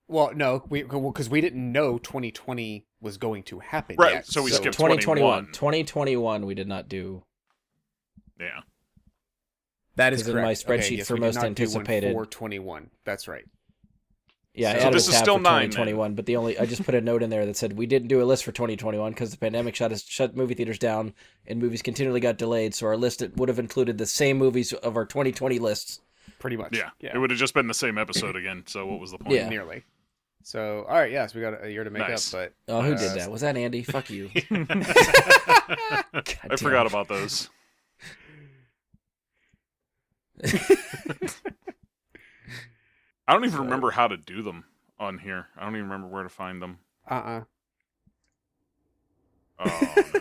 Well, no, because we didn't know 2020 was going to happen Right, yet. so we skipped 2021. 2021 we did not do. Yeah. That is Because correct. in my spreadsheet for we did most not do one anticipated- for 21. That's right. Yeah, I So added this a is tab still for 9 then. 2021, but I just put a note in there that said we didn't do a list for 2021 because the pandemic shut movie theaters down and movies continually got delayed. So our list would have included the same movies of our 2020 lists. Pretty much. Yeah. It would have just been the same episode again, so what was the point? Yeah. Nearly. So, all right, yes, we got a year to make Nice. up, but... Oh, who did that? Was that Andy? Fuck you. I forgot about those. I don't even remember how to do them on here. I don't even remember where to find them. Uh-uh. Oh, no.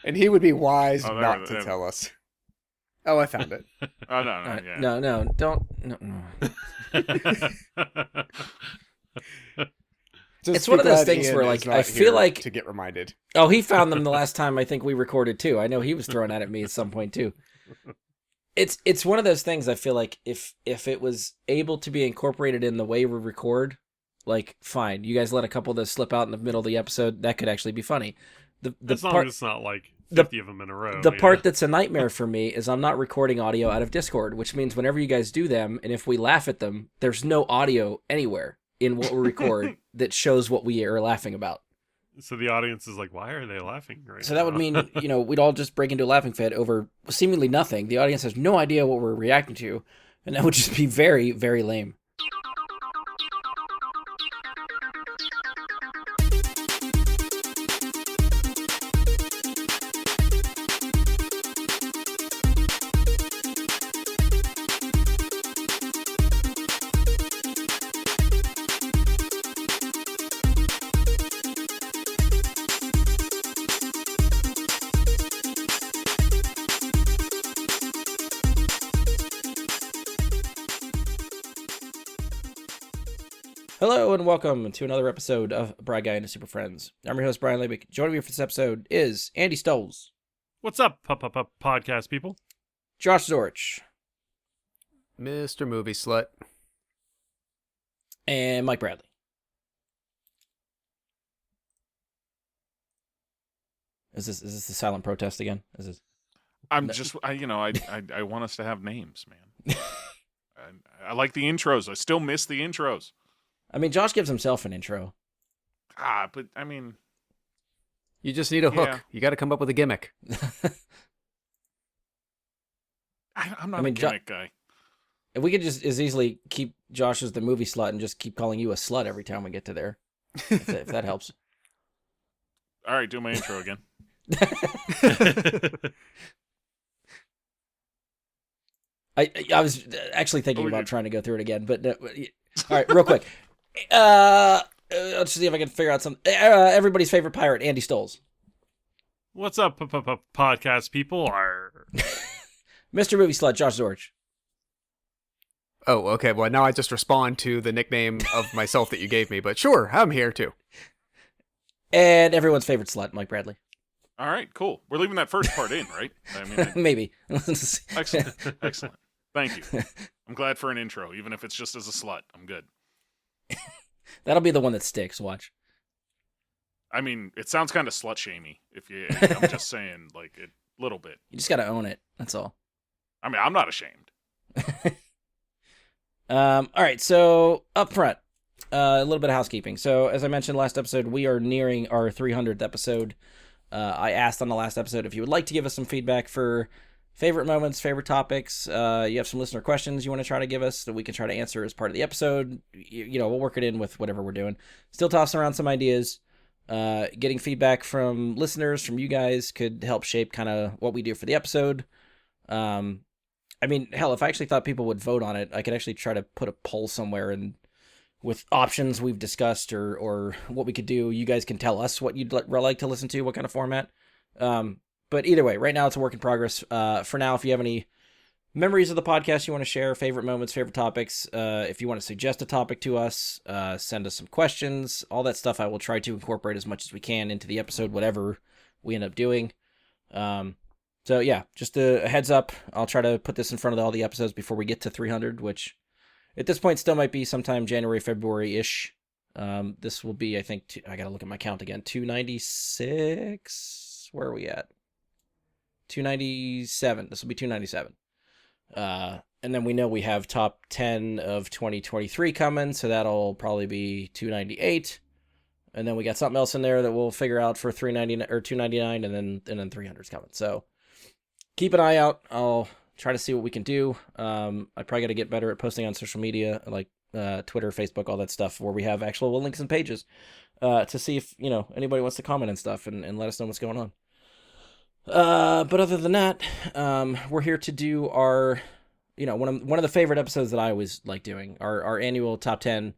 And he would be wise Oh, there not it to is. tell us. Oh, I found it. Oh, no, All right, yeah. No, don't. No. Just It's one of be those glad things Ian where, is like, not I feel here like- to get reminded. Oh, he found them the last time I think we recorded too. I know he was throwing at me at some point too. It's one of those things. I feel like if it was able to be incorporated in the way we record, like, fine, you guys let a couple of those slip out in the middle of the episode. That could actually be funny. The As long part as it's not like the- 50 of them in a row. the yeah. part that's a nightmare for me is I'm not recording audio out of Discord, which means whenever you guys do them, and if we laugh at them, there's no audio anywhere in what we record that shows what we are laughing about. So the audience is like, why are they laughing right So that would now? mean, we'd all just break into a laughing fit over seemingly nothing. The audience has no idea what we're reacting to, and that would just be very, very lame. Hello and welcome to another episode of Brad Guy and His Super Friends. I'm your host, Brian Labick. Joining me for this episode is Andy Stoles, What's up, podcast people? Josh Zorich, Mr. Movie Slut. and Mike Bradley. Is this the silent protest again? Is this? I'm just, I want us to have names, man. I like the intros. I still miss the intros. I mean, Josh gives himself an intro. But I mean, You just need a hook. Yeah. You got to come up with a gimmick. I'm not I mean, a gimmick guy. If we could just as easily keep Josh as the movie slut and just keep calling you a slut every time we get to there, if that helps. All right, do my intro again. I was actually thinking Oh, about you- trying to go through it again, but all right, real quick. Let's see if I can figure out some. Everybody's favorite pirate, Andy Stoles. What's up, podcast people? Arr. Mr. Movie Slut, Josh Zorich. Oh, okay. Well, now I just respond to the nickname of myself that you gave me. But sure, I'm here too. And everyone's favorite slut, Mike Bradley. All right, cool. We're leaving that first part in, right? I mean, Maybe. excellent, excellent. Thank you. I'm glad for an intro, even if it's just as a slut. I'm good. That'll be the one that sticks, watch. I mean, it sounds kind of slut shamey. I'm just saying, like, a little bit. You just gotta own it, that's all. I mean, I'm not ashamed. All right, so up front, a little bit of housekeeping. So as I mentioned last episode, we are nearing our 300th episode. I asked on the last episode if you would like to give us some feedback for favorite moments, favorite topics. You have some listener questions you want to try to give us that we can try to answer as part of the episode. We'll work it in with whatever we're doing. Still tossing around some ideas. Getting feedback from listeners, from you guys, could help shape kind of what we do for the episode. I mean, hell, if I actually thought people would vote on it, I could actually try to put a poll somewhere and with options we've discussed or what we could do. You guys can tell us what you'd like to listen to, what kind of format. But either way, right now it's a work in progress. For now, if you have any memories of the podcast you want to share, favorite moments, favorite topics, if you want to suggest a topic to us, send us some questions, all that stuff I will try to incorporate as much as we can into the episode, whatever we end up doing. So yeah, just a heads up. I'll try to put this in front of all the episodes before we get to 300, which at this point, still might be sometime January, February-ish. This will be, I think, I got to look at my count again. 296. Where are we at? 297. This will be 297. And then we know we have top 10 of 2023 coming, so that'll probably be 298. And then we got something else in there that we'll figure out for 399 or 299, and then 300's coming. So keep an eye out. I'll try to see what we can do. I probably got to get better at posting on social media, like Twitter, Facebook, all that stuff, where we have actual links and pages to see if anybody wants to comment and stuff, and let us know what's going on. But other than that, we're here to do our, one of the favorite episodes that I always like doing, our annual top 10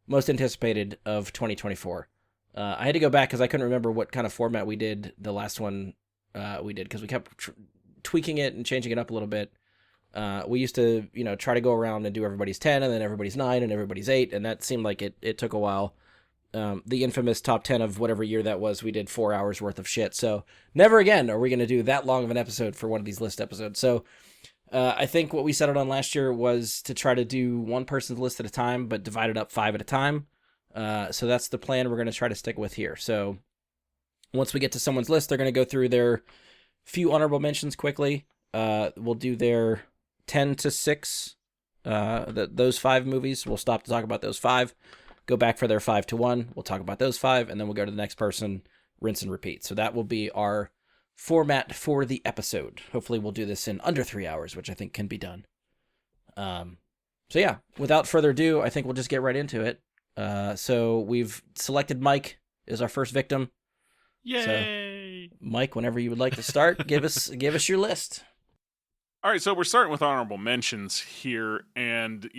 most anticipated of 2024. I had to go back because I couldn't remember what kind of format we did the last one we did, because we kept tweaking it and changing it up a little bit. We used to, try to go around and do everybody's 10 and then everybody's 9 and everybody's 8, and that seemed like it took a while. The infamous top 10 of whatever year that was, we did 4 hours worth of shit. So never again are we going to do that long of an episode for one of these list episodes. So I think what we settled on last year was to try to do one person's list at a time, but divide it up 5 at a time. So that's the plan we're going to try to stick with here. So once we get to someone's list, they're going to go through their few honorable mentions quickly. We'll do their 10 to 6, those 5 movies. We'll stop to talk about those 5. Go back for their 5 to 1. We'll talk about those 5, and then we'll go to the next person, rinse and repeat. So that will be our format for the episode. Hopefully we'll do this in under 3 hours, which I think can be done. So yeah, without further ado, I think we'll just get right into it. So we've selected Mike as our first victim. Yay! So, Mike, whenever you would like to start, give us your list. All right, so we're starting with honorable mentions here, and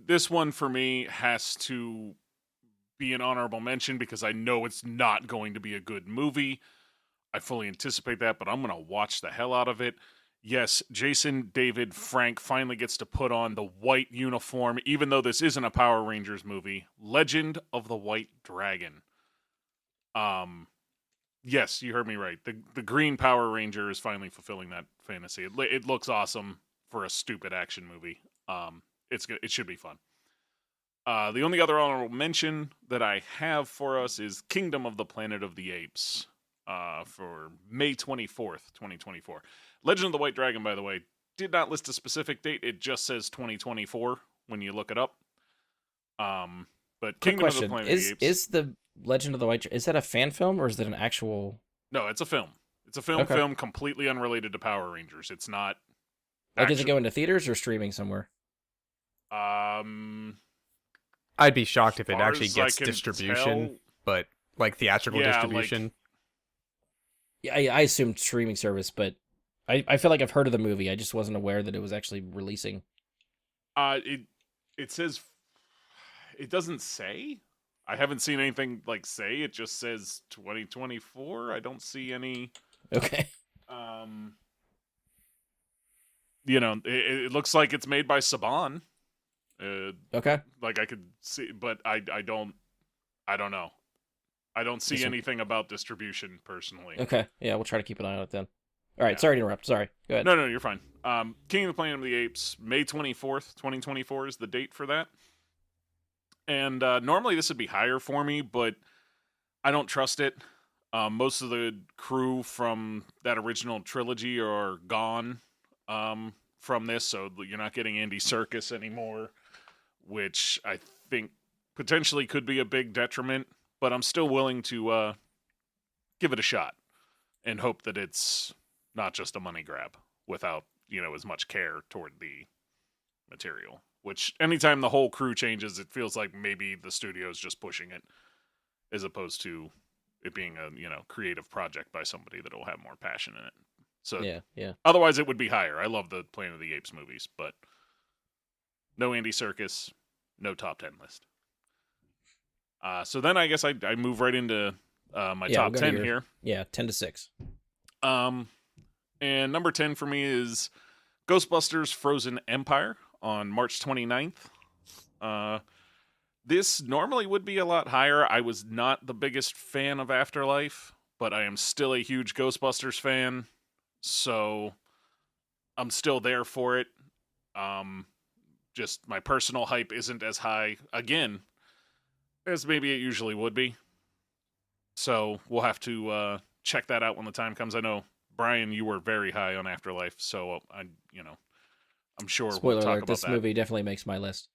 this one for me has to be an honorable mention because I know it's not going to be a good movie. I fully anticipate that, but I'm going to watch the hell out of it. Yes, Jason David Frank finally gets to put on the white uniform, even though this isn't a Power Rangers movie. Legend of the White Dragon. Yes, you heard me right. The Green Power Ranger is finally fulfilling that fantasy. It looks awesome for a stupid action movie. It should be fun. The only other honorable mention that I have for us is Kingdom of the Planet of the Apes for May 24th, 2024. Legend of the White Dragon, by the way, did not list a specific date. It just says 2024 when you look it up. But Quick Kingdom question. of the Planet of the Apes. Is the Legend of the White, is that a fan film or is it an actual? No, it's a film. It's a film completely unrelated to Power Rangers. It's not. Like, does it go into theaters or streaming somewhere? I'd be shocked if it far actually as I gets can distribution, tell- but like theatrical Yeah, distribution. Yeah, I assumed streaming service, but I feel like I've heard of the movie. I just wasn't aware that it was actually releasing. It says. It doesn't say. I haven't seen anything say. It just says 2024. I don't see any. Okay. It looks like it's made by Saban. Okay. Like I could see, but I don't know. I don't see Listen. anything about distribution personally. Okay. Yeah, we'll try to keep an eye on it then. All right. Yeah. Sorry to interrupt. Sorry. Go ahead. No, you're fine. King of the Planet of the Apes, May 24th, 2024 is the date for that. And normally this would be higher for me, but I don't trust it. Most of the crew from that original trilogy are gone from this, so you're not getting Andy Serkis anymore, which I think potentially could be a big detriment, but I'm still willing to give it a shot and hope that it's not just a money grab without, as much care toward the material. Which, anytime the whole crew changes, it feels like maybe the studio's just pushing it, as opposed to it being a creative project by somebody that will have more passion in it. So Yeah. otherwise, it would be higher. I love the Planet of the Apes movies, but no Andy Serkis, no top 10 list. So then I guess I move right into my top we'll go to 10 here. Yeah, 10 to 6. And number 10 for me is Ghostbusters Frozen Empire on March 29th. This normally would be a lot higher. I was not the biggest fan of Afterlife, but I am still a huge Ghostbusters fan, so I'm still there for it. Just my personal hype isn't as high, again, as maybe it usually would be. So we'll have to check that out when the time comes. I know, Brian, you were very high on Afterlife, so I'm sure Spoiler we'll talk alert, about this that. movie definitely makes my list.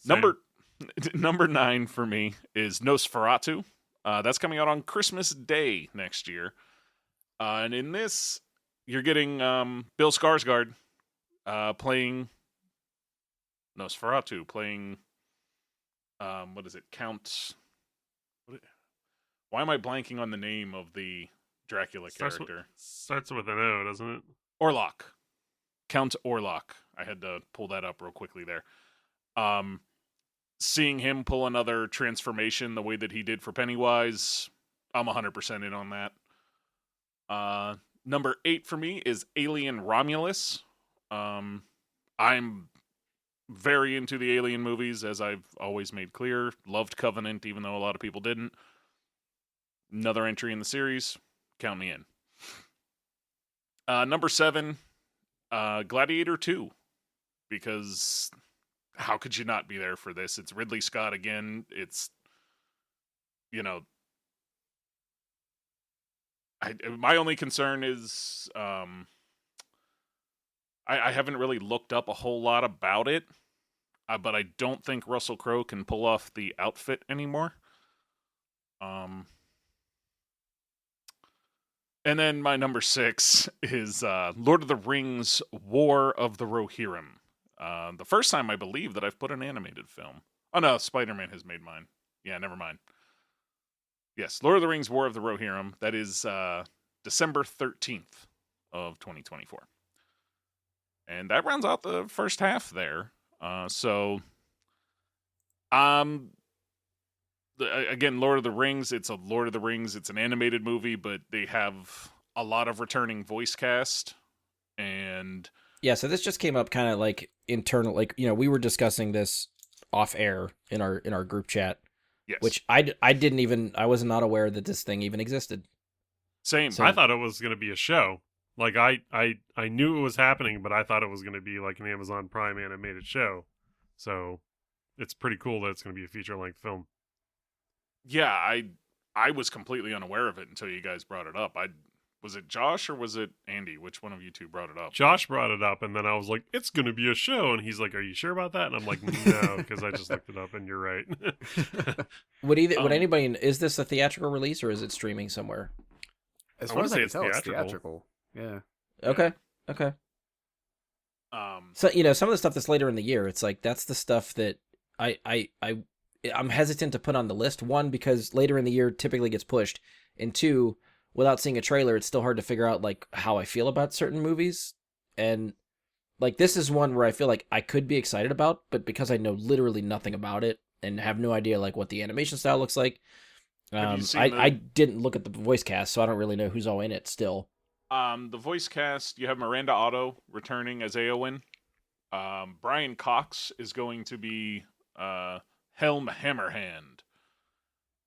Number 9 for me is Nosferatu. That's coming out on Christmas Day next year. And in this, you're getting Bill Skarsgård playing Nosferatu, playing what is it, Count? Why am I blanking on the name of the Dracula character? Starts with an O, doesn't it? Orlok. Count Orlok. I had to pull that up real quickly there. Seeing him pull another transformation the way that he did for Pennywise, I'm 100% in on that. Number 8 for me is Alien Romulus. I'm very into the Alien movies, as I've always made clear. Loved Covenant, even though a lot of people didn't. Another entry in the series. Count me in. Number 7, Gladiator 2. Because how could you not be there for this? It's Ridley Scott again. It's, my only concern is I haven't really looked up a whole lot about it, but I don't think Russell Crowe can pull off the outfit anymore. And then my number 6 is Lord of the Rings: War of the Rohirrim. The first time I believe that I've put an animated film. Oh no, Spider-Man has made mine. Yeah, never mind. Yes, Lord of the Rings: War of the Rohirrim. That is December 13th of 2024. And that rounds out the first half there. Again, Lord of the Rings, it's a Lord of the Rings, it's an animated movie, but they have a lot of returning voice cast. And Yeah, so this just came up kind of like internal, like, we were discussing this off air in our group chat, yes. which I was not aware that this thing even existed. Same. So- I thought it was going to be a show. Like, I knew it was happening, but I thought it was going to be like an Amazon Prime animated show. So it's pretty cool that it's going to be a feature-length film. Yeah, I was completely unaware of it until you guys brought it up. Was it Josh or was it Andy? Which one of you two brought it up? Josh brought it up, and then I was like, it's going to be a show. And he's like, are you sure about that? And I'm like, no, because I just looked it up, and you're right. Would anybody, is this a theatrical release or is it streaming somewhere? As I far wanna as I say can it's tell, it's theatrical. theatrical. Yeah. Okay. Um, So, some of the stuff that's later in the year, it's like, that's the stuff that I'm hesitant to put on the list. One, because later in the year typically gets pushed. And two, without seeing a trailer, it's still hard to figure out like how I feel about certain movies. And like, this is one where I feel like I could be excited about, but because I know literally nothing about it and have no idea like what the animation style looks like, Have you seen I didn't look at the voice cast, so I don't really know who's all in it still. the voice cast, you have Miranda Otto returning as Eowyn. Brian Cox is going to be Helm Hammerhand.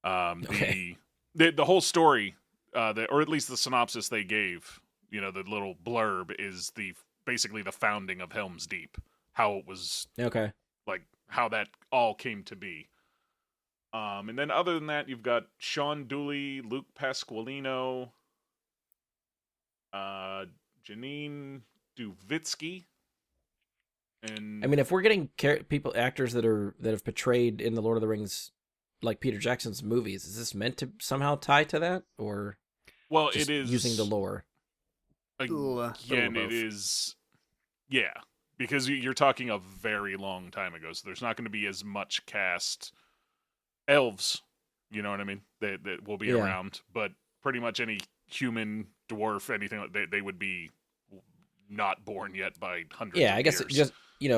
Okay. The whole story, or at least the synopsis they gave, the little blurb is basically the founding of Helm's Deep, how it was, Okay. like how that all came to be. And then other than that, you've got Sean Dooley, Luke Pasqualino, Janine Duvitsky, and I mean, if we're getting actors that have portrayed in the Lord of the Rings, like Peter Jackson's movies, is this meant to somehow tie to that, or well, just it is using the lore? Again, it is, yeah, because you're talking a very long time ago, so there's not going to be as much cast. Elves, you know what I mean? That will be Yeah. around, but pretty much any human, dwarf, anything like they would be not born yet by hundreds. Yeah, of I guess years. it just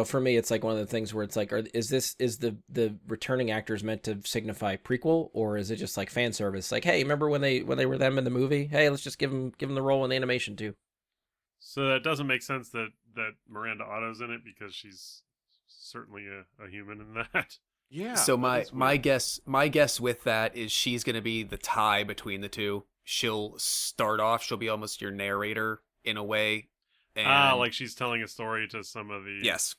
for me, it's like one of the things where it's like, is the returning actors meant to signify prequel, or is it just like fan service? Like, hey, remember when they were them in the movie? Hey, let's just give them the role in the animation too. So that doesn't make sense that Miranda Otto's in it, because she's certainly a human in that. yeah. So that is my weird. guess with that is she's going to be the tie between the two. She'll start off. She'll be almost your narrator in a way. And Like she's telling a story to some of the. yes,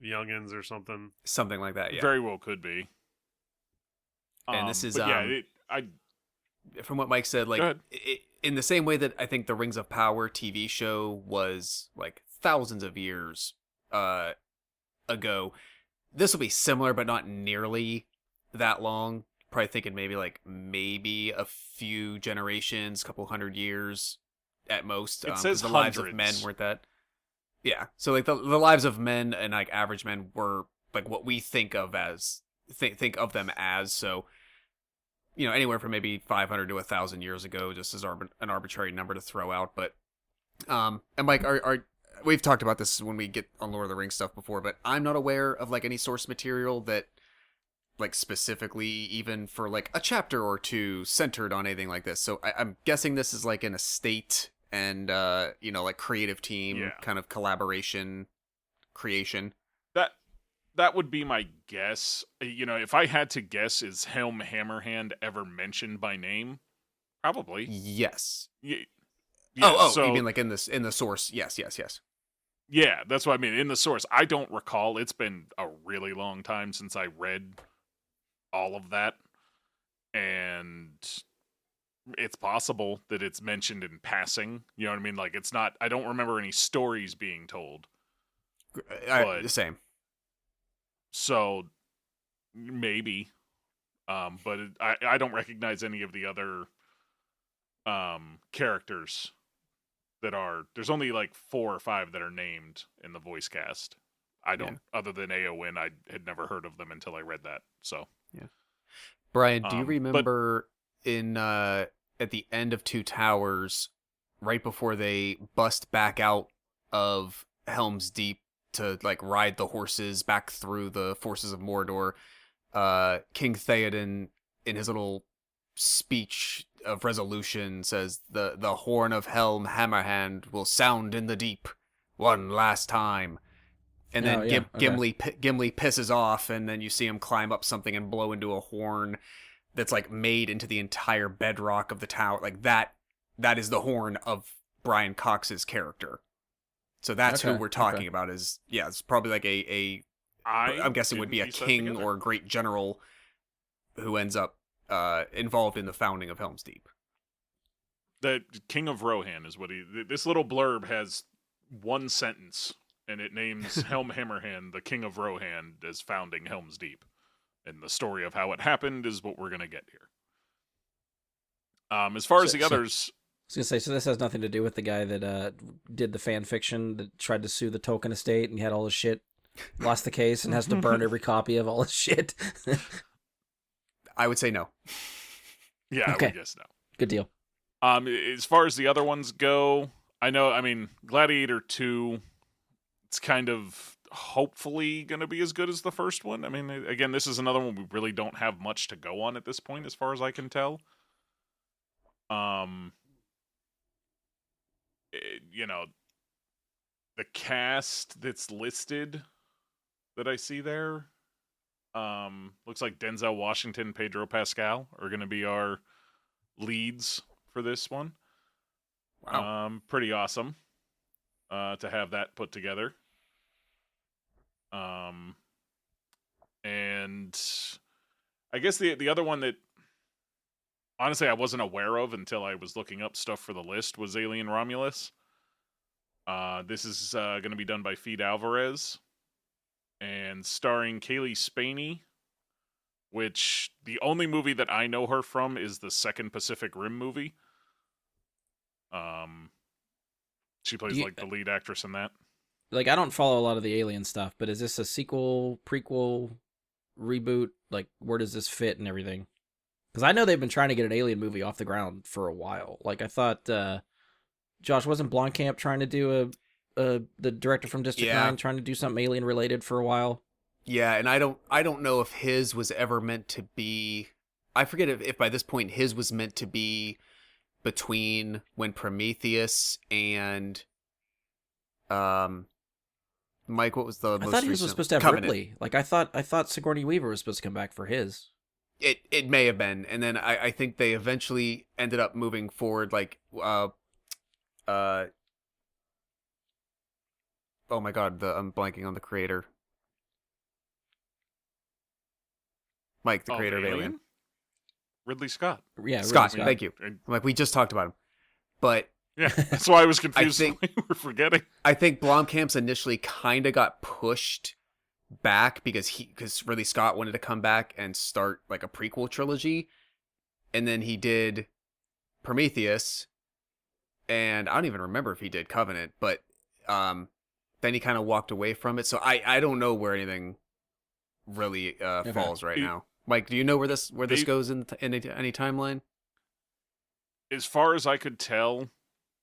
youngins or something. Something like that, yeah. Very well could be. And this is, but yeah, from what Mike said, Go like, ahead. in the same way that I think the Rings of Power TV show was, like, thousands of years ago, this will be similar, but not nearly that long. Probably thinking maybe a few generations, couple hundred years at most. It says the lives of men hundreds. weren't that. Yeah, so like the lives of men and like average men were like what we think of as think of them as. So anywhere from maybe 500 to 1,000 years ago, just as an arbitrary number to throw out. But and Mike, we've talked about this when we get on Lord of the Rings stuff before, but I'm not aware of like any source material that like specifically even for like a chapter or two centered on anything like this. So I'm guessing this is like an estate and like creative team Yeah. kind of collaboration creation. That would be my guess. If I had to guess, is Helm Hammerhand ever mentioned by name? Probably. Yes. Yeah. So you mean like in the source? Yes. Yeah, that's what I mean. In the source, I don't recall. It's been a really long time since I read all of that, and it's possible that it's mentioned in passing. You know what I mean? Like, it's not. I don't remember any stories being told. But- The same. So maybe, but I don't recognize any of the other characters that are. There's only like 4 or 5 that are named in the voice cast. I don't, other than Aowen, I had never heard of them until I read that. So, Brian, do you but- remember in at the end of Two Towers, right before they bust back out of Helm's Deep to like ride the horses back through the forces of Mordor, King Theoden in his little speech of resolution says the horn of Helm Hammerhand will sound in the deep one last time. And then Oh, yeah, okay. Gimli pisses off, and then you see him climb up something and blow into a horn that's like made into the entire bedrock of the tower. Like that is the horn of Brian Cox's character. So that's who Okay, we're talking okay. about. It's probably like I'm guessing would didn't be a piece that king together. or a great general who ends up involved in the founding of Helm's Deep. the King of Rohan is what he. This little blurb has one sentence, and it names Helm Hammerhand the King of Rohan as founding Helm's Deep, and the story of how it happened is what we're gonna get here. As far as the So- others, I was gonna say, so this has nothing to do with the guy that did the fan fiction that tried to sue the Tolkien estate and he had all his shit, lost the case, and has to burn every copy of all his shit. I would say no. yeah, I Okay. would guess no. Good deal. As far as the other ones go, I mean, Gladiator 2, it's kind of hopefully going to be as good as the first one. I mean, again, this is another one we really don't have much to go on at this point, as far as I can tell. The cast that's listed that I see there, looks like Denzel Washington, Pedro Pascal are going to be our leads for this one. Wow. Pretty awesome to have that put together. And I guess the other one that honestly I wasn't aware of until I was looking up stuff for the list was Alien Romulus. This is going to be done by Feed Alvarez and starring Kaylee Spaney, which the only movie that I know her from is the second Pacific Rim movie. She plays Yeah. like the lead actress in that. Like, I don't follow a lot of the Alien stuff, but is this a sequel, prequel, reboot? Like, where does this fit and everything? Because I know they've been trying to get an Alien movie off the ground for a while. Like, I thought, Josh, wasn't Blomkamp trying to do the director from District Yeah. 9 trying to do something Alien related for a while? Yeah, and I don't know if his was ever meant to be. I forget if by this point his was meant to be between when Prometheus and Mike, what was the I most thought he was recent? supposed to have Covenant. Ripley. Like, I thought Sigourney Weaver was supposed to come back for his. It may have been, and then I think they eventually ended up moving forward. Like oh my god, I'm blanking on the creator. Mike, the creator of Alien. Ridley Scott. Yeah, Ridley Scott, Scott. thank you. And- I'm like, we just talked about him. But Yeah, that's why I was confused. think- We're forgetting. I think Blomkamp's initially kind of got pushed back because Ridley Scott wanted to come back and start like a prequel trilogy, and then he did Prometheus, and I don't even remember if he did Covenant, but then he kind of walked away from it. So I don't know where anything really falls right now. Mike, do you know where this goes in any timeline? As far as I could tell,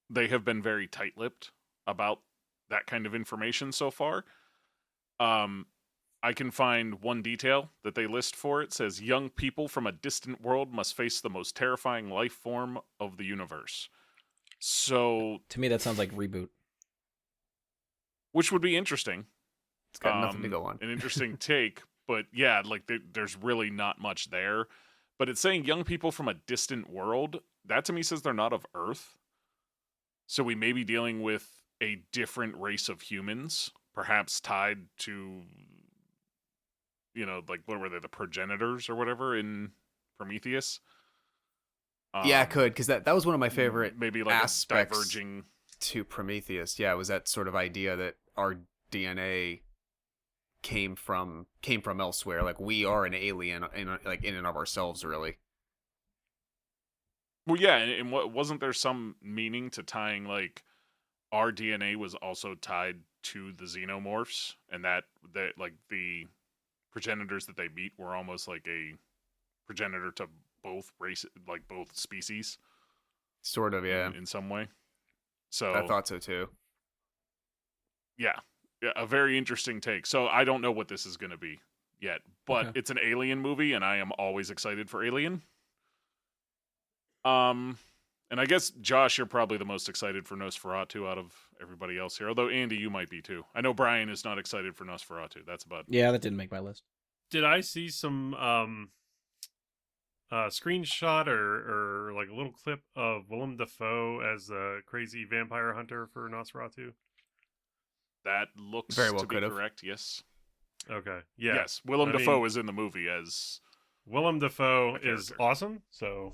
they have been very tight-lipped about that kind of information so far. I can find one detail that they list for it. It says, young people from a distant world must face the most terrifying life form of the universe. So, To me, that sounds like reboot. which would be interesting. It's got nothing to go on. An interesting take, but yeah, like there's really not much there. But it's saying young people from a distant world. That to me says they're not of Earth. So we may be dealing with a different race of humans, perhaps tied to, like, what were they, the progenitors or whatever in Prometheus? Yeah, it could, because that was one of my favorite maybe like aspects a diverging to Prometheus. Yeah, it was that sort of idea that our DNA came from elsewhere. Like we are an alien in and of ourselves, really. Well, yeah, and wasn't there some meaning to tying like our DNA was also tied to the xenomorphs, and that like the progenitors that they meet were almost like a progenitor to both races, like both species, Sort of, yeah. in some way. So I thought so too. yeah, a very interesting take. So I don't know what this is going to be yet, but Okay. it's an Alien movie, and I am always excited for Alien. And I guess, Josh, you're probably the most excited for Nosferatu out of everybody else here. Although, Andy, you might be too. I know Brian is not excited for Nosferatu. That's about Yeah, that didn't make my list. Did I see some screenshot or like a little clip of Willem Dafoe as a crazy vampire hunter for Nosferatu? that. Looks Very well to be could've. correct. Yes. Okay, yeah. Yes. Willem I Dafoe mean- is in the movie as Willem Dafoe A is character. awesome. So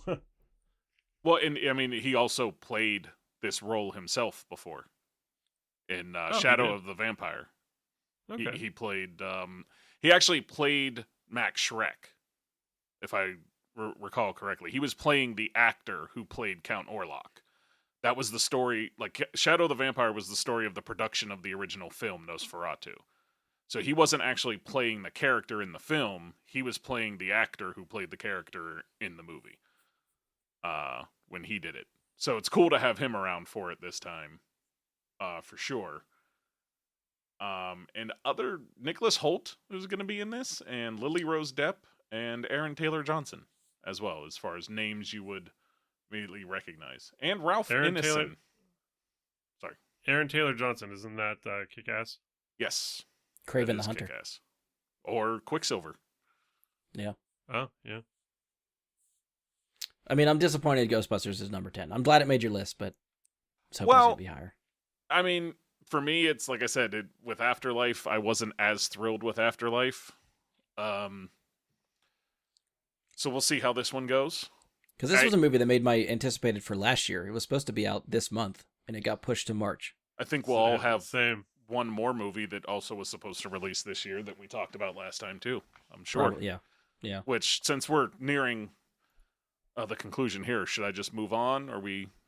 well, and I mean, he also played this role himself before in he Shadow did? of the Vampire. okay, He played. He actually played Max Schreck, if I recall correctly. He was playing the actor who played Count Orlok. That was the story. Like Shadow of the Vampire was the story of the production of the original film Nosferatu. So he wasn't actually playing the character in the film. He was playing the actor who played the character in the movie. When he did it. So it's cool to have him around for it this time. For sure. And other Nicholas Hoult is going to be in this, and Lily Rose Depp, and Aaron Taylor Johnson as well, as far as names you would immediately recognize. And Ralph Aaron Ineson. Taylor- Aaron Taylor Johnson, isn't that Kick-Ass? Yes. Craven that the is Hunter. Kick-Ass. Or Quicksilver. Oh yeah. I mean, I'm disappointed Ghostbusters is number 10. I'm glad it made your list, but I was hoping it Well- would be higher. I mean, for me, it's like I said, with Afterlife, I wasn't as thrilled with Afterlife. So we'll see how this one goes. Because this was a movie that made my anticipated for last year. It was supposed to be out this month, and it got pushed to March. I think we'll all have same. one more movie that also was supposed to release this year that we talked about last time too. I'm sure. Probably, yeah. Which, since we're nearing the conclusion here, should I just move on? Or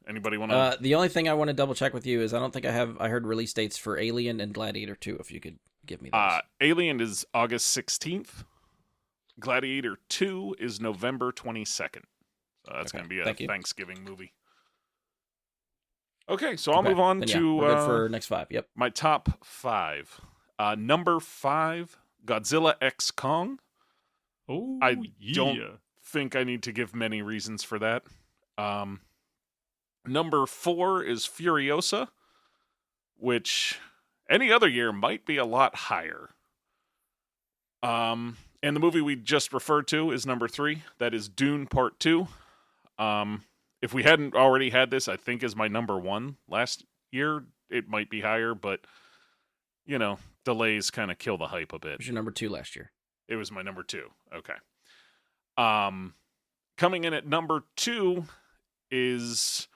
anybody want to? The only thing I want to double check with you is I don't think I heard release dates for Alien and Gladiator 2, if you could give me those. Alien is August 16th. Gladiator 2 is November 22nd. So that's Okay, going to be a thank you. Thanksgiving movie. Okay, so I'll Okay, move on then, yeah, to we're good for next 5. Yep. my top 5. Number 5, Godzilla X Kong. Oh, I yeah. don't think I need to give many reasons for that. Number 4 is Furiosa, which any other year might be a lot higher. And the movie we just referred to is number 3. That is Dune Part 2. If we hadn't already had this, I think is my number 1 last year. It might be higher, but delays kind of kill the hype a bit. It was your number 2 last year. It was my number 2. Okay. Coming in at number 2 is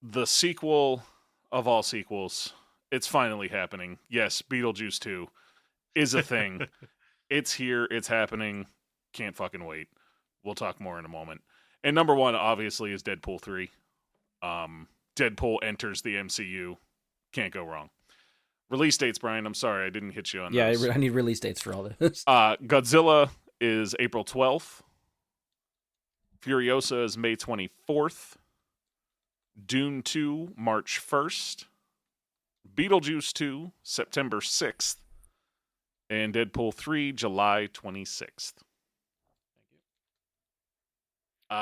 the sequel of all sequels. It's finally happening. Yes, Beetlejuice 2 is a thing. It's here. It's happening. Can't fucking wait. We'll talk more in a moment. And number 1, obviously, is Deadpool 3. Deadpool enters the MCU. Can't go wrong. Release dates, Brian. I'm sorry, I didn't hit you on those. Yeah, I need release dates for all this. Godzilla is April 12th. Furiosa is May 24th. Dune 2, March 1st. Beetlejuice 2, September 6th. And Deadpool 3, July 26th.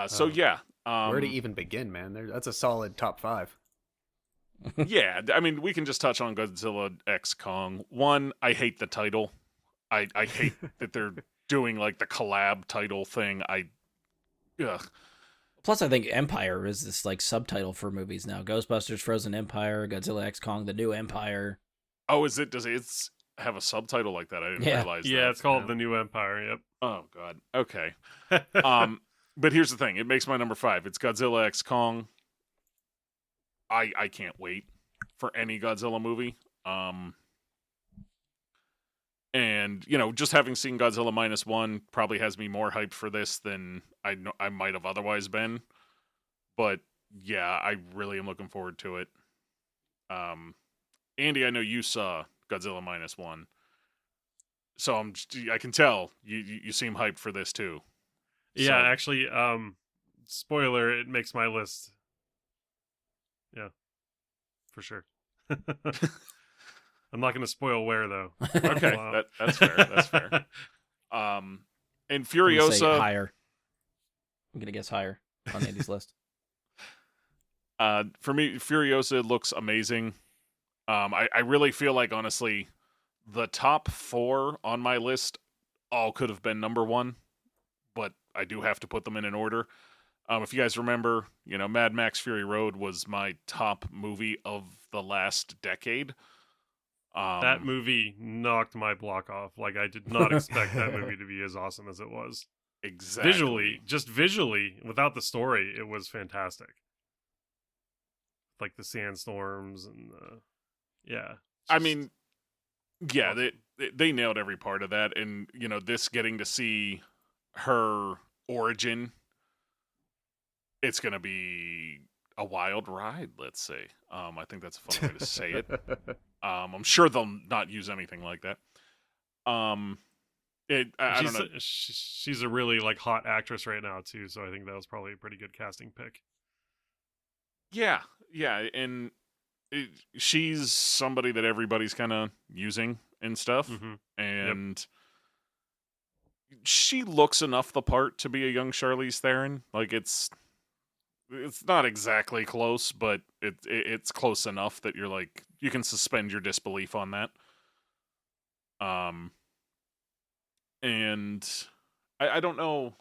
So, yeah. Where to even begin, man? That's a solid top 5. Yeah, I mean, we can just touch on Godzilla X Kong. One, I hate the title. I hate that they're doing, like, the collab title thing. Ugh. Plus, I think Empire is this like subtitle for movies now. Ghostbusters, Frozen Empire, Godzilla X Kong, The New Empire. Oh, is it? Does it have a subtitle like that? I didn't realize that. Yeah, it's called The New Empire, yep. Oh, God. Okay. But here's the thing. It makes my number 5. It's Godzilla X Kong. I can't wait for any Godzilla movie. And, you know, just having seen Godzilla -1 probably has me more hyped for this than I might have otherwise been. But, yeah, I really am looking forward to it. Andy, I know you saw Godzilla -1. So I can tell you seem hyped for this, too. Yeah, So- actually, spoiler, it makes my list. Yeah, for sure. I'm not going to spoil where, though. Okay, Wow. that's fair. That's fair. And I'm gonna say Furiosa, higher. I'm gonna guess higher on Andy's list. for me, Furiosa looks amazing. I really feel like, honestly, the top 4 on my list all could have been number 1, but I do have to put them in an order. If you guys remember, you know, Mad Max Fury Road was my top movie of the last decade. That movie knocked my block off. Like, I did not expect that movie to be as awesome as it was. Exactly. Visually, without the story, it was fantastic. Like the sandstorms and yeah. I just- mean, yeah, they nailed every part of that, and you know, this getting to see her origin, it's gonna be a wild ride. Let's say. I think that's a fun way to say it. I'm sure they'll not use anything like that. I don't know. She's a really like hot actress right now too, so I think that was probably a pretty good casting pick. Yeah, and she's somebody that everybody's kind of using and stuff, Mm-hmm. and she looks enough the part to be a young Charlize Theron. Like it's not exactly close, but it's close enough that you're like you can suspend your disbelief on that. And I don't know.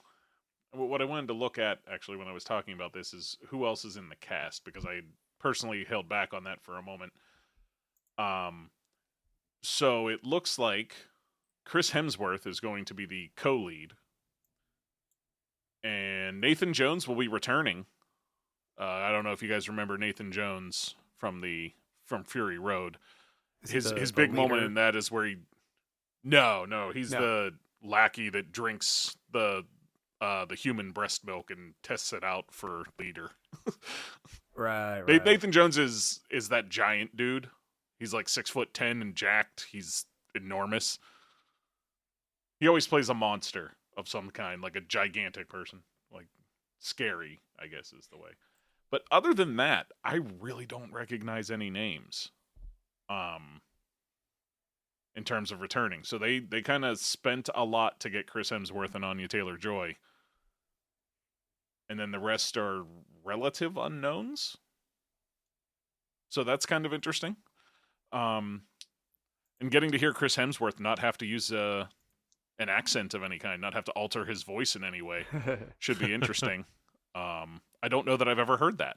What I wanted to look at, actually, when I was talking about this is who else is in the cast, because I personally held back on that for a moment. So it looks like Chris Hemsworth is going to be the co-lead. And Nathan Jones will be returning. I don't know if you guys remember Nathan Jones from Fury Road. His big moment leader? in that is where he... No, he's No. the lackey that drinks the human breast milk and tests it out for leader. Right. Nathan Jones is that giant dude. He's like 6'10" and jacked. He's enormous. He always plays a monster of some kind, like a gigantic person, like scary, I guess is the way. But other than that, I really don't recognize any names. In terms of returning, so they kind of spent a lot to get Chris Hemsworth and Anya Taylor-Joy. And then the rest are relative unknowns. So that's kind of interesting. And getting to hear Chris Hemsworth not have to use an accent of any kind, not have to alter his voice in any way, should be interesting. I don't know that I've ever heard that.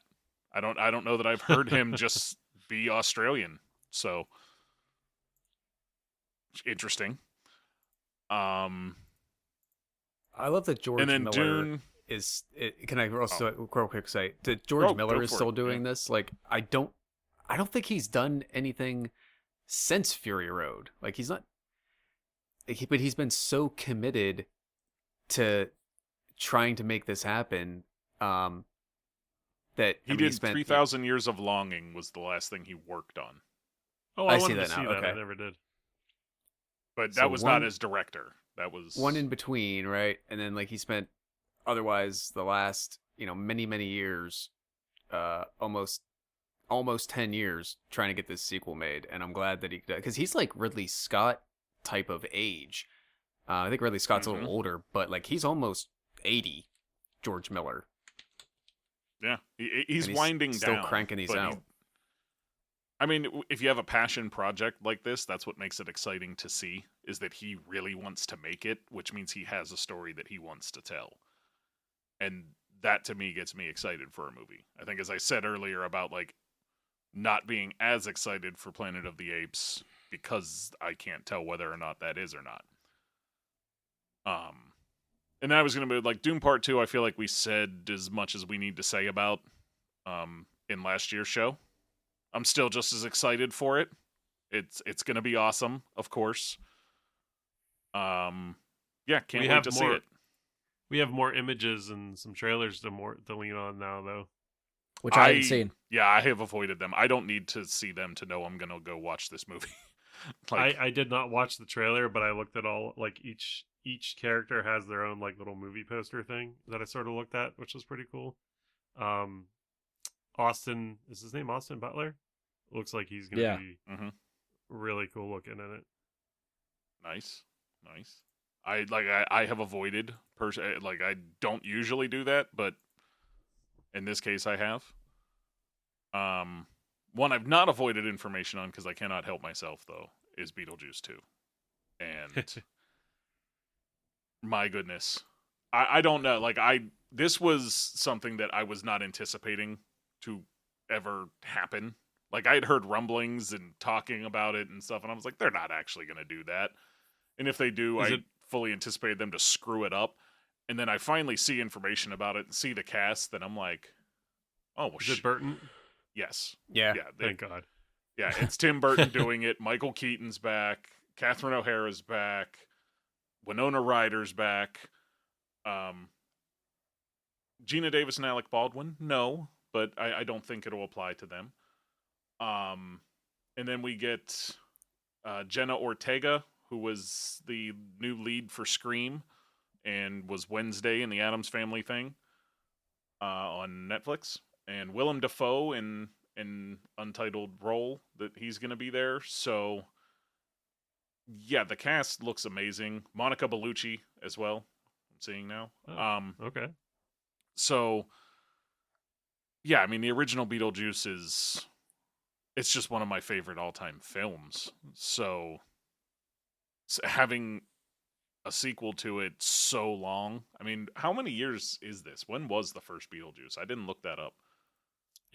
I don't know that I've heard him just be Australian. So interesting. I love that George and then Miller Dune. can I also real quick say that George Miller Go is for still it, doing yeah. this? Like, I don't think he's done anything since Fury Road. Like, he's not, but he's been so committed to trying to make this happen. That He did 3,000 Years of Longing was the last thing he worked on, Oh, I I see wanted that to see now, that. okay. I never did. but So that was one- not as director. That was one in between, right? And then like he spent otherwise the last many years, almost 10 years trying to get this sequel made, and I'm glad that because he's like Ridley Scott type of age. I think Ridley Scott's a little older, but like he's almost 80. George Miller. yeah. And He's he's winding still down, cranking these but out. I mean, if you have a passion project like this, that's what makes it exciting to see, is that he really wants to make it, which means he has a story that he wants to tell. And that to me gets me excited for a movie. I think, as I said earlier about like not being as excited for Planet of the Apes because I can't tell whether or not that is or not. And I was going to be like Doom Part 2, I feel like we said as much as we need to say about in last year's show. I'm still just as excited for it. It's going to be awesome, of course. Yeah, can't We wait have to see more- it. We have more images and some trailers to lean on now, though. which I haven't seen. Yeah, I have avoided them. I don't need to see them to know I'm going to go watch this movie. Like, I did not watch the trailer, but I looked at all like each character has their own like little movie poster thing that I sort of looked at, which was pretty cool. Austin, is his name Austin Butler? Looks like he's gonna be mhm. really cool looking in it. Nice. I have avoided like I don't usually do that, but in this case I have. One I've not avoided information on because I cannot help myself though is Beetlejuice 2. And my goodness. I don't know. Like this was something that I was not anticipating to ever happen. Like I had heard rumblings and talking about it and stuff, and I was like, they're not actually gonna do that. And if they do, I fully anticipated them to screw it up. And then I finally see information about it and see the cast, then I'm like, oh, well, Is it Burton? yes. Yeah. Yeah. Thank God. Yeah, it's Tim Burton doing it. Michael Keaton's back. Catherine O'Hara's back. Winona Ryder's back. Gina Davis and Alec Baldwin? No, but I don't think it'll apply to them. And then we get Jenna Ortega, who was the new lead for Scream and was Wednesday in the Addams Family thing on Netflix. And Willem Dafoe in untitled role that he's going to be there. So, yeah, the cast looks amazing. Monica Bellucci as well, I'm seeing now. Okay. So, yeah, I mean, the original Beetlejuice it's just one of my favorite all-time films. So having a sequel to it so long. I mean, how many years is this? When was the first Beetlejuice? I didn't look that up.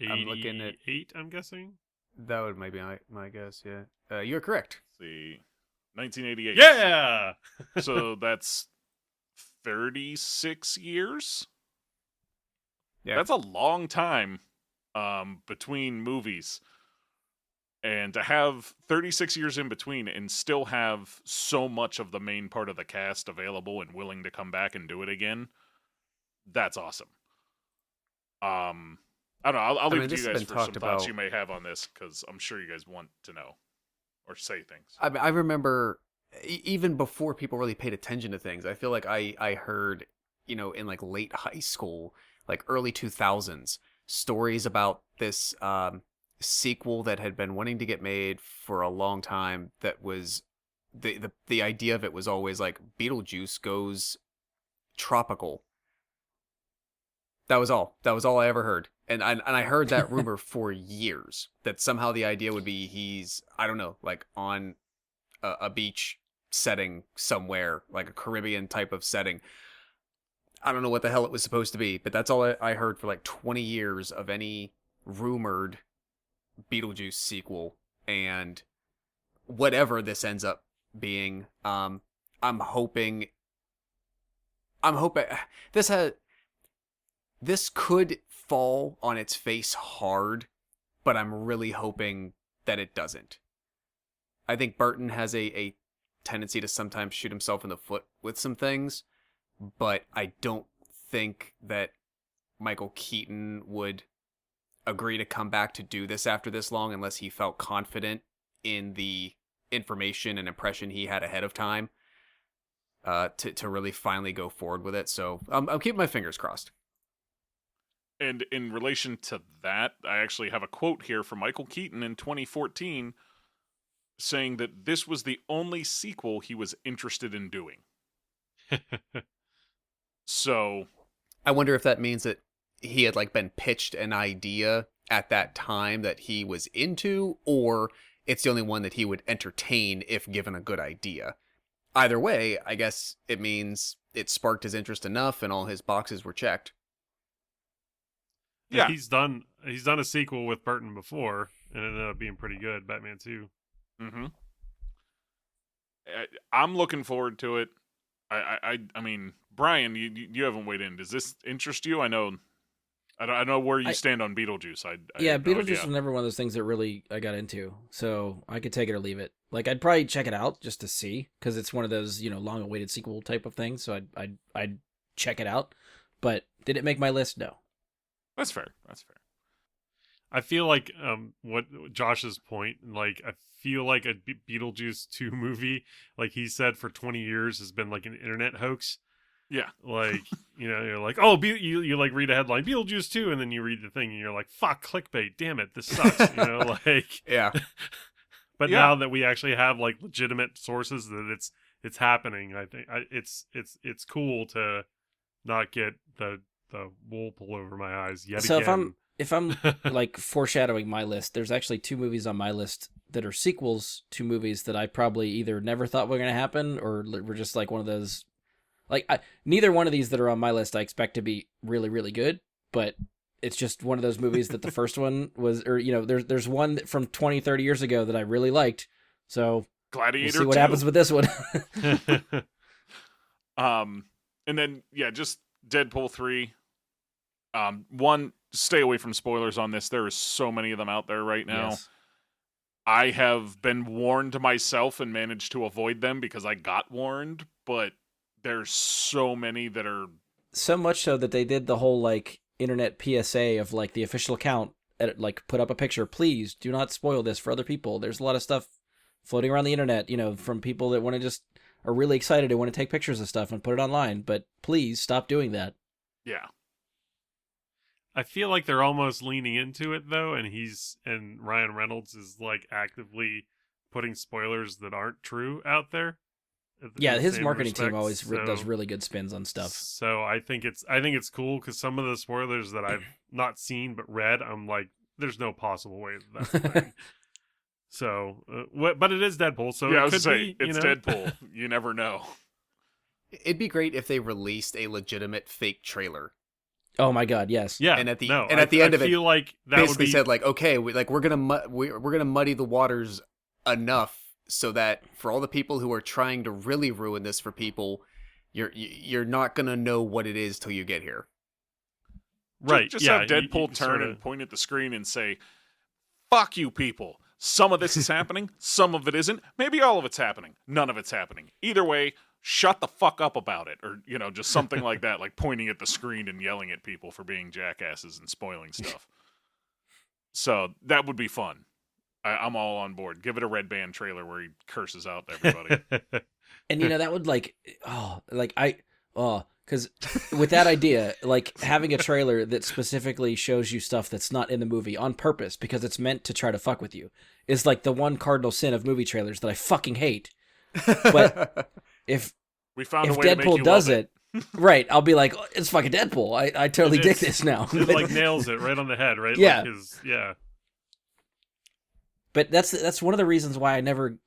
I'm looking at 88, I'm guessing. That would maybe my guess. Yeah, you're correct. Let's see, 1988. Yeah. So that's 36 years. Yeah, That's a long time between movies. And to have 36 years in between and still have so much of the main part of the cast available and willing to come back and do it again, that's awesome. I don't know. I'll leave it to you guys for some thoughts you may have on this, because I'm sure you guys want to know or say things. I remember even before people really paid attention to things. I feel like I heard, in like late high school, like early 2000s, stories about this sequel that had been wanting to get made for a long time. That was the idea of it was always like Beetlejuice goes tropical. That was all I ever heard. And I heard that rumor for years, that somehow the idea would be he's, I don't know, like on a beach setting somewhere, like a Caribbean type of setting. I don't know what the hell it was supposed to be, but that's all I heard for like 20 years of any rumored Beetlejuice sequel. And whatever this ends up being, I'm hoping I'm hoping this could fall on its face hard, but I'm really hoping that it doesn't. I think Burton has a tendency to sometimes shoot himself in the foot with some things, but I don't think that Michael Keaton would agree to come back to do this after this long unless he felt confident in the information and impression he had ahead of time to really finally go forward with it. So I'm keeping my fingers crossed. And in relation to that, I actually have a quote here from Michael Keaton in 2014 saying that this was the only sequel he was interested in doing. So I wonder if that means that he had like been pitched an idea at that time that he was into, or it's the only one that he would entertain if given a good idea. Either way, I guess it means it sparked his interest enough and all his boxes were checked. Yeah. He's done a sequel with Burton before, and it ended up being pretty good, Batman 2. Mm-hmm. I'm looking forward to it. I mean, Brian, you haven't weighed in. Does this interest you? I know where you stand on Beetlejuice. Beetlejuice was never one of those things that really I got into, so I could take it or leave it. Like, I'd probably check it out just to see, because it's one of those, long-awaited sequel type of things, so I'd check it out. But did it make my list? No. That's fair. I feel like what Josh's point, like I feel like a Beetlejuice 2 movie, like he said, for 20 years has been like an internet hoax. Yeah. Like, you're like, oh, you like read a headline, Beetlejuice 2, and then you read the thing and you're like, fuck, clickbait, damn it, this sucks, like. Yeah. But now that we actually have like legitimate sources that it's happening, I think it's cool to not get the wool pulled over my eyes yet so again. If I'm like foreshadowing my list, there's actually 2 movies on my list that are sequels to movies that I probably either never thought were going to happen or were just like one of those. Like, neither one of these that are on my list I expect to be really, really good, but it's just one of those movies that the first one was, or, there's one from 20, 30 years ago that I really liked. So Gladiator we'll see what 2. happens with this one. And then, just Deadpool 3. One, stay away from spoilers on this. There are so many of them out there right now. Yes. I have been warned myself and managed to avoid them because I got warned, but there's so many that are... So much so that they did the whole, like, internet PSA of, like, the official account, like, put up a picture, please do not spoil this for other people. There's a lot of stuff floating around the internet, from people that want to just are really excited and want to take pictures of stuff and put it online, but please stop doing that. Yeah. I feel like they're almost leaning into it though, and Ryan Reynolds is like actively putting spoilers that aren't true out there. Yeah, his marketing team always does really good spins on stuff. So I think it's cool because some of the spoilers that I've not seen but read, I'm like, there's no possible way that's a thing. So, but it is Deadpool, so yeah, it could be, it's Deadpool. You never know. It'd be great if they released a legitimate fake trailer. Oh my God, yes. Yeah, and at the end of it, I feel like that basically would be... said like, okay, we're gonna muddy the waters enough so that for all the people who are trying to really ruin this for people, you're not gonna know what it is till you get here. Right. Just have Deadpool turn and point at the screen and say, "Fuck you, people. Some of this is happening. Some of it isn't. Maybe all of it's happening. None of it's happening. Either way, shut the fuck up about it," or just something like that, like pointing at the screen and yelling at people for being jackasses and spoiling stuff. So that would be fun. I'm all on board. Give it a Red Band trailer where he curses out everybody. And that would because with that idea, like having a trailer that specifically shows you stuff that's not in the movie on purpose because it's meant to try to fuck with you is like the one cardinal sin of movie trailers that I fucking hate. But if Deadpool does it, right, I'll be like, oh, it's fucking Deadpool. I totally dig this now. It like nails it right on the head, right? Yeah. Yeah. But that's one of the reasons why I never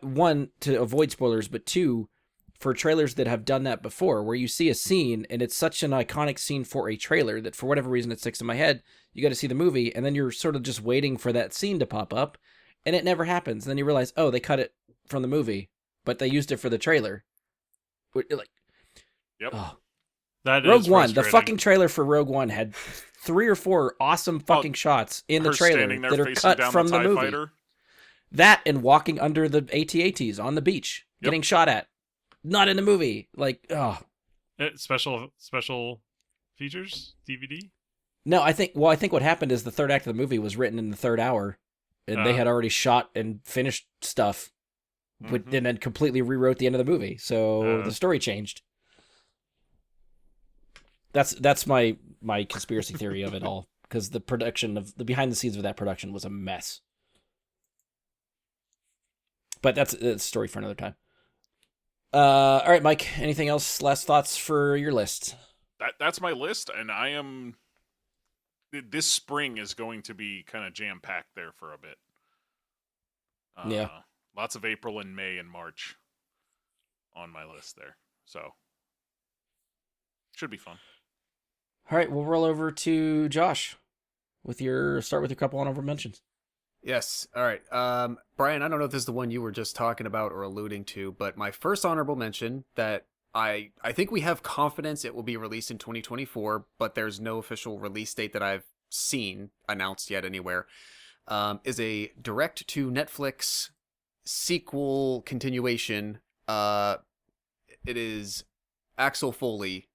one, to avoid spoilers, but two, for trailers that have done that before, where you see a scene and it's such an iconic scene for a trailer that for whatever reason it sticks in my head, you got to see the movie and then you're sort of just waiting for that scene to pop up and it never happens. And then you realize, oh, they cut it from the movie, but they used it for the trailer. Like, Yep. Oh. That Rogue is One, the frustrating. fucking trailer for Rogue One had 3 or 4 awesome fucking shots in the Her trailer standing there that are facing cut down from the the TIE movie. fighter. That and walking under the AT-ATs on the beach, Yep. getting shot at. Not in the movie. Like, Special features DVD. No, I think what happened is the third act of the movie was written in the third hour, and they had already shot and finished stuff, Mhm. and then completely rewrote the end of the movie. So the story changed. That's my conspiracy theory of it all, because the production of the behind the scenes of that production was a mess. But that's a story for another time. All right, Mike. Anything else? Last thoughts for your list? That's my list, and I am. This spring is going to be kind of jam packed there for a bit. Yeah. Lots of April and May and March on my list there, so should be fun. All right, we'll roll over to Josh start with your couple honorable mentions. Yes. All right. Brian, I don't know if this is the one you were just talking about or alluding to, but my first honorable mention that I think we have confidence it will be released in 2024, but there's no official release date that I've seen announced yet anywhere, is a direct to Netflix sequel continuation. It is Axel Foley,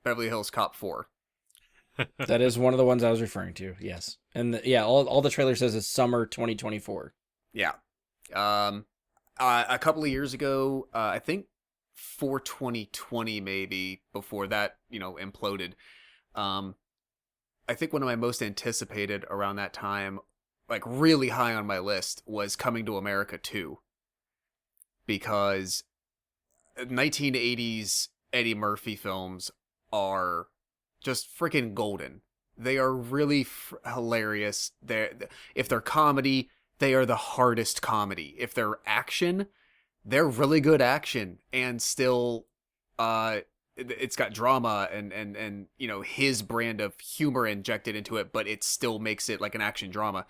Beverly Hills Cop 4. That is one of the ones I was referring to. Yes, and all the trailer says is summer 2024. Yeah. A couple of years ago, I think for 2020 maybe, before that, imploded. I think one of my most anticipated around that time, like really high on my list, was Coming to America 2. Because 1980s Eddie Murphy films are just freaking golden. They are really hilarious. If they're comedy, they are the hardest comedy. If they're action, they're really good action, and still it's got drama and his brand of humor injected into it, but it still makes it like an action drama.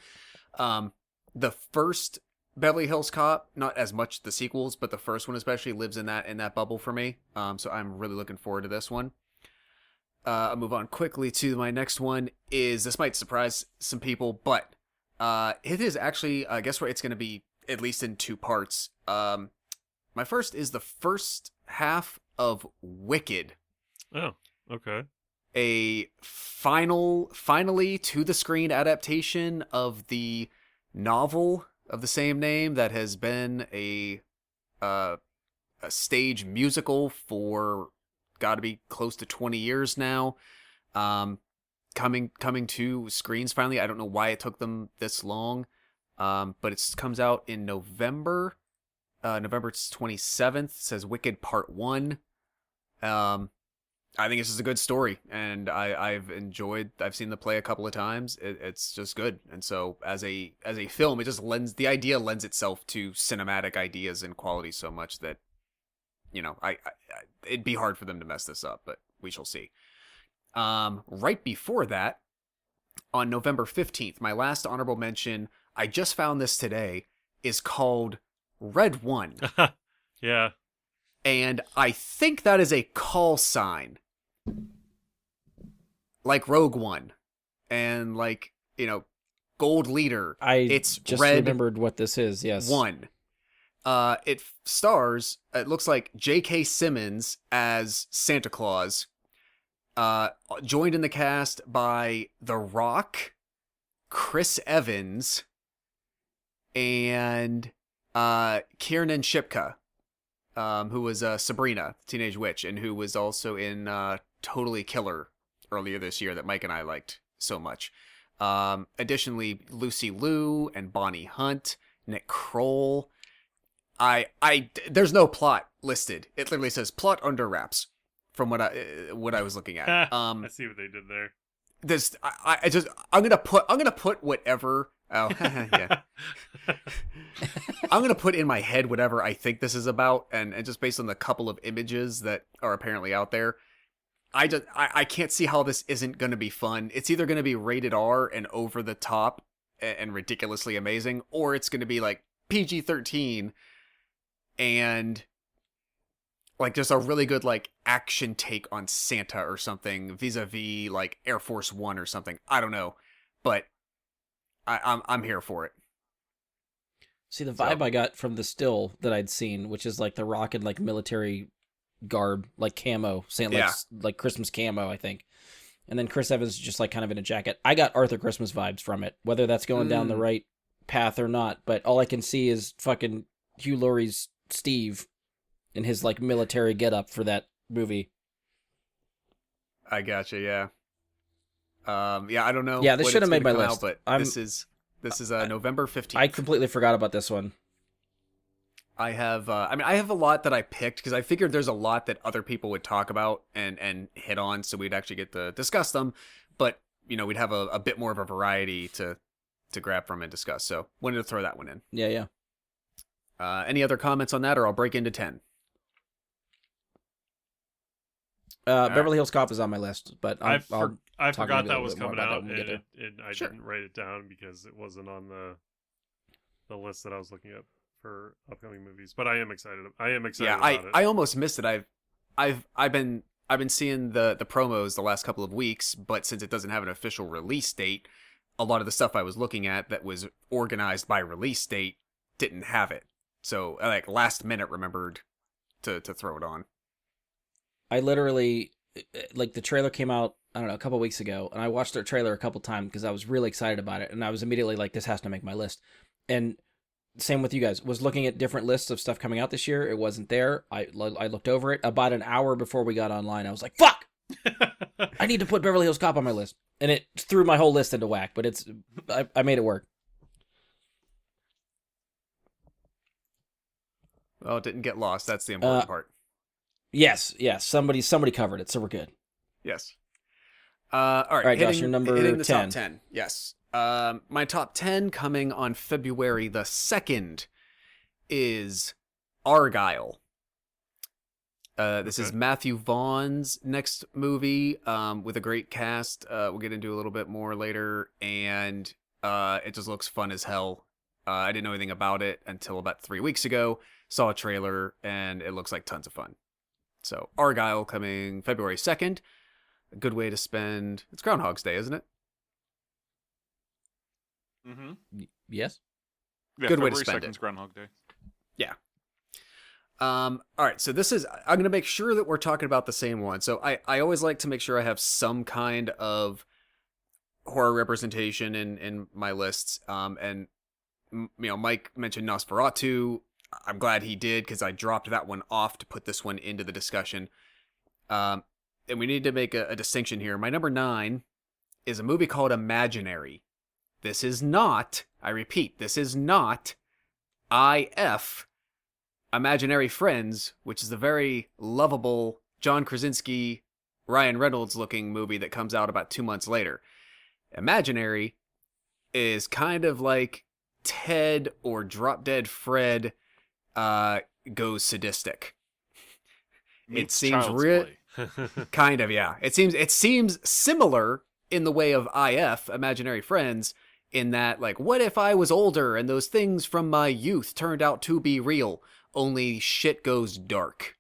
The first Beverly Hills Cop, not as much the sequels, but the first one especially lives in that bubble for me. So I'm really looking forward to this one. I'll move on quickly to my next one. This might surprise some people, but it is actually, I guess it's going to be at least in 2 parts. My first is the first half of Wicked. Oh, okay. A finally to the screen adaptation of the novel of the same name that has been a stage musical for got to be close to 20 years now. Coming to screens finally. I don't know why it took them this long, but it comes out in November. November 27th. It says Wicked Part 1. I think it's just a good story, and I've seen the play a couple of times. It's just good, and so as a film, it just lends itself to cinematic ideas and quality so much that it'd be hard for them to mess this up, but we shall see. Right before that, on November 15th, my last honorable mention, I just found this today, is called Red One. Yeah. And I think that is a call sign. Like Rogue One. And like, Gold Leader. It's just Red remembered what this is, yes. One. It stars, it looks like J.K. Simmons as Santa Claus. Joined in the cast by The Rock, Chris Evans, and Kiernan Shipka, who was Sabrina, Teenage Witch, and who was also in Totally Killer earlier this year that Mike and I liked so much. Additionally, Lucy Liu and Bonnie Hunt, Nick Kroll. There's no plot listed. It literally says plot under wraps from what I was looking at. I see what they did there. I'm gonna put whatever. Oh, yeah. I'm gonna put in my head whatever I think this is about, and just based on the couple of images that are apparently out there, I can't see how this isn't gonna be fun. It's either gonna be rated R and over the top and ridiculously amazing, or it's gonna be like PG-13 and like just a really good like action take on Santa or something vis-a-vis like Air Force One or something. I don't know, but I'm here for it. See, the vibe So- I got from the still that I'd seen, which is like the Rock in like military garb, like camo, saying like Yeah. like Christmas camo, I think. And then Chris Evans is just like kind of in a jacket. I got Arthur Christmas vibes from it, whether that's going down the Mm. right path or not. But all I can see is fucking Hugh Laurie's Steve in his like military getup for that movie. I gotcha. Yeah. Yeah. I don't know. Yeah, this when should have it's made my gonna come list. out, but I'm- this is November 15th. I completely forgot about this one. I have, I have a lot that I picked because I figured there's a lot that other people would talk about and hit on, so we'd actually get to discuss them. But we'd have a bit more of a variety to grab from and discuss. So wanted to throw that one in. Yeah. Any other comments on that, or I'll break into 10. Beverly Hills Cop is on my list, but I I'll I talk forgot maybe a that little was bit more coming about that out, when we get and, there. and I Sure. didn't write it down because it wasn't on the list that I was looking at for upcoming movies. But I am excited. Yeah, about it. I almost missed it. I've been seeing the promos the last couple of weeks, but since it doesn't have an official release date, a lot of the stuff I was looking at that was organized by release date didn't have it. So I, like, last minute remembered to throw it on. I literally, like, the trailer came out, I don't know, a couple weeks ago, and I watched their trailer a couple times because I was really excited about it, and I was immediately like, this has to make my list. And same with you guys. Was looking at different lists of stuff coming out this year. It wasn't there. I looked over it about an hour before we got online. I was like, fuck! I need to put Beverly Hills Cop on my list. And it threw my whole list into whack, but I made it work. Well, it didn't get lost. That's the important part. Yes, somebody covered it, so we're good. Yes. All right. All right, Josh, you're number hitting the 10. top 10. Yes. My top 10 coming on February the 2nd is Argyle. This is Okay. Matthew Vaughn's next movie with a great cast. We'll get into a little bit more later, and it just looks fun as hell. I didn't know anything about it until about 3 weeks ago. Saw a trailer, and it looks like tons of fun. So Argyle coming February 2nd. A good way to spend... It's Groundhog's Day, isn't it? Mm-hmm. Yes? Yeah, Good way to February spend 2nd it. is Groundhog Day. All right, so this is... I'm going to make sure that we're talking about the same one. So I always like to make sure I have some kind of horror representation in my lists. And, Mike mentioned Nosferatu. I'm glad he did, because I dropped that one off to put this one into the discussion. And we need to make a distinction here. My number 9 is a movie called Imaginary. This is not, I repeat, this is not IF, Imaginary Friends, which is the very lovable John Krasinski, Ryan Reynolds looking movie that comes out about 2 months later. Imaginary is kind of like Ted or Drop Dead Fred goes sadistic. Meets seems Child's real- Play. Kind of, yeah. It seems similar in the way of IF, Imaginary Friends, in that, like, what if I was older and those things from my youth turned out to be real, only shit goes dark.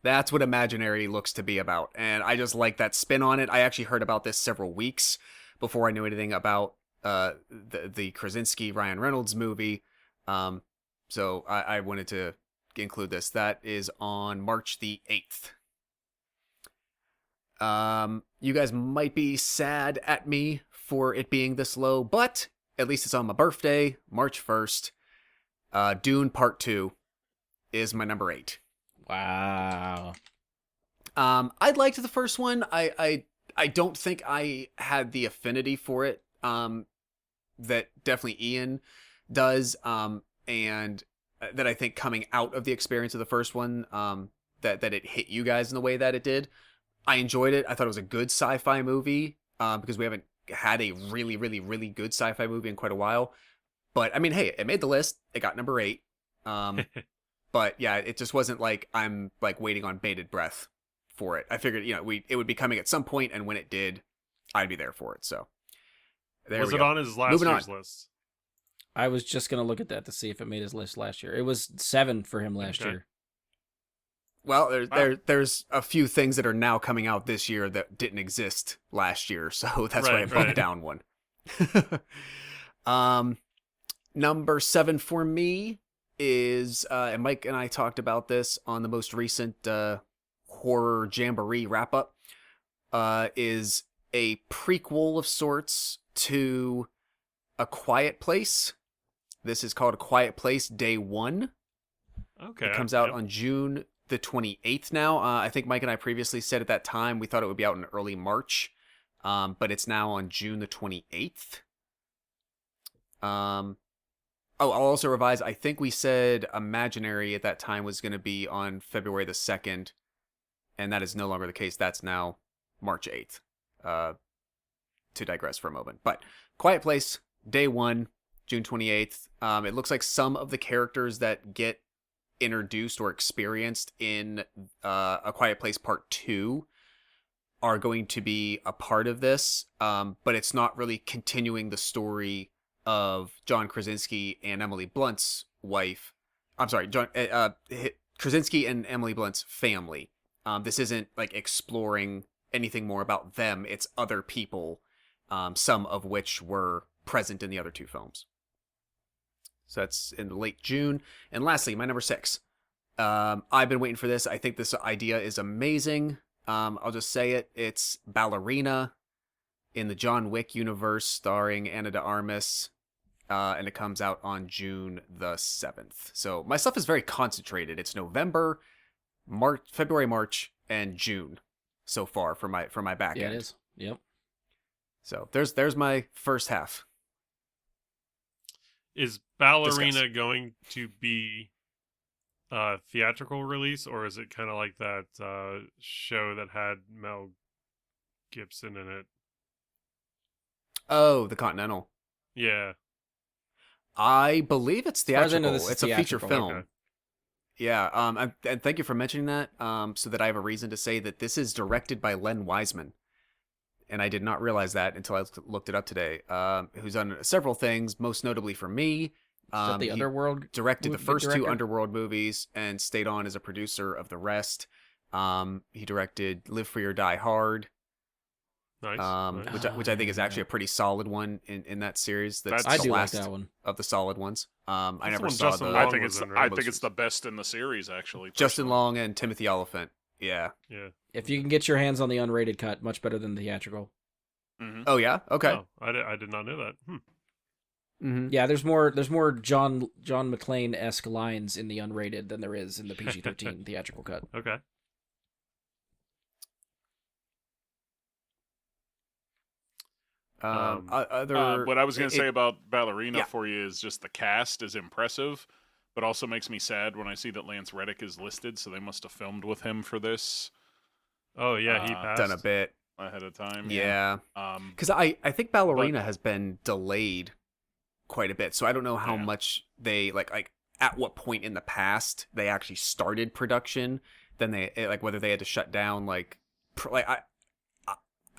That's what Imaginary looks to be about, and I just like that spin on it. I actually heard about this several weeks before I knew anything about the Krasinski Ryan Reynolds movie, so I wanted to include this. That is on March the 8th. You guys might be sad at me for it being this low, but at least it's on my birthday, March 1st. Dune Part 2 is my number 8. Wow. I liked the first one. I don't think I had the affinity for it that definitely Ian does, and that I think coming out of the experience of the first one, that it hit you guys in the way that it did. I enjoyed it. I thought it was a good sci-fi movie, because we haven't had a really, really, really good sci-fi movie in quite a while. But, I mean, hey, it made the list. It got number 8. But, yeah, it just wasn't like I'm, like, waiting on bated breath for it. I figured, it would be coming at some point, and when it did, I'd be there for it. So, there Was we it go. on his last Moving year's on. list? I was just going to look at that to see if it made his list last year. It was 7 for him last Okay. year. Well, Wow. there's a few things that are now coming out this year that didn't exist last year, so that's why I Right, bumped right. down one. Number 7 for me is, and Mike and I talked about this on the most recent horror jamboree wrap up, is a prequel of sorts to A Quiet Place. This is called A Quiet Place Day 1. Okay. It comes out Yep. on June the 28th now. I think Mike and I previously said at that time we thought it would be out in early March, but it's now on June the 28th. I'll also revise. I think we said Imaginary at that time was going to be on February the 2nd, and that is no longer the case. That's now March 8th. To digress for a moment. But Quiet Place, Day 1, June 28th. It looks like some of the characters that get introduced or experienced in A Quiet Place Part 2 are going to be a part of this, but it's not really continuing the story of John Krasinski and Emily Blunt's wife. I'm sorry, Krasinski and Emily Blunt's family. This isn't like exploring anything more about them. It's other people, some of which were present in the other two films. So that's in the late June. And lastly, my number 6. I've been waiting for this. I think this idea is amazing. I'll just say it. It's Ballerina in the John Wick universe starring Ana de Armas. And it comes out on June the 7th. So my stuff is very concentrated. It's November, February, March, and June so far for my back end. Yeah, it is. Yep. So there's my first half. Is Ballerina going to be a theatrical release, or is it kind of like that show that had Mel Gibson in it? Oh, the Continental. Yeah. I believe it's far as I know, theatrical. this is It's a feature theatrical. film. Okay. Yeah. And thank you for mentioning that. So that I have a reason to say that this is directed by Len Wiseman, and I did not realize that until I looked it up today. Who's done several things, most notably for me. Is that the He Underworld? directed the first two director? Underworld movies and stayed on as a producer of the rest. He directed Live Free or Die Hard. Nice. Nice. Which I think is actually a pretty solid one in that series. That's I the do like last that one. of the solid ones. I That's never one saw Justin the Long I think was it's in, I right? think it's the best in the series, actually. Justin personally. Long and Timothy Oliphant. Yeah. Yeah. If you can get your hands on the unrated cut, much better than the theatrical. Mhm. Oh yeah. Okay. Oh, I did not know that. Mm-hmm. Yeah, there's more John McClane-esque lines in the unrated than there is in the PG-13 theatrical cut. Okay. Other. What I was going to it- say about Ballerina yeah. for you is just the cast is impressive, but also makes me sad when I see that Lance Reddick is listed, so they must have filmed with him for this Oh yeah, he passed. done a bit. ahead of time. Yeah. Um, Because I think Ballerina has been delayed quite a bit, so I don't know how Yeah. much they like at what point in the past they actually started production. Then they like whether they had to shut down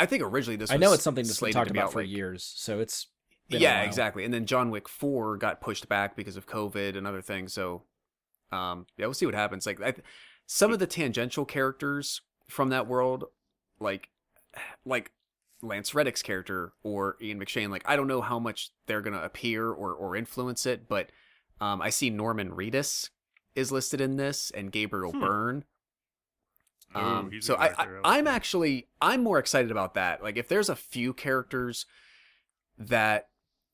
I think originally this. I was know it's something that's been slated talked to be about out, for like- years, so it's been a Yeah, while. exactly. And then John Wick 4 got pushed back because of COVID and other things. So, yeah, we'll see what happens. Like some of the tangential characters from that world, like Lance Reddick's character or Ian McShane, like I don't know how much they're gonna appear or influence it, but I see Norman Reedus is listed in this and Gabriel Byrne. Ooh, he's a So good actor. I like him. I'm more excited about that. Like if there's a few characters that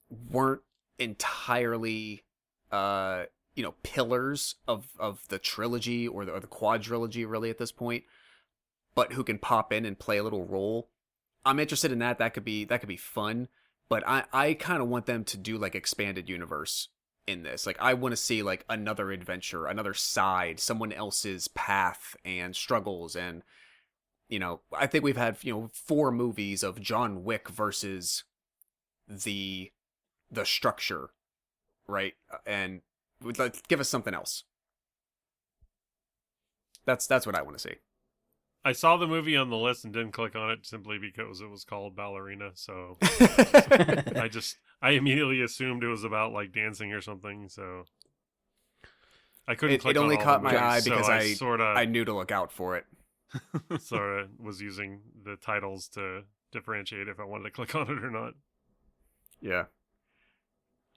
weren't entirely pillars of the trilogy or the quadrilogy really at this point, but who can pop in and play a little role. I'm interested in that. That could be fun, but I kind of want them to do like expanded universe in this. Like I want to see like another adventure, another side, someone else's path and struggles. And I think we've had 4 movies of John Wick versus the structure, right? And would like give us something else. That's what I want to see. I saw the movie on the list and didn't click on it simply because it was called Ballerina. So I immediately assumed it was about like dancing or something. So I couldn't. Click It on only all caught the my eye movies, because so I sort of I knew to look out for it. was using the titles to differentiate if I wanted to click on it or not. Yeah.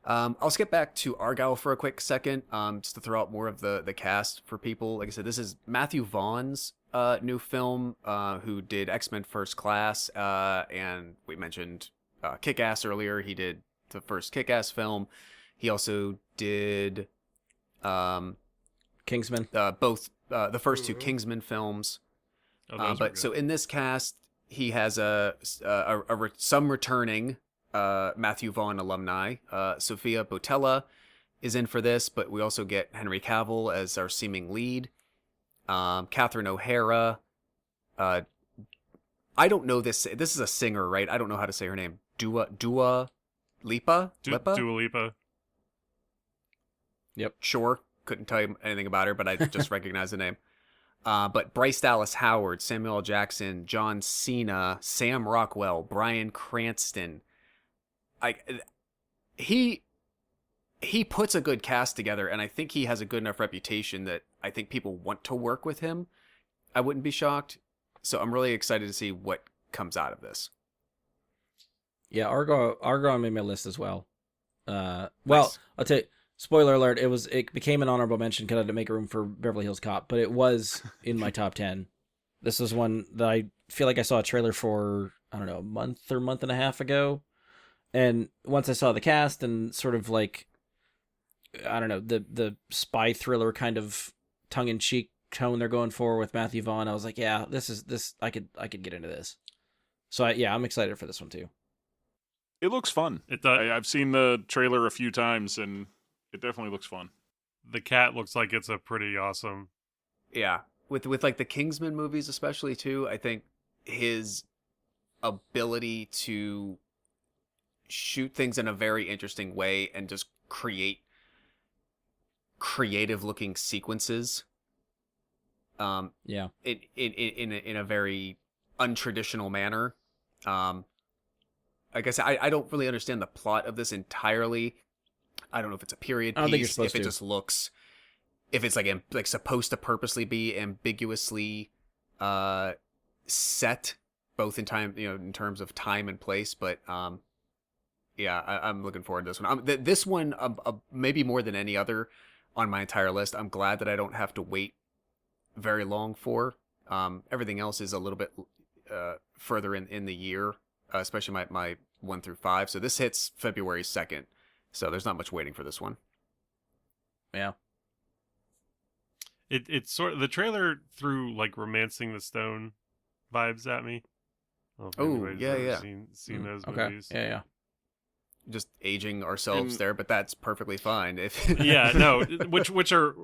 I'll skip back to Argyle for a quick second, just to throw out more of the cast for people. Like I said, this is Matthew Vaughn's new film, who did X-Men First Class, and we mentioned Kick-Ass earlier. He did the first Kick-Ass film. He also did Kingsman. both the first two Kingsman films. Oh, those were But good. so in this cast, he has some returning Matthew Vaughn alumni. Sophia Botella is in for this, but we also get Henry Cavill as our seeming lead. Catherine O'Hara. I don't know this. This is a singer, right? I don't know how to say her name. Dua Lipa? Lipa? Dua Lipa. Sure. Couldn't tell you anything about her, but I just recognize the name. But Bryce Dallas Howard, Samuel L. Jackson, John Cena, Sam Rockwell, Bryan Cranston. He puts a good cast together, and I think he has a good enough reputation that I think people want to work with him. I wouldn't be shocked. So I'm really excited to see what comes out of this. Yeah, Argo made my list as well. Well, Nice. I'll tell you, spoiler alert, it became an honorable mention because I had to make room for Beverly Hills Cop, but it was in my top 10. This was one that I feel like I saw a trailer for, I don't know, a month or month and a half ago. And once I saw the cast and sort of like, I don't know, the spy thriller kind of tongue-in-cheek tone they're going for with Matthew Vaughn, I was like, yeah, I could get into this. So I'm excited for this one too. It looks fun. It does. I've seen the trailer a few times, and it definitely looks fun. The cat looks like it's a pretty awesome. Yeah. With like the Kingsman movies especially too, I think his ability to shoot things in a very interesting way and just create creative looking sequences Yeah. in a very untraditional manner. Like I said, I don't really understand the plot of this entirely. I don't know if it's a period I don't think you're piece, supposed if it to. just looks, if it's like supposed to purposely be ambiguously set, both in time, in terms of time and place. But yeah, I'm looking forward to this one. This one, maybe more than any other on my entire list, I'm glad that I don't have to wait very long for. Everything else is a little bit further in the year, especially my 1 through 5. So this hits February 2nd. So there's not much waiting for this one. Yeah. It's sort of, the trailer threw like Romancing the Stone vibes at me. I don't know if Oh, anybody's yeah, ever yeah. seen those Okay. movies. Yeah. Just aging ourselves And- there, but that's perfectly fine. If Yeah, no, which are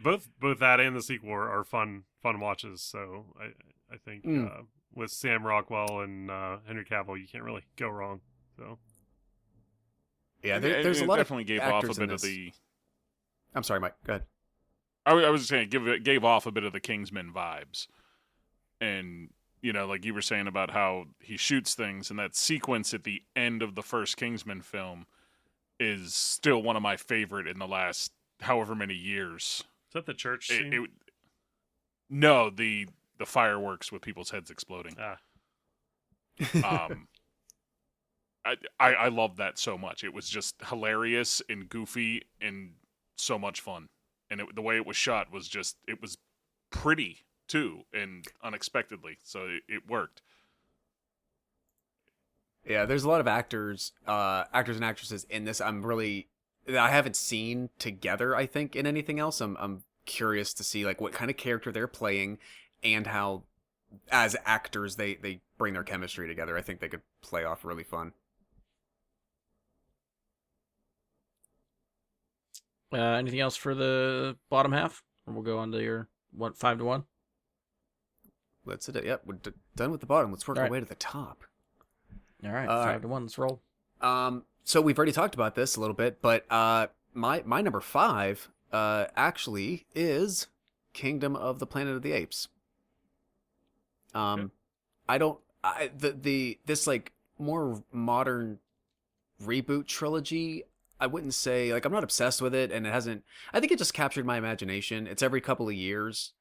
both that and the sequel are fun watches. So I think with Sam Rockwell and Henry Cavill, you can't really go wrong. So yeah, And there's a it lot of definitely gave off a actors in bit of this. the. I'm sorry, Mike. Go ahead. I was just saying, gave off a bit of the Kingsman vibes, and like you were saying about how he shoots things, and that sequence at the end of the first Kingsman film is still one of my favorite in the last however many years. is that the church scene? No, the fireworks with people's heads exploding. Um, I love that so much. It was just hilarious and goofy and so much fun. And the way it was shot was it was pretty too, and unexpectedly. So it worked. Yeah, there's a lot of actors and actresses in this. That I haven't seen together, I think, in anything else. I'm curious to see like what kind of character they're playing and how as actors they bring their chemistry together. I think they could play off really fun. Anything else for the bottom half? Or we'll go on to your 5 to 1. Let's do it. Yep, we're done with the bottom. Let's work All our right. way to the top. All right, All 5 right. to 1. Let's roll. So we've already talked about this a little bit, but my number 5 actually is Kingdom of the Planet of the Apes. This like more modern reboot trilogy, I wouldn't say like I'm not obsessed with it, and it hasn't. I think it just captured my imagination. It's every couple of years.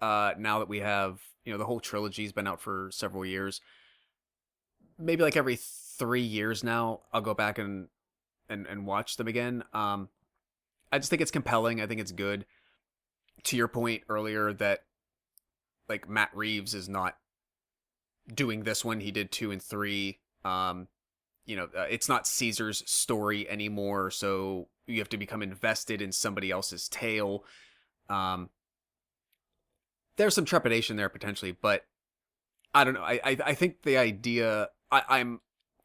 Now that we have, the whole trilogy's been out for several years. Maybe like every 3 years now, I'll go back and watch them again. I just think it's compelling. I think it's good. To your point earlier that like Matt Reeves is not doing this one. He did 2 and 3. It's not Caesar's story anymore, so you have to become invested in somebody else's tale. There's some trepidation there potentially, but I don't know. I think the idea I'm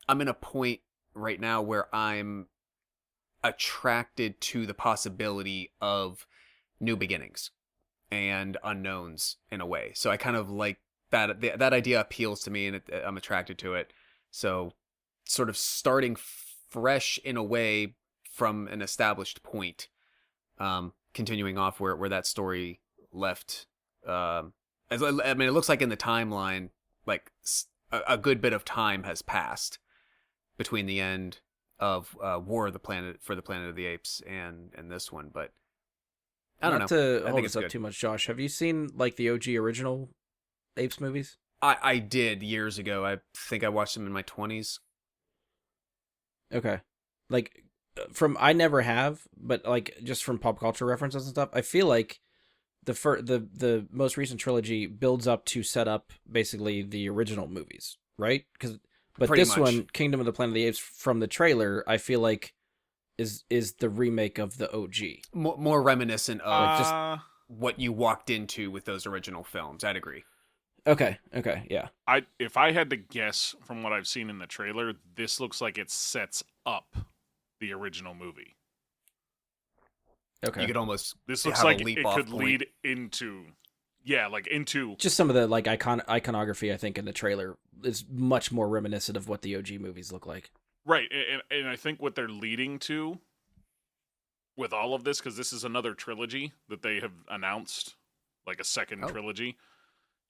in a point right now where I'm attracted to the possibility of new beginnings and unknowns in a way. So I kind of like that idea appeals to me, and I'm attracted to it. So sort of starting fresh in a way from an established point, continuing off where that story left. I mean, it looks like in the timeline, like a good bit of time has passed between the end of War of the Planet of the Apes and this one, but I don't know. Not to I hold think us it's up good. too much, Josh. Have you seen like the OG original Apes movies? I did years ago. I think I watched them in my 20s. Okay, like I never have, but like just from pop culture references and stuff, I feel like the most recent trilogy builds up to set up basically the original movies, right? But Pretty this much. one, Kingdom of the Planet of the Apes, from the trailer, I feel like is the remake of the OG. More reminiscent of just what you walked into with those original films. I'd agree. Okay, yeah. if I had to guess from what I've seen in the trailer, this looks like it sets up the original movie. Okay. You could almost This looks have like a leap it off could point. lead into Just some of the like iconography, I think, in the trailer is much more reminiscent of what the OG movies look like. right, and I think what they're leading to with all of this, because this is another trilogy that they have announced, like a second trilogy,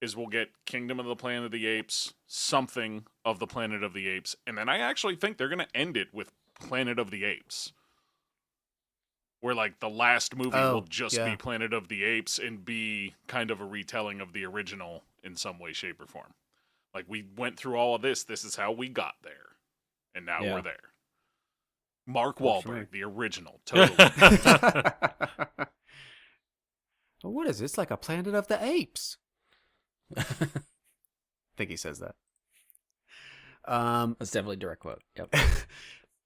is we'll get Kingdom of the Planet of the Apes, something of the Planet of the Apes, and then I actually think they're going to end it with Planet of the Apes. Where like the last movie will just be Planet of the Apes and be kind of a retelling of the original in some way, shape, or form. Like we went through all of this. This is how we got there, and now we're there. Mark Wahlberg, the original, totally. Well, what is this? Like a Planet of the Apes? I think he says that. That's definitely a direct quote. Yep.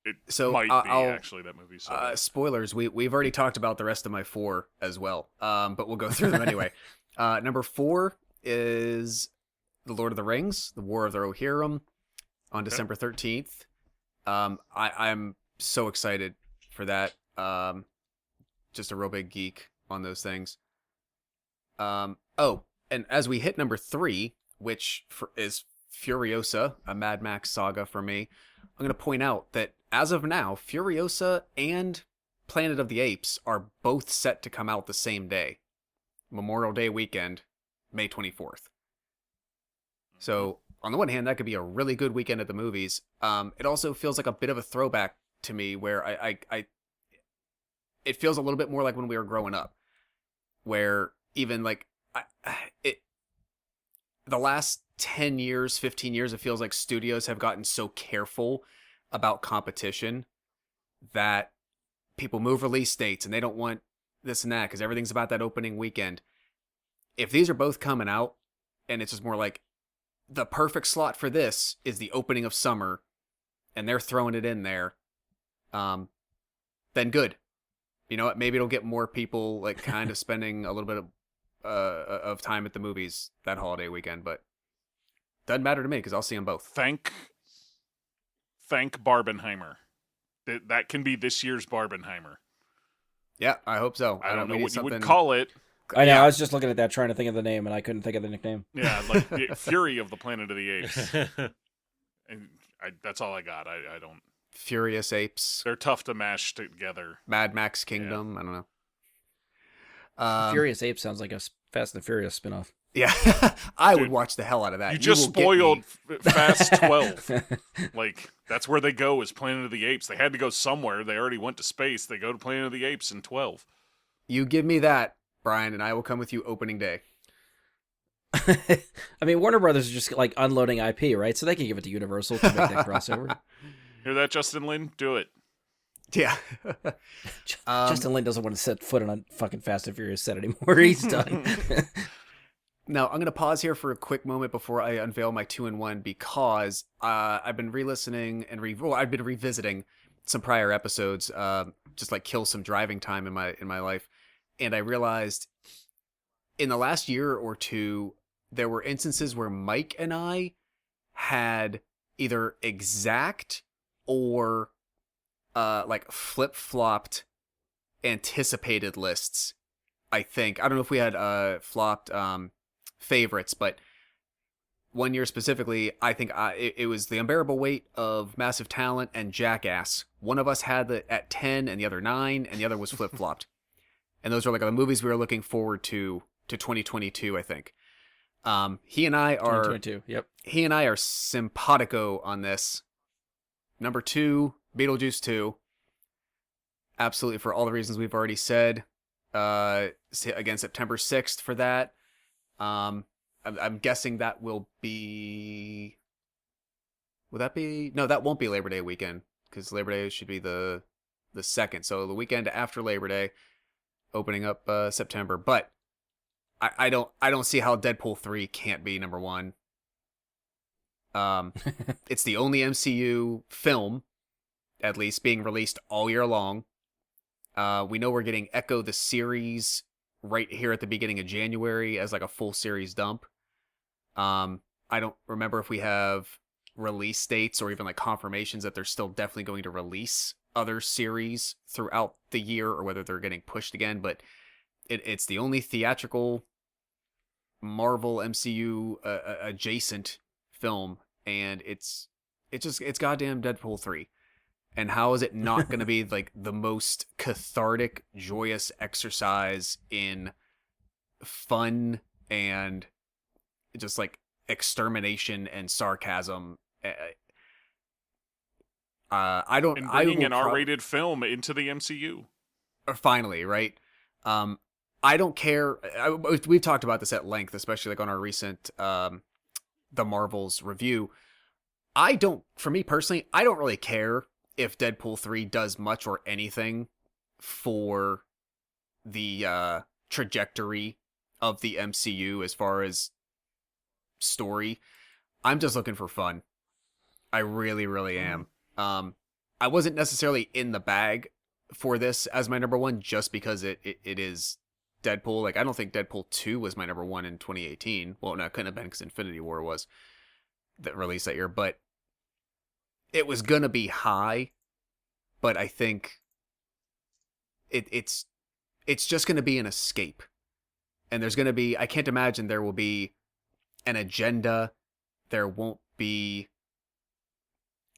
It So might be I'll- actually that movie. So Spoilers. We've already talked about the rest of my 4 as well. But we'll go through them anyway. Number 4 is The Lord of the Rings, The War of the Rohirrim, on December 13th. I'm so excited for that. Just a real big geek on those things. And as we hit number 3, which is Furiosa, a Mad Max saga for me, I'm going to point out that as of now, Furiosa and Planet of the Apes are both set to come out the same day. Memorial Day weekend, May 24th. So, on the one hand, that could be a really good weekend at the movies. It also feels like a bit of a throwback to me where it feels a little bit more like when we were growing up. Where even like, the last 10 years, 15 years, it feels like studios have gotten so careful about competition that people move release dates and they don't want this and that because everything's about that opening weekend. If these are both coming out and it's just more like the perfect slot for this is the opening of summer and they're throwing it in there, then good. You know what? Maybe it'll get more people like kind of spending a little bit of time at the movies that holiday weekend, but doesn't matter to me because I'll see them both. thank Barbenheimer. That can be this year's Barbenheimer. Yeah, I hope so. I don't know we need what you would something- call it. I know. Yeah. I was just looking at that, trying to think of the name, and I couldn't think of the nickname. Yeah, like the Fury of the Planet of the Apes. And that's all I got. I don't. Furious Apes, They're tough to mash together. Mad Max Kingdom. I don't know. Furious Ape sounds like a Fast and the Furious spinoff. Yeah, I would Dude, watch the hell out of that. You just will get spoiled me. Fast 12. Like, that's where they go, is Planet of the Apes. They had to go somewhere. They already went to space. They go to Planet of the Apes in 12. You give me that, Brian, and I will come with you opening day. I mean, Warner Brothers is just like unloading IP, right? So they can give it to Universal to make that crossover. Hear that, Justin Lin? Do it. Yeah. Justin Lin doesn't want to set foot on a fucking Fast and Furious set anymore. He's done. Now, I'm going to pause here for a quick moment before I unveil my 2-in-1 because I've been re-listening and I've been revisiting some prior episodes, just like kill some driving time in my life, and I realized in the last year or two there were instances where Mike and I had either exact or like flip-flopped anticipated lists. I think I don't know if we had flopped favorites, but one year specifically, I think it was The Unbearable Weight of Massive Talent and Jackass. One of us had it at 10 and the other 9, and the other was flip-flopped. And those are like the movies we were looking forward to 2022, I think. He and I are 2022, yep. He and I are simpatico on this. Number 2, Beetlejuice 2. Absolutely, for all the reasons we've already said. Again, September 6th for that. I'm guessing that will be... Will that be... No, that won't be Labor Day weekend, because Labor Day should be the 2nd. So the weekend after Labor Day, opening up September. But I don't see how Deadpool 3 can't be number 1. It's the only MCU film, at least, being released all year long. We know we're getting Echo the series right here at the beginning of January as like a full series dump. I don't remember if we have release dates or even like confirmations that they're still definitely going to release other series throughout the year, or whether they're getting pushed again, but it's the only theatrical Marvel MCU adjacent film, and it's goddamn Deadpool 3. And how is it not going to be like the most cathartic, joyous exercise in fun and just like extermination and sarcasm? I don't. And I bringing will an R-rated film into the MCU. Finally, right? I don't care. We've talked about this at length, especially like on our recent The Marvels review. For me personally, I don't really care if Deadpool 3 does much or anything for the trajectory of the MCU as far as story. I'm just looking for fun. I really, really am. I wasn't necessarily in the bag for this as my number 1 just because it is Deadpool. Like, I don't think Deadpool 2 was my number 1 in 2018. Well, no, it couldn't have been because Infinity War was that released that year, but it was gonna be high, but I think it's just gonna be an escape. And there's gonna be, I can't imagine there will be an agenda. There won't be,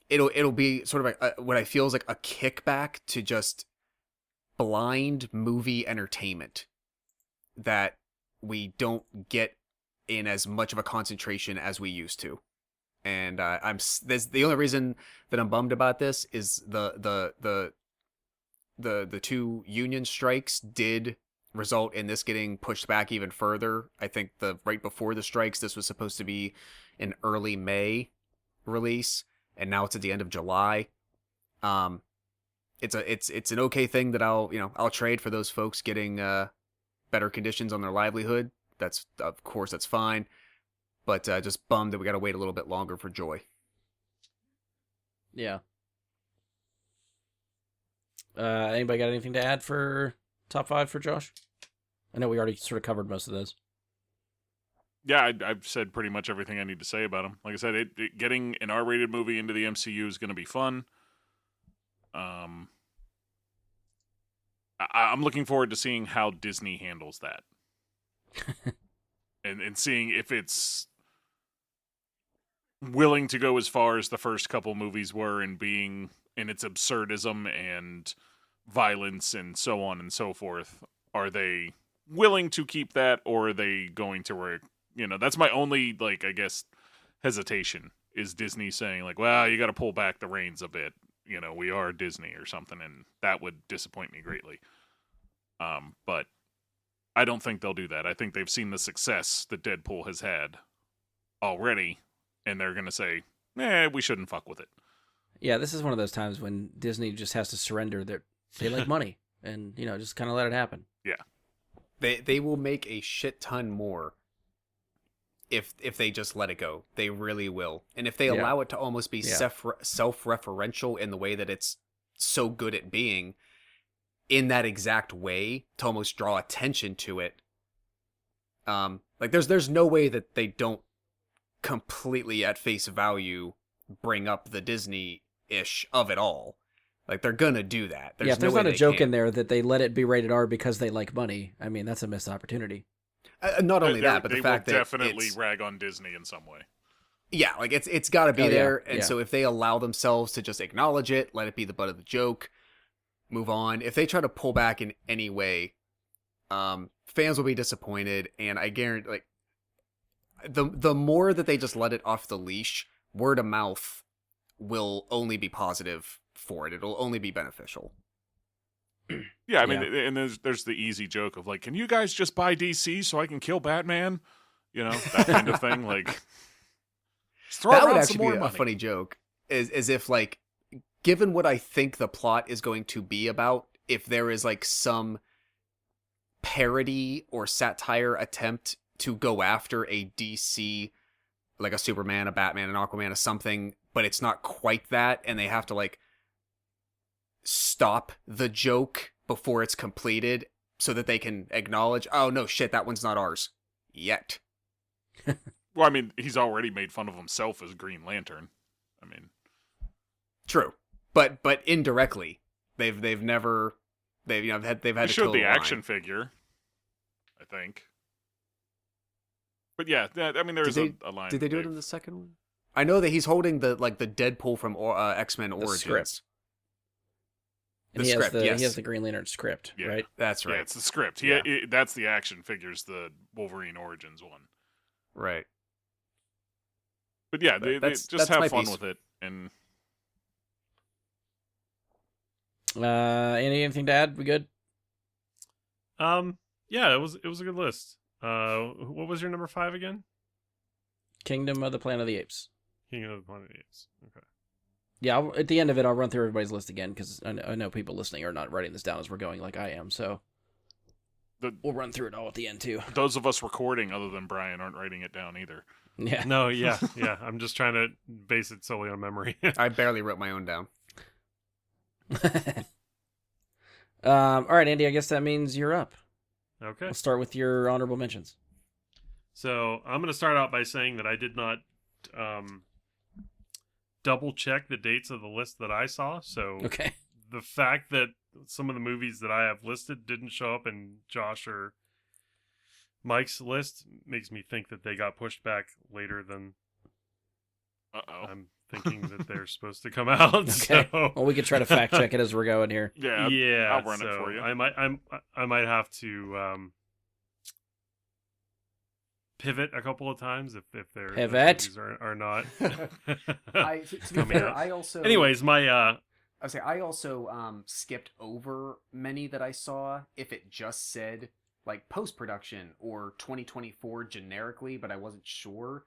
it'll be sort of like what I feel is like a kickback to just blind movie entertainment that we don't get in as much of a concentration as we used to. And there's the only reason that I'm bummed about this is the 2 union strikes did result in this getting pushed back even further. I think right before the strikes, this was supposed to be an early May release, and now it's at the end of July. It's an okay thing that I'll trade for those folks getting better conditions on their livelihood. That's fine. But just bummed that we got to wait a little bit longer for Joy. Yeah. Anybody got anything to add for top 5 for Josh? I know we already sort of covered most of those. Yeah, I've said pretty much everything I need to say about them. Like I said, getting an R-rated movie into the MCU is going to be fun. I'm looking forward to seeing how Disney handles that. and seeing if it's willing to go as far as the first couple movies were in being in its absurdism and violence and so on and so forth. Are they willing to keep that, or are they going to that's my only, like, I guess, hesitation is Disney saying, like, well, you got to pull back the reins a bit. We are Disney or something, and that would disappoint me greatly. But I don't think they'll do that. I think they've seen the success that Deadpool has had already, and they're going to say, we shouldn't fuck with it. Yeah, this is one of those times when Disney just has to surrender. They like money, and just kind of let it happen. Yeah, they will make a shit ton more if they just let it go. They really will. And if they allow it to almost be self-referential in the way that it's so good at being, in that exact way, to almost draw attention to it. Like there's no way that they don't completely at face value bring up the Disney-ish of it all. Like they're gonna do that. If there's not a joke in there that they let it be rated R because they like money, I mean that's a missed opportunity. Not only that, but the fact that they will definitely rag on Disney in some way. Yeah, like it's got to be there, and so if they allow themselves to just acknowledge it, let it be the butt of the joke, move on. If they try to pull back in any way, fans will be disappointed, and I guarantee, like, the more that they just let it off the leash, word of mouth will only be positive for it. It'll only be beneficial. Yeah, I mean, and there's the easy joke of, like, can you guys just buy DC so I can kill Batman? That kind of thing. Like, just throw that around would some actually more be a money. funny joke. Is if, like, given what I think the plot is going to be about, if there is, like, some parody or satire attempt to go after a DC, like a Superman, a Batman, an Aquaman, a something, but it's not quite that, and they have to, like, stop the joke before it's completed so that they can acknowledge, oh no shit, that one's not ours yet. Well, I mean, he's already made fun of himself as Green Lantern. I mean, true, but indirectly, they've had they to showed toe the line. action figure, I think. But yeah, I mean, there's a line. Did they do it in the second one? I know that he's holding the Deadpool from X-Men Origins. Script. And The he script, yes. He has the Green Lantern script, Yeah. right? That's right. Yeah, it's the script. Yeah. That's the action figures, the Wolverine Origins one. Right. But yeah, they just have my fun piece. with it. And Anything to add? We good? Yeah, it was a good list. What was your number 5 again? Kingdom of the Planet of the Apes. King of the Planet of the Apes. Okay. Yeah, at the end of it, I'll run through everybody's list again because I know people listening are not writing this down as we're going like I am. So we'll run through it all at the end too. those of us recording, other than Brian, aren't writing it down either. Yeah. No, yeah. I'm just trying to base it solely on memory. I barely wrote my own down. All right, Andy. I guess that means you're up. Okay. Let's start with your honorable mentions. So I'm going to start out by saying that I did not double check the dates of the list that I saw. So Okay. the fact that some of the movies that I have listed didn't show up in Josh or Mike's list makes me think that they got pushed back later than Uh-oh. I'm thinking that they're supposed to come out. Okay. So, Well, we can try to fact check it as we're going here. Yeah, yeah, I'll run it so for you. I might have to pivot a couple of times if their Pivot? movies are not. To be coming fair, out. I also. Anyways, my I also skipped over many that I saw if it just said like post-production or 2024 generically, but I wasn't sure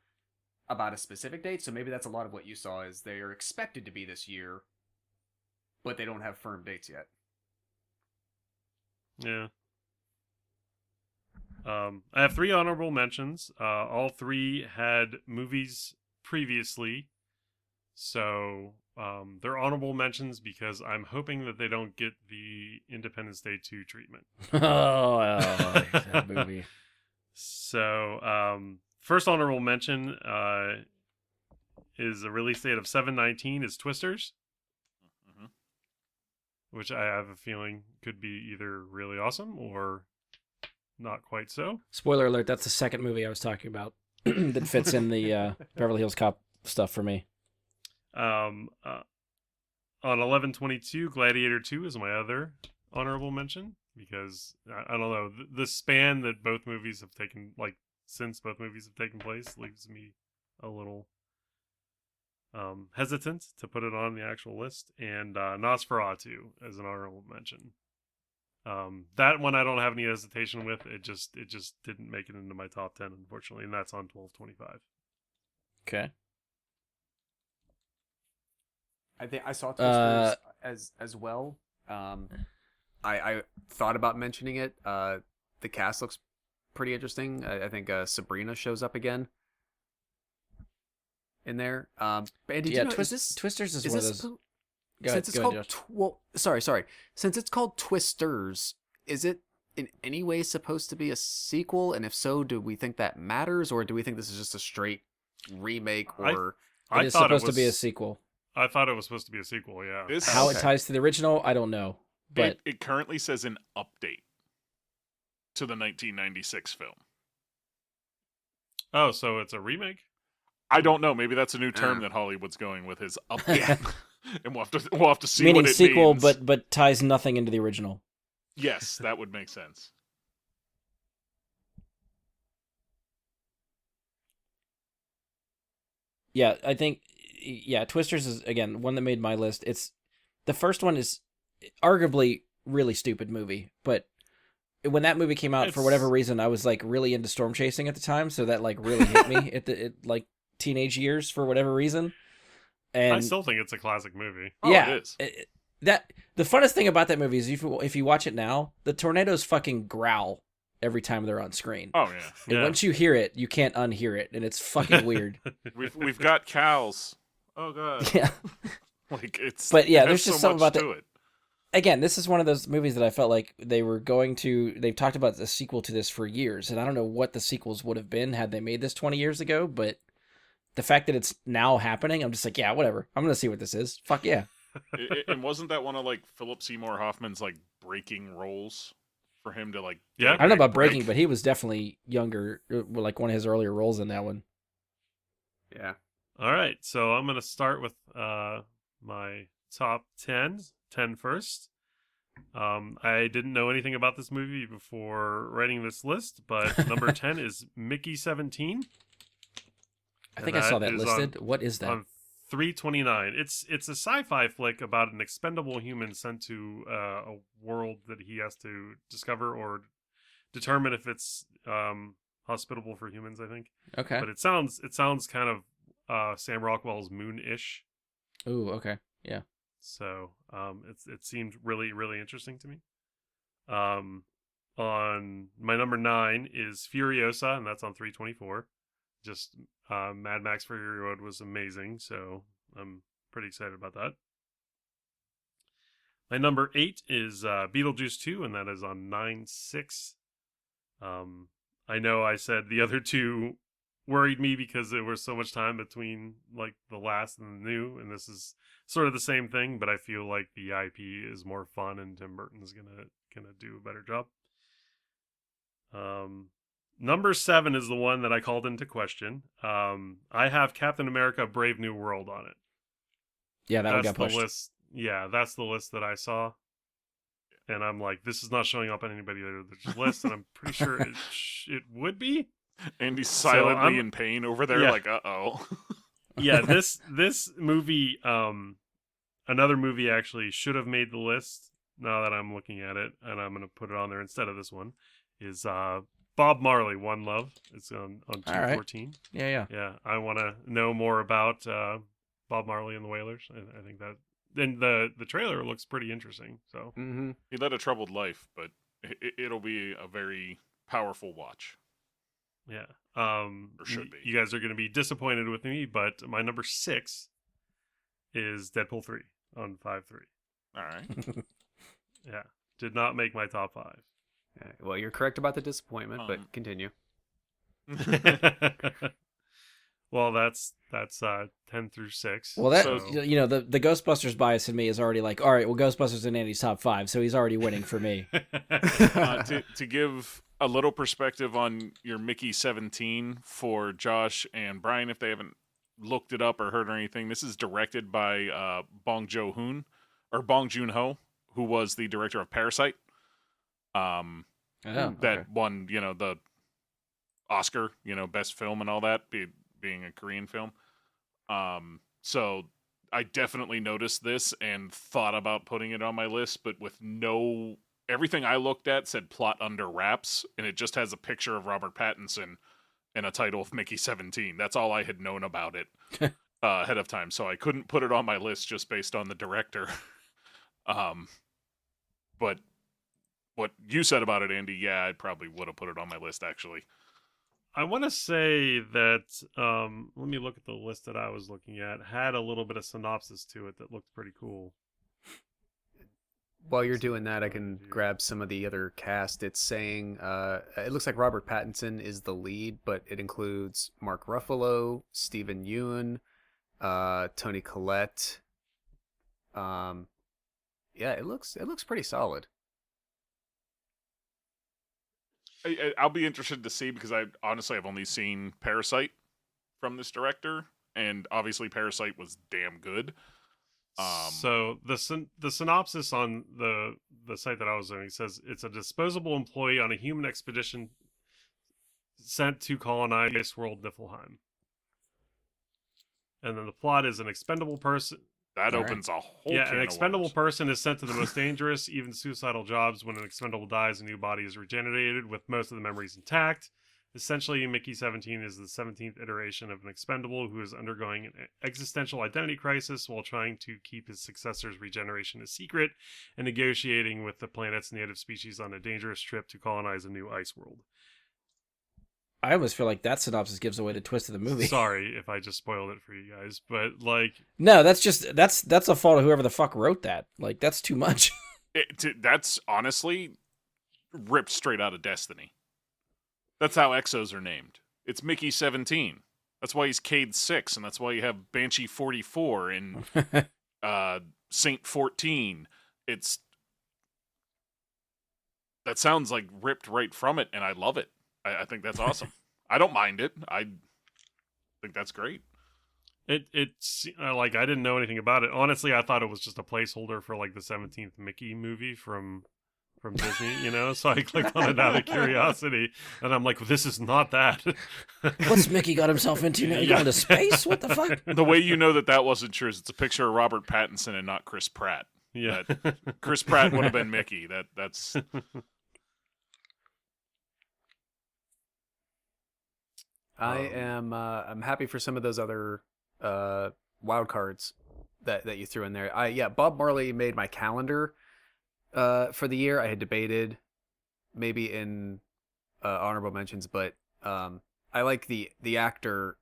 about a specific date. So maybe that's a lot of what you saw is they are expected to be this year, but they don't have firm dates yet. yeah. I have 3 honorable mentions. All 3 had movies previously, so they're honorable mentions because I'm hoping that they don't get the Independence Day 2 treatment. That movie. So, first honorable mention is a release date of 7/19 is Twisters, Mhm. which I have a feeling could be either really awesome or not quite so. Spoiler alert, that's the second movie I was talking about that fits in the Beverly Hills Cop stuff for me. On 11/22, Gladiator 2 is my other honorable mention because I don't know the span that both movies have taken, like since both movies have taken place leaves me a little hesitant to put it on the actual list. And Nosferatu as an honorable mention. That one I don't have any hesitation with. It just didn't make it into my top 10, unfortunately, and that's on 12/25. Okay. I think I saw Twisters as well. I thought about mentioning it. The cast looks pretty interesting. I think Sabrina shows up again in there. And did you know, Twisters is is one of this those. since it's called sorry. Since it's called Twisters, is it in any way supposed to be a sequel? And if so, do we think that matters, or do we think this is just a straight remake? Or It is supposed to be a sequel. I thought it was supposed to be a sequel. Yeah. How it ties to the original, I don't know. But it currently says an update to the 1996 film. Oh, so it's a remake? I don't know. Maybe that's a new term that Hollywood's going with, is update. And we'll have to see meaning what it sequel, means. but ties nothing into the original. Yes, that would make sense. Yeah, I think Twisters is again one that made my list. It's the first one is arguably really stupid movie, but when that movie came out, for whatever reason, I was like really into storm chasing at the time, so that like really hit me at like teenage years for whatever reason. And I still think it's a classic movie. Yeah, it is. That the funnest thing about that movie is if you watch it now, the tornadoes fucking growl every time they're on screen. Oh yeah. And once you hear it, you can't unhear it, and it's fucking weird. We've got cows. Oh god. Yeah. Like it's. But yeah, it there's has just so something much about to that. it. Again, this is one of those movies that I felt like they've talked about a sequel to this for years, and I don't know what the sequels would have been had they made this 20 years ago, but the fact that it's now happening, I'm just like, yeah, whatever. I'm going to see what this is. Fuck yeah. And wasn't that one of like Philip Seymour Hoffman's like breaking roles for him to like? Yeah. I don't know about breaking, but he was definitely younger, like one of his earlier roles in that one. Yeah. All right, so I'm going to start with my top 10 first. I didn't know anything about this movie before writing this list, but number 10 is Mickey 17. I think I saw that listed. What is that? On 329. It's a sci-fi flick about an expendable human sent to a world that he has to discover or determine if it's hospitable for humans, I think. Okay. But it sounds kind of Sam Rockwell's Moon-ish. Ooh, okay. Yeah. So it seemed really, really interesting to me. On my number 9 is Furiosa, and that's on 324. Just Mad Max Fury Road was amazing, so I'm pretty excited about that. My number 8 is Beetlejuice 2, and that is on 9/6. I know I said the other two worried me because there was so much time between like the last and the new, and this is sort of the same thing, but I feel like the IP is more fun, and Tim Burton's gonna do a better job. Number 7 is the one that I called into question. I have Captain America: Brave New World on it. Yeah, that one got That's pushed. the list. Yeah, that's the list that I saw, and I'm like, this is not showing up on anybody else's list, and I'm pretty sure it would be. Andy's So silently in pain over there, yeah. like, uh-oh. Yeah, this movie, another movie actually should have made the list. Now that I'm looking at it, and I'm gonna put it on there instead of this one, is Bob Marley, One Love. It's on 214. Yeah. Yeah, I want to know more about Bob Marley and the Wailers. I think that. Then the trailer looks pretty interesting. So Mm-hmm. He led a troubled life, but it'll be a very powerful watch. yeah, Or should be. You guys are going to be disappointed with me, but my number 6 is Deadpool 3 on 5/3. All right. Yeah, did not make my top 5. Well, you're correct about the disappointment, but continue. Well, that's 10 through 6. Well, that So- the Ghostbusters bias in me is already like, all right, well, Ghostbusters in Andy's top 5, so he's already winning for me. To give a little perspective on your Mickey 17 for Josh and Brian, if they haven't looked it up or heard anything, this is directed by Bong Joon-ho, who was the director of Parasite. Oh, That won, the Oscar, best film and all that, being a Korean film. So I definitely noticed this and thought about putting it on my list, but with everything I looked at said plot under wraps, and it just has a picture of Robert Pattinson and a title of Mickey 17. That's all I had known about it ahead of time, so I couldn't put it on my list just based on the director. But what you said about it, Andy, yeah, I probably would have put it on my list, actually. I want to say that, let me look at the list that I was looking at, had a little bit of synopsis to it that looked pretty cool. While you're doing that, I can grab some of the other cast. It's saying, it looks like Robert Pattinson is the lead, but it includes Mark Ruffalo, Stephen Yeun, Toni Collette. Yeah, it looks pretty solid. I'll be interested to see, because I've only seen Parasite from this director, and obviously Parasite was damn good. So the synopsis on the site that I was on says it's a disposable employee on a human expedition sent to colonize world Niflheim. And then the plot is an expendable person. That opens a whole can an of expendable worms. person is sent to the most dangerous, even suicidal jobs. When an expendable dies, a new body is regenerated with most of the memories intact. Essentially, Mickey 17 is the 17th iteration of an expendable who is undergoing an existential identity crisis while trying to keep his successor's regeneration a secret and negotiating with the planet's native species on a dangerous trip to colonize a new ice world. I almost feel like that synopsis gives away the twist of the movie. Sorry if I just spoiled it for you guys, but no, that's a fault of whoever the fuck wrote that. Like, that's too much. That's honestly ripped straight out of Destiny. That's how Exos are named. It's Mickey 17. That's why he's Cade 6, and that's why you have Banshee 44 and Saint 14. That sounds like ripped right from it, and I love it. I think that's awesome. I don't mind it. I think that's great. It's I didn't know anything about it. Honestly, I thought it was just a placeholder for the 17th Mickey movie from Disney, So I clicked on it out of curiosity, and I'm like, well, this is not that. What's Mickey got himself into now? You going to space? What the fuck? The way you know that wasn't true is it's a picture of Robert Pattinson and not Chris Pratt. Yeah, Chris Pratt would have been Mickey. That's. I'm happy for some of those other wild cards that you threw in there. Bob Marley made my calendar for the year. I had debated maybe in honorable mentions, but I like the actor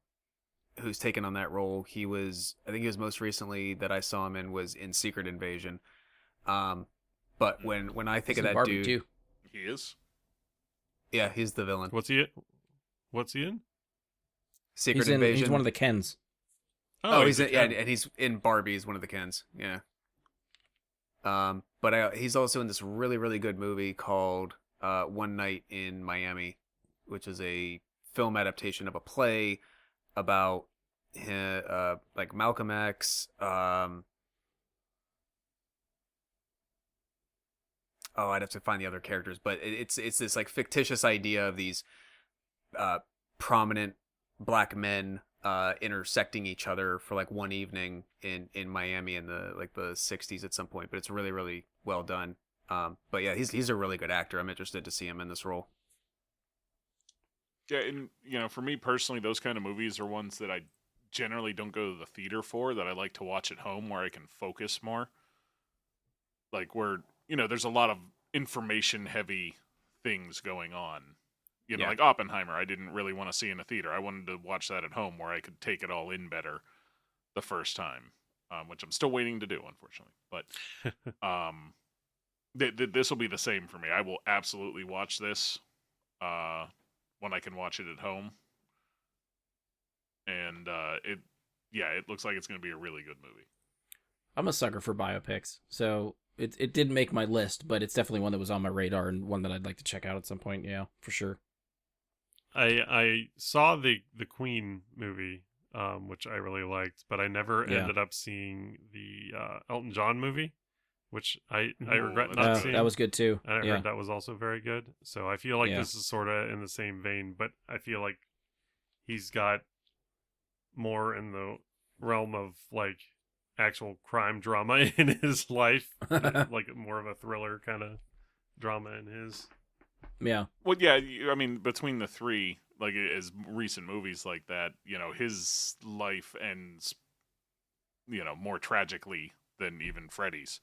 who's taken on that role. I think he was most recently that I saw him in was in Secret Invasion. But when I think of that Barbie dude, too. He is. Yeah, he's the villain. What's he in? Secret Invasion. He's one of the Kens. Oh, he's and he's in Barbie. He's one of the Kens. Yeah. But he's also in this really, really good movie called One Night in Miami, which is a film adaptation of a play about Malcolm X. I'd have to find the other characters, but it's this fictitious idea of these prominent black men intersecting each other for one evening in Miami in the the 60s at some point, but it's really, really well done. But yeah, he's a really good actor. I'm interested to see him in this role. Yeah, and for me personally, those kind of movies are ones that I generally don't go to the theater for, that I like to watch at home where I can focus more. Where there's a lot of information heavy things going on. Like Oppenheimer, I didn't really want to see in a theater. I wanted to watch that at home where I could take it all in better the first time, which I'm still waiting to do, unfortunately. But this will be the same for me. I will absolutely watch this when I can watch it at home. And it looks like it's going to be a really good movie. I'm a sucker for biopics, so it didn't make my list, but it's definitely one that was on my radar and one that I'd like to check out at some point. Yeah, for sure. I saw the Queen movie, which I really liked, but I never ended up seeing the Elton John movie. which I Ooh, regret that's not good. seeing. That was good too. And I Yeah. heard that was also very good. So I feel like Yeah. this is sort of in the same vein, but I feel like he's got more in the realm of like actual crime drama in his life, like more of a thriller kind of drama in his. Yeah. Well, yeah, I mean, between the three, like as recent movies like that, his life ends, more tragically than even Freddy's.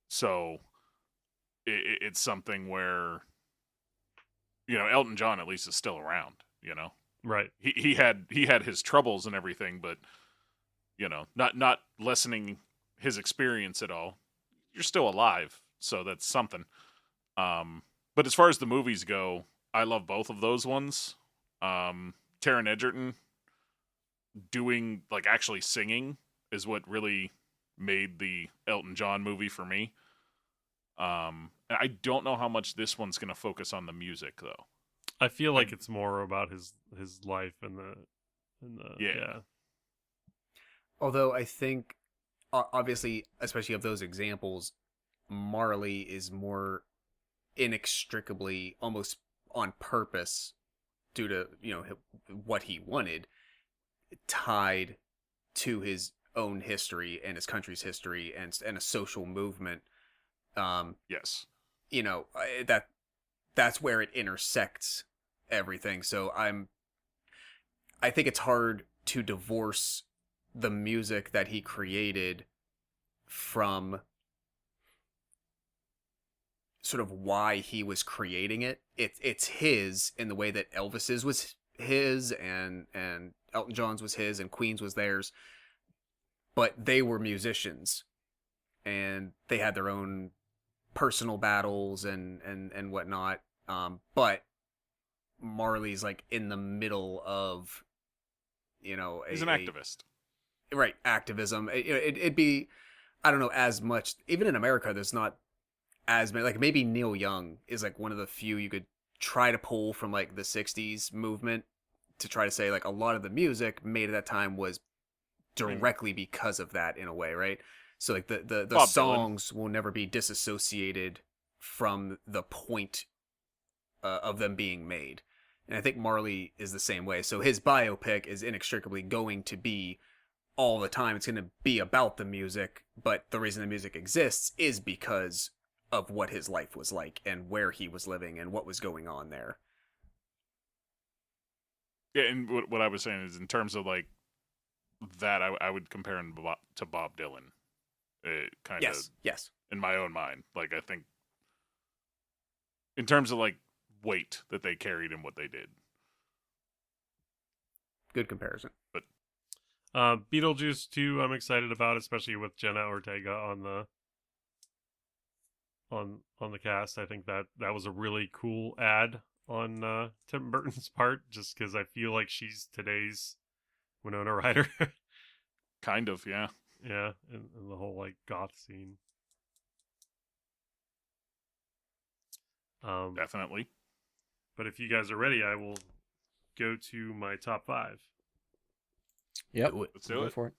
So it's something where, Elton John at least is still around. Right. He had his troubles and everything, but not lessening his experience at all. You're still alive, so that's something. But as far as the movies go, I love both of those ones. Taron Egerton doing, like, actually singing is what really made the Elton John movie for me. And I don't know how much this one's going to focus on the music, though. I feel like it's more about his life and the Yeah. Although I think, obviously, especially of those examples, Marley is more inextricably, almost on purpose, due to what he wanted, tied to his own history and his country's history and a social movement. Yes. That's where it intersects everything. So I think it's hard to divorce the music that he created from sort of why he was creating it. It's his in the way that Elvis's was his and Elton John's was his and Queen's was theirs. But they were musicians and they had their own personal battles and whatnot. But Marley's like in the middle of, He's an activist. Right, activism. It'd be, I don't know, as much. Even in America, there's not as many. Like maybe Neil Young is like one of the few you could try to pull from like the '60s movement to try to say like a lot of the music made at that time was directly because of that in a way, right? So like the Bob songs will never be disassociated from the point of them being made. And I think Marley is the same way. So his biopic is inextricably going to be all the time. It's going to be about the music, but the reason the music exists is because of what his life was like and where he was living and what was going on there. Yeah, and what I was saying is in terms of like that, I would compare him to Bob Dylan. Kind of, Yes. in my own mind. Like, I think in terms of like weight that they carried and what they did. Good comparison. But Beetlejuice 2, I'm excited about, especially with Jenna Ortega on the cast. I think that was a really cool ad on Tim Burton's part, just because I feel like she's today's Winona Ryder. kind of, yeah. Yeah, and the whole like goth scene. Definitely. But if you guys are ready, I will go to my top 5. Yep. Do it. Let's do Go it. for it.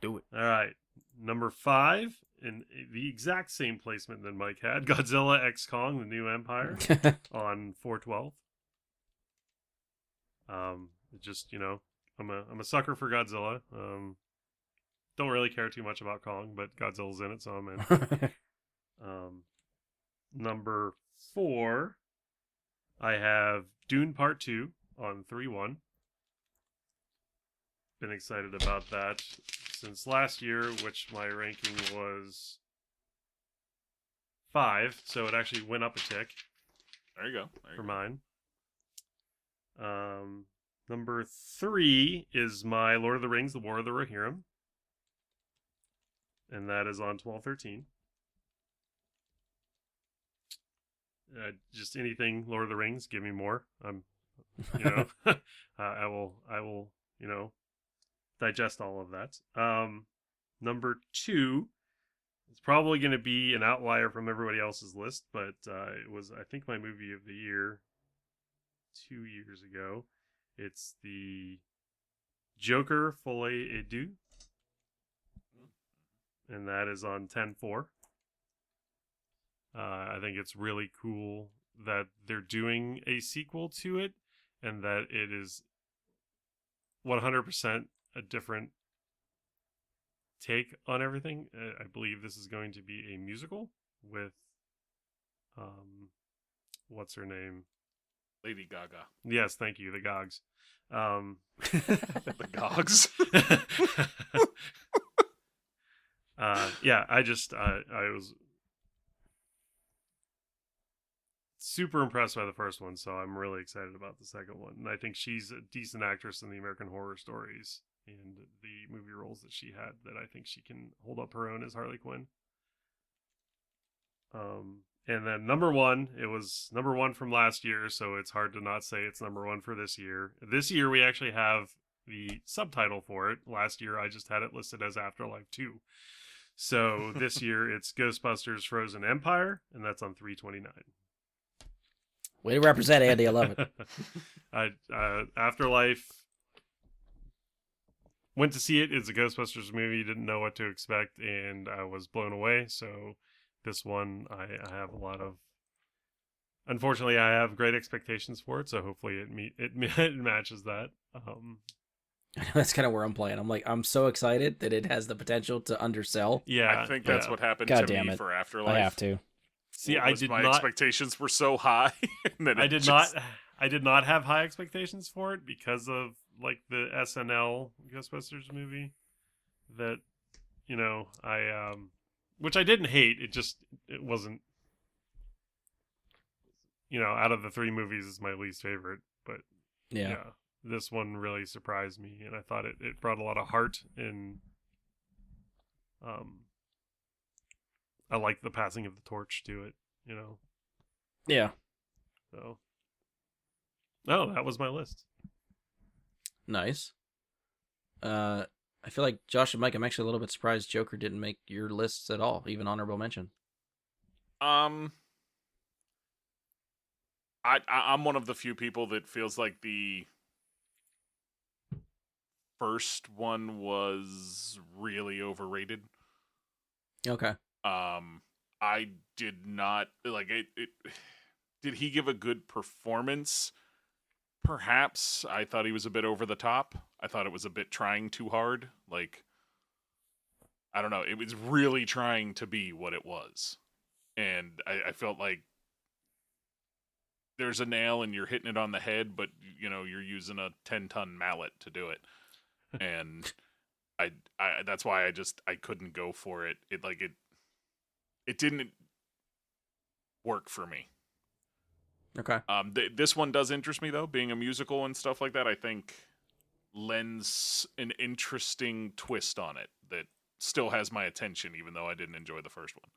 Do it. All right, number 5 in the exact same placement that Mike had: Godzilla X Kong: The New Empire on 4/12. Just I'm a sucker for Godzilla. Don't really care too much about Kong, but Godzilla's in it, so I'm in. Number 4, I have Dune Part 2 on 3/1. Been excited about that since last year, which my ranking was 5, so it actually went up a tick There you go. for mine. Number 3 is my Lord of the Rings: The War of the Rohirrim, and that is on 12/13. Just anything Lord of the Rings, give me more. I will, digest all of that. Number 2, it's probably going to be an outlier from everybody else's list, but it was, I think, my movie of the year 2 years ago. It's the Joker Folie et Deux, and that is on 10/4. I think it's really cool that they're doing a sequel to it, and that it is 100% a different take on everything. I believe this is going to be a musical with, what's her name? Lady Gaga. Yes, thank you, the Gogs. The Gogs. Yeah, I was super impressed by the first one, so I'm really excited about the second one. And I think she's a decent actress in the American Horror Stories and the movie roles that she had, that I think she can hold up her own as Harley Quinn. And then number one, it was number one from last year, so it's hard to not say it's number one for this year. This year we actually have the subtitle for it. Last year I just had it listed as Afterlife 2. So this year it's Ghostbusters Frozen Empire, and that's on 3/29. Way to represent, Andy. I love it. Afterlife, went to see it. It's a Ghostbusters movie. Didn't know what to expect, and I was blown away. So this one, I have a lot of. Unfortunately, I have great expectations for it. So hopefully, it matches that. That's kind of where I'm playing. I'm so excited that it has the potential to undersell. Yeah, I think that's what happened God to damn me it. for Afterlife. I have to. See, My expectations were so high. That I did not have high expectations for it because of like the SNL Ghostbusters movie. That, I which I didn't hate. It wasn't. Out of the three movies, is my least favorite. But Yeah. this one really surprised me, and I thought it brought a lot of heart, and I like the passing of the torch to it. Yeah. So. Oh, that was my list. Nice. I feel like Josh and Mike, I'm actually a little bit surprised Joker didn't make your lists at all, even honorable mention. I'm one of the few people that feels like the first one was really overrated. Okay. I did not like it. Did he give a good performance? Perhaps. I thought he was a bit over the top. I thought it was a bit trying too hard. Like, I don't know. It was really trying to be what it was. And I felt like there's a nail and you're hitting it on the head, but, you're using a 10-ton mallet to do it. And I that's why I couldn't go for it. It didn't work for me. Okay. This one does interest me, though, being a musical and stuff like that. I think lends an interesting twist on it that still has my attention, even though I didn't enjoy the first one.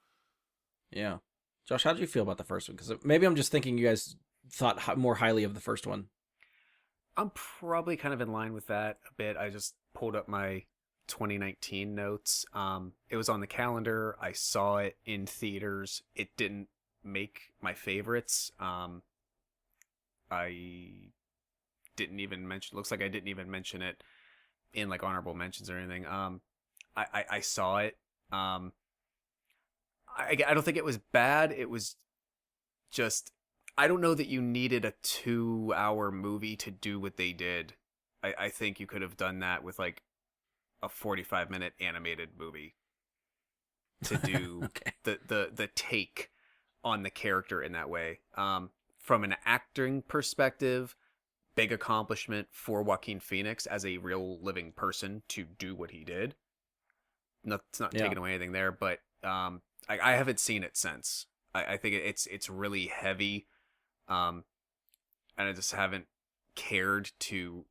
Yeah. Josh, how did you feel about the first one? Because maybe I'm just thinking you guys thought more highly of the first one. I'm probably kind of in line with that a bit. I just pulled up my 2019 notes. It was on the calendar. I saw it in theaters. It didn't make my favorites. I didn't even mention. Looks like I didn't even mention it in like honorable mentions or anything. I saw it. I don't think it was bad. It was just, I don't know that you needed a 2-hour movie to do what they did. I think you could have done that with like a 45-minute animated movie to do Okay. the take on the character in that way. From an acting perspective, big accomplishment for Joaquin Phoenix as a real living person to do what he did. It's not taking away anything there, but I haven't seen it since. I think it's really heavy, and I just haven't cared to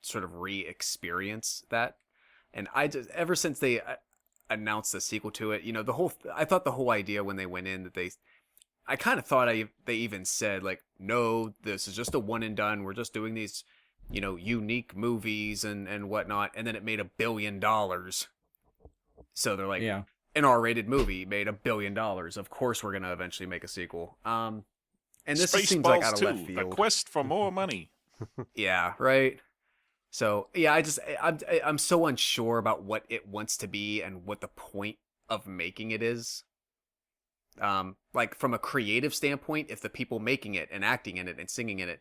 sort of re-experience that. And ever since they announced the sequel to it, I thought the whole idea when they went in that I kind of thought they even said like, no, this is just a one and done. We're just doing these, unique movies and whatnot. And then it made $1 billion. So they're like, Yeah. an R-rated movie made $1 billion. Of course, we're gonna eventually make a sequel. And this seems like out of left field. The quest for more money. Yeah, right. So yeah, I'm so unsure about what it wants to be and what the point of making it is. Like from a creative standpoint, if the people making it and acting in it and singing in it,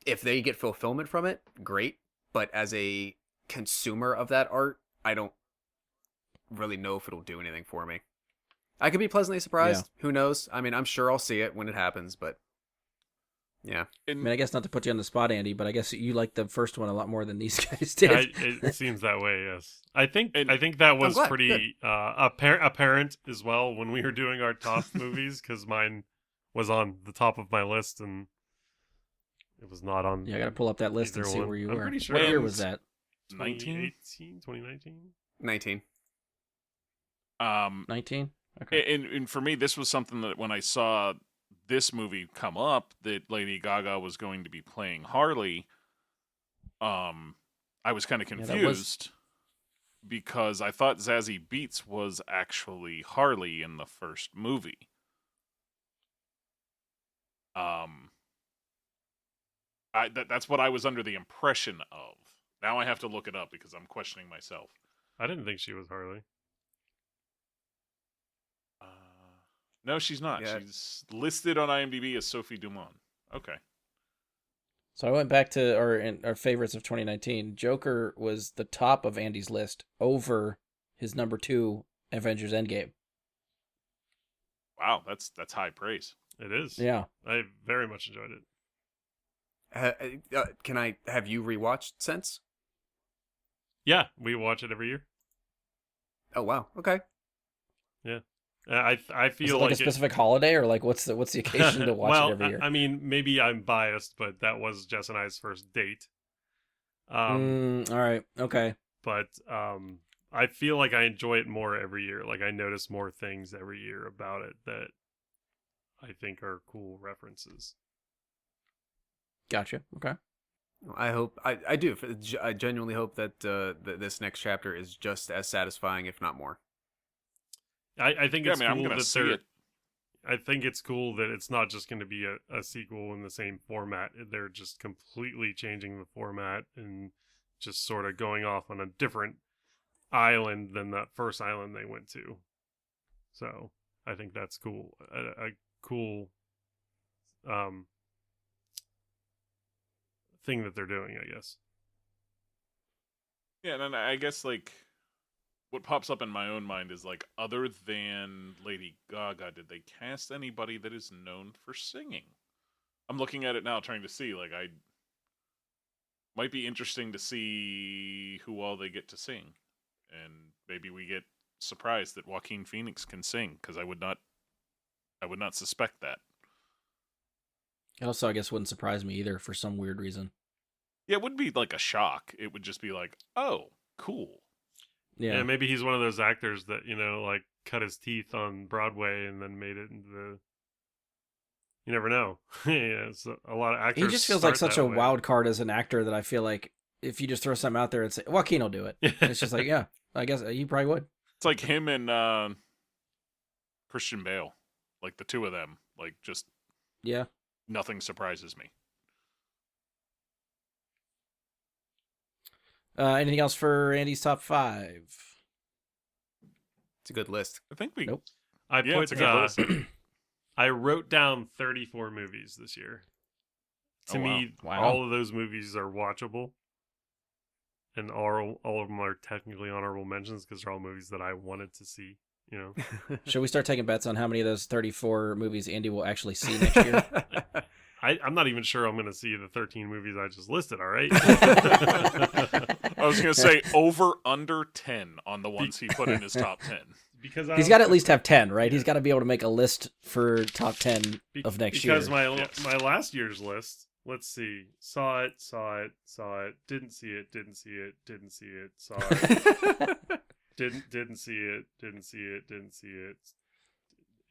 if they get fulfillment from it, great. But as a consumer of that art, I don't really know if it'll do anything for me. I could be pleasantly surprised. Who knows? I mean, I'm sure I'll see it when it happens, but yeah. I mean, I guess not to put you on the spot, Andy, but I guess you liked the first one a lot more than these guys did. It seems that way. Yes, I think that was pretty apparent as well when we were doing our top movies, because mine was on the top of my list and it was not on. Yeah, I gotta pull up that list and see one. where you I'm were. pretty sure What year was that? 2019? 19. 19? Okay. And for me, this was something that when I saw this movie come up, that Lady Gaga was going to be playing Harley, I was kind of confused because I thought Zazie Beetz was actually Harley in the first movie. That's what I was under the impression of. Now I have to look it up because I'm questioning myself. I didn't think she was Harley. No, she's not. Yeah. She's listed on IMDb as Sophie Dumont. Okay. So I went back to our favorites of 2019. Joker was the top of Andy's list over his number 2, Avengers Endgame. Wow, that's high praise. It is. Yeah. I very much enjoyed it. Can I have you rewatched since? Yeah, we watch it every year. Oh wow. Okay. Yeah. I Is feel it like like a specific holiday, or like what's the occasion to watch well, it every year? I mean, maybe I'm biased, but that was Jess and I's first date. All right. Okay. But I feel like I enjoy it more every year. Like I notice more things every year about it that I think are cool references. Gotcha. Okay. I hope I do. I genuinely hope that this next chapter is just as satisfying, if not more. I think it's I'm cool gonna that see they're. it. I think it's cool that it's not just going to be a sequel in the same format. They're just completely changing the format and just sort of going off on a different island than that first island they went to. So I think that's cool. A cool thing that they're doing, I guess. Yeah, and I guess like what pops up in my own mind is like, other than Lady Gaga, did they cast anybody that is known for singing? I'm looking at it now, trying to see. Like, I might be interesting to see who all they get to sing, and maybe we get surprised that Joaquin Phoenix can sing, because I would not suspect that. It also, I guess, wouldn't surprise me either for some weird reason. Yeah, it wouldn't be like a shock. It would just be like, oh, cool. Yeah, maybe he's one of those actors that, like cut his teeth on Broadway and then made it into the... You never know. Yeah, so a lot of actors. He just feels like such a way. wild card as an actor that I feel like if you just throw something out there and say, Joaquin will do it. It's just like, yeah, I guess he probably would. It's like him and Christian Bale. Like the two of them. Like, just Yeah. nothing surprises me. Anything else for Andy's top 5? It's a good list. I think we... Nope. I Yeah, it's put a good list. I wrote down 34 movies this year. To Oh, wow. me, Wow. all of those movies are watchable. And all of them are technically honorable mentions because they're all movies that I wanted to see, Should we start taking bets on how many of those 34 movies Andy will actually see next year? I'm not even sure I'm going to see the 13 movies I just listed, all right? I was going to say over under 10 on the ones he put in his top 10. Because He's got to at least have 10, right? He's got to be able to make a list for top 10 of next year. Because my last year's list, let's see, saw it, didn't see it, didn't see it, didn't see it, saw it, didn't see it, didn't see it, didn't see it.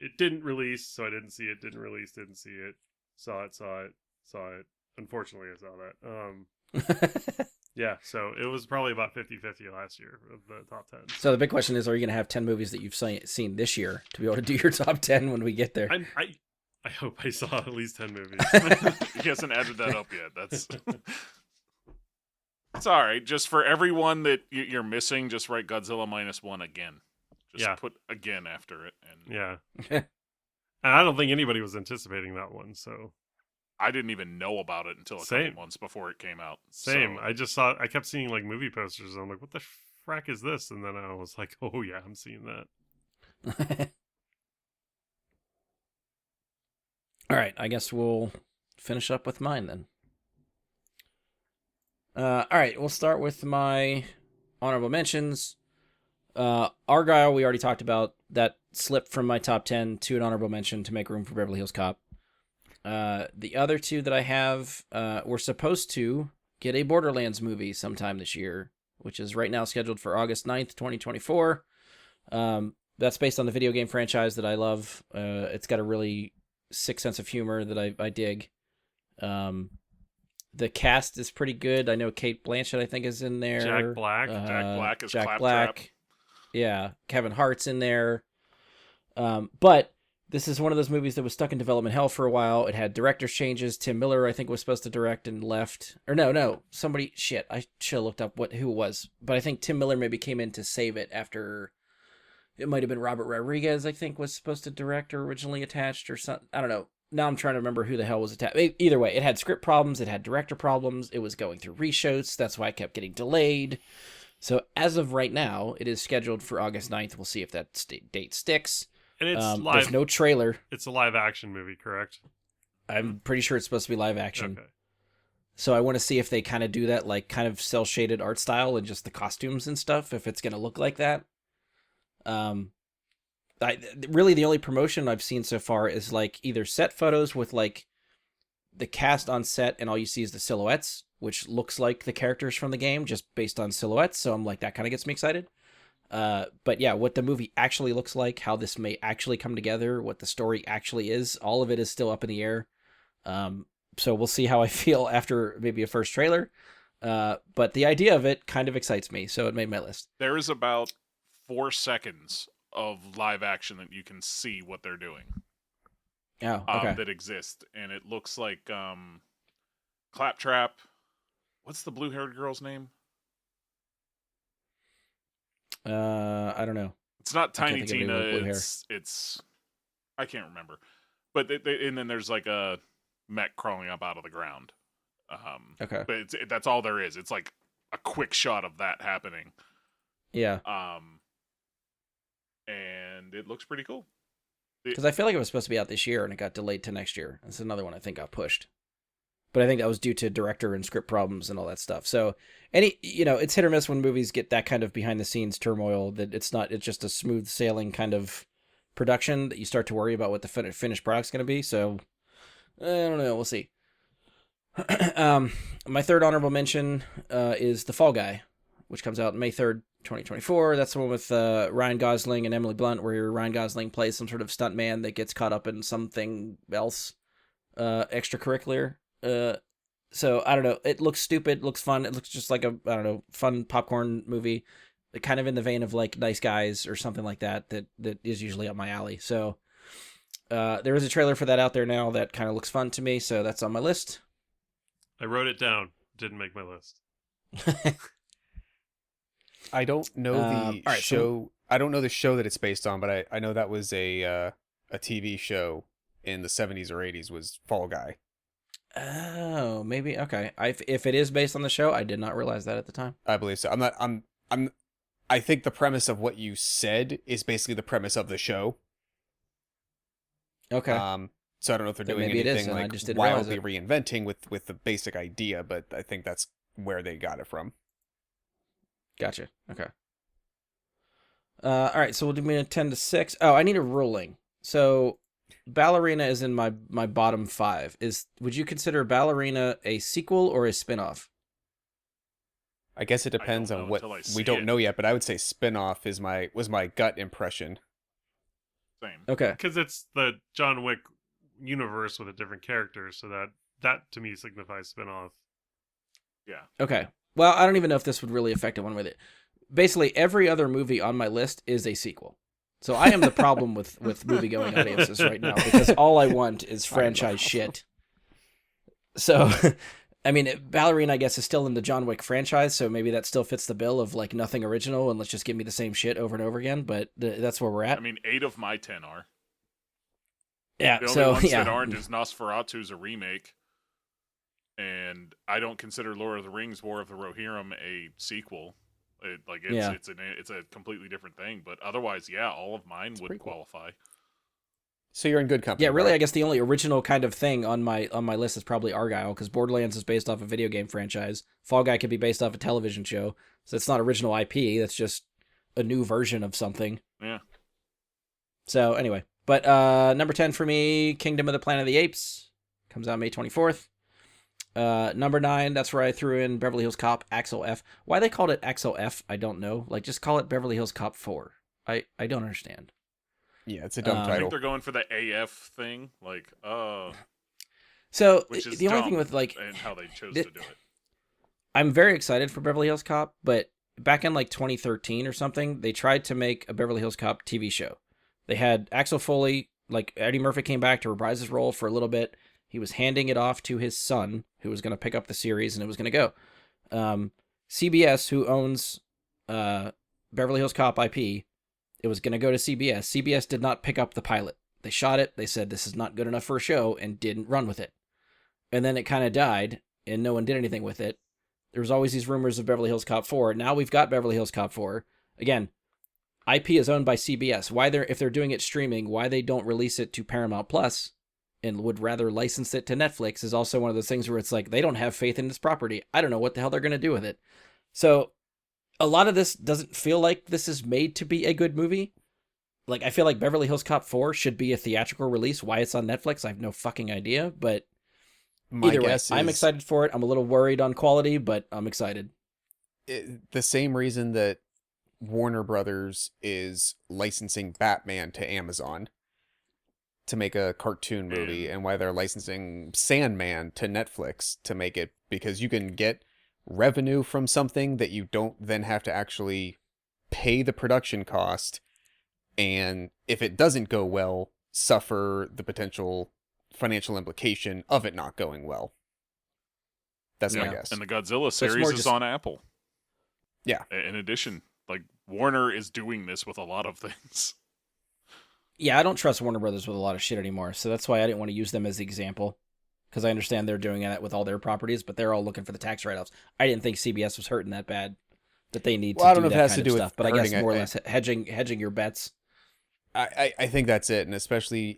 It didn't release, so I didn't see it, didn't release, didn't see it. Saw it. Unfortunately, I saw that. Yeah, so it was probably about 50-50 last year of the top 10. So the big question is, are you going to have 10 movies that you've seen this year to be able to do your top 10 when we get there? I hope I saw at least 10 movies. He hasn't added that up yet. That's... It's all right. Just for everyone that you're missing, just write Godzilla -1 again. Just put again after it. And Yeah. And I don't think anybody was anticipating that one. So I didn't even know about it until a Same. couple months before it came out. same. So, I kept seeing like movie posters. And I'm like, what the frack is this? And then I was like, oh yeah, I'm seeing that. All right, I guess we'll finish up with mine then. All right, we'll start with my honorable mentions. Argyle, we already talked about. That slipped from my top 10 to an honorable mention to make room for Beverly Hills Cop. The other two that I have, we're supposed to get a Borderlands movie sometime this year, which is right now scheduled for August 9th, 2024. That's based on the video game franchise that I love. It's got a really sick sense of humor that I dig. The cast is pretty good. I know Kate Blanchett, I think, is in there. Jack Black. Jack Black is Jack Claptrap. Black. Yeah, Kevin Hart's in there. But this is one of those movies that was stuck in development hell for a while. It had director's changes. Tim Miller, I think, was supposed to direct and left. Or no, somebody. Shit, I should have looked up who it was. But I think Tim Miller maybe came in to save it after. It might have been Robert Rodriguez, I think, was supposed to direct or originally attached or something. I don't know. Now I'm trying to remember who the hell was attached. Either way, it had script problems. It had director problems. It was going through reshoots. That's why it kept getting delayed. So as of right now, it is scheduled for August 9th. We'll see if that date sticks. And it's live. There's no trailer. It's a live action movie, correct? I'm pretty sure it's supposed to be live action. Okay. So I want to see if they kind of do that, like kind of cel-shaded art style and just the costumes and stuff, if it's going to look like that. Really the only promotion I've seen so far is like either set photos with like the cast on set and all you see is the silhouettes, which looks like the characters from the game just based on silhouettes. So I'm like, that kind of gets me excited. But yeah, what the movie actually looks like, how this may actually come together, what the story actually is, all of it is still up in the air. So we'll see how I feel after maybe a first trailer. But the idea of it kind of excites me, so it made my list. There is about 4 seconds of live action that you can see what they're doing. Oh, okay. That exist, and it looks like Claptrap. What's the blue-haired girl's name? I don't know. It's not I can't Tiny think of Tina. anyone with blue It's I can't remember. But and then there's like a mech crawling up out of the ground. Okay. But that's all there is. It's like a quick shot of that happening. Yeah. And it looks pretty cool. Because I feel like it was supposed to be out this year and it got delayed to next year. That's another one I think got pushed. But I think that was due to director and script problems and all that stuff. So it's hit or miss when movies get that kind of behind the scenes turmoil that it's just a smooth sailing kind of production that you start to worry about what the finished product's going to be. So I don't know. We'll see. My third honorable mention is The Fall Guy, which comes out May 3rd, 2024. That's the one with Ryan Gosling and Emily Blunt, where Ryan Gosling plays some sort of stuntman that gets caught up in something else extracurricular. So I don't know. It looks stupid. Looks fun. It looks just like a fun popcorn movie, kind of in the vein of like Nice Guys or something like that. That is usually up my alley. So there is a trailer for that out there now that kind of looks fun to me. So that's on my list. I wrote it down. Didn't make my list. I don't know the all right, show. I don't know the show that it's based on, but I know that was a TV show in the 70s or 80s was Fall Guy. Oh, maybe. Okay. If it is based on the show, I did not realize that at the time. I believe so. I think the premise of what you said is basically the premise of the show. Okay. So I don't know if they're Then doing maybe it is, anything and I like just didn't realize wildly reinventing with the basic idea, but I think that's where they got it from. Gotcha. Okay. All right. So we'll do me a 10 to 6. Oh, I need a ruling. So Ballerina is in my bottom 5. Would you consider Ballerina a sequel or a spinoff? I guess it depends know on what until I see we don't it. know yet, but I would say spin-off was my gut impression. Same. Okay. Because it's the John Wick universe with a different character, so that to me signifies spin-off. Yeah. Okay. Well, I don't even know if this would really affect it one with it. Basically, every other movie on my list is a sequel. So I am the problem with movie-going audiences right now, because all I want is franchise shit. So, I mean, Ballerina, I guess, is still in the John Wick franchise, so maybe that still fits the bill of, like, nothing original, and let's just give me the same shit over and over again, but that's where we're at. I mean, 8 of my 10 are. Yeah. The only So ones yeah. that aren't is Nosferatu's a remake, and I don't consider Lord of the Rings: War of the Rohirrim a sequel. Yeah. It's a completely different thing. But otherwise, yeah, all of mine would pretty cool. qualify. So you're in good company. Yeah, really, bro. I guess the only original kind of thing on my list is probably Argyle, because Borderlands is based off a video game franchise. Fall Guy could be based off a television show, so it's not original IP. That's just a new version of something. Yeah. So anyway, but number 10 for me, Kingdom of the Planet of the Apes, comes out May 24th. Number 9, that's where I threw in Beverly Hills Cop Axel F. Why they called it Axel F, I don't know. Like, just call it Beverly Hills Cop 4. I don't understand. Yeah, it's a dumb I I title. think they're going for the AF thing, like, So which is the only dumb, thing with like and how they chose thi- to do it. I'm very excited for Beverly Hills Cop, but back in like 2013 or something, they tried to make a Beverly Hills Cop TV show. They had Axel Foley, like Eddie Murphy came back to reprise his role for a little bit. He was handing it off to his son, who was going to pick up the series, and it was going to go. CBS, who owns Beverly Hills Cop IP, it was going to go to CBS. CBS did not pick up the pilot. They shot it. They said this is not good enough for a show and didn't run with it. And then it kind of died, and no one did anything with it. There was always these rumors of Beverly Hills Cop 4. Now we've got Beverly Hills Cop 4. Again, IP is owned by CBS. If they're doing it streaming, why they don't release it to Paramount Plus and would rather license it to Netflix is also one of those things where it's like they don't have faith in this property. I don't know what the hell they're going to do with it. So a lot of this doesn't feel like this is made to be a good movie. Like, I feel like Beverly Hills Cop 4 should be a theatrical release. Why it's on Netflix, I have no fucking idea. But My either way, guess I'm is excited for it. I'm a little worried on quality, but I'm excited. the same reason that Warner Brothers is licensing Batman to Amazon to make a cartoon movie, and why they're licensing Sandman to Netflix to make it, because you can get revenue from something that you don't then have to actually pay the production cost, and if it doesn't go well, suffer the potential financial implication of it not going well. That's my Yeah. guess. And the Godzilla So it's series more is just- on Apple. Yeah. In addition, like, Warner is doing this with a lot of things. Yeah, I don't trust Warner Brothers with a lot of shit anymore, so that's why I didn't want to use them as the example. Because I understand they're doing that with all their properties, but they're all looking for the tax write-offs. I didn't think CBS was hurting that bad that they need Well, I to don't do know if it that has kind to of do with stuff. But I guess hurting. more or less hedging your bets. I think that's it, and especially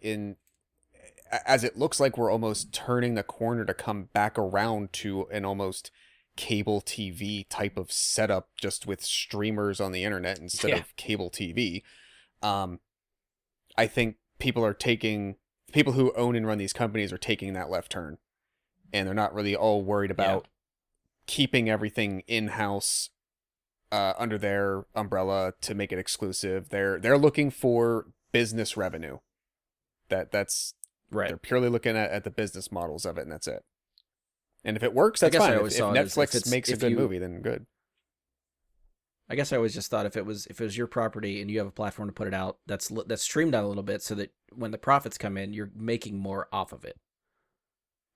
as it looks like we're almost turning the corner to come back around to an almost cable TV type of setup, just with streamers on the internet instead Yeah. of cable TV. I think people who own and run these companies are taking that left turn, and they're not really all worried about keeping everything in-house under their umbrella to make it exclusive. They're looking for business revenue. That's Right. They're purely looking at the business models of it, and that's it. And if it works, I that's guess I fine. If always saw it as Netflix makes a good movie, then good. I guess I always just thought if it was your property and you have a platform to put it out, that's streamed out a little bit, so that when the profits come in, you're making more off of it.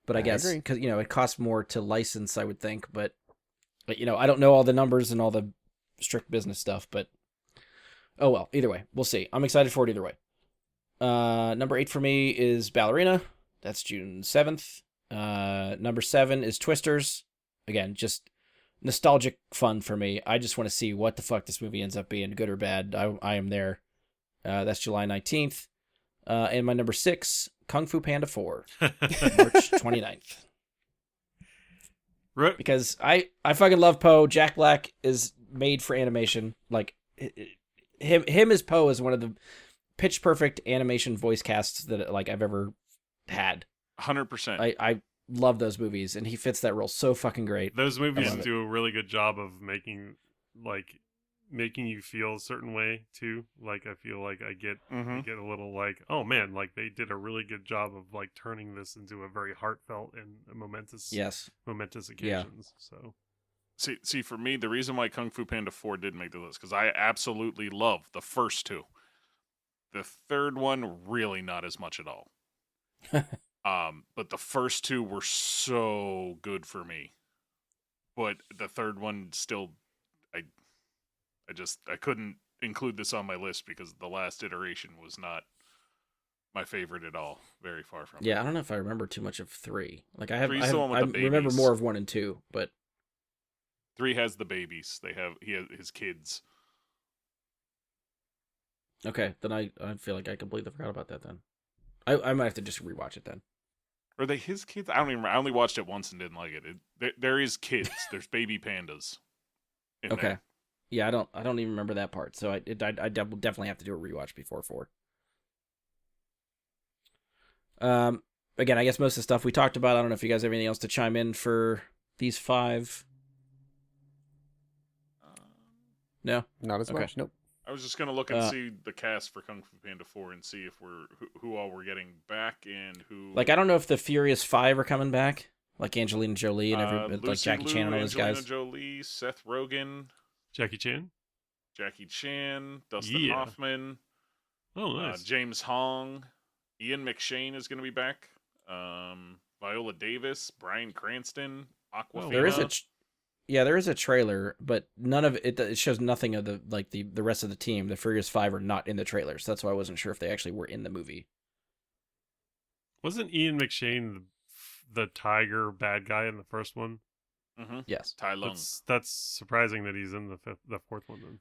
But I guess agree. because it costs more to license, I would think. But I don't know all the numbers and all the strict business stuff. But oh well. Either way, we'll see. I'm excited for it either way. Number 8 for me is Ballerina. That's June 7th. Number 7 is Twisters. Again, just nostalgic fun for me. I just want to see what the fuck this movie ends up being, good or bad. I am there. That's July 19th. And my number 6, Kung Fu Panda 4, March 29th. Because I fucking love Poe. Jack Black is made for animation. Like, him as Poe is one of the pitch perfect animation voice casts that I've ever had. 100%. I love those movies, and he fits that role so fucking great. Those movies love it. do a really good job of making you feel a certain way too. Like, I feel like I get a little like, oh man, like they did a really good job of like turning this into a very heartfelt and momentous occasions. So See, for me, the reason why Kung Fu Panda 4 didn't make the list, because I absolutely love the first two. The third one, really not as much at all. But the first two were so good for me. But the third one still, I couldn't include this on my list because the last iteration was not my favorite at all. Very far from. Yeah, I don't know if I remember too much of 3. Like I Three's the one with I the remember babies. more of 1 and 2, but 3 has the babies. He has his kids. okay, then I feel like I completely forgot about that then. I might have to just rewatch it then. Are they his kids? I don't even. I only watched it once and didn't like it. There is kids. There's baby pandas. In Okay. there. Yeah, I don't even remember that part. So I definitely have to do a rewatch before 4. Again, I guess most of the stuff we talked about. I don't know if you guys have anything else to chime in for these 5. No. Not as Okay. much. Nope. I was just gonna look and see the cast for Kung Fu Panda 4 and see if who all we're getting back and who. Like I don't know if the Furious 5 are coming back, like Angelina Jolie and like Lucy Jackie Chan and all those Angelina guys. Jolie, Seth Rogen, Jackie Chan. Jackie Chan, Dustin Yeah. Hoffman, Oh, nice. James Hong, Ian McShane is going to be back. Viola Davis, Bryan Cranston, Aquafina. There is there is a trailer, but none of it. It shows nothing of the rest of the team. The Furious 5 are not in the trailer, so that's why I wasn't sure if they actually were in the movie. Wasn't Ian McShane the tiger bad guy in the first one? Mm-hmm. Yes. Tai Lung. That's surprising that he's in the fourth one then.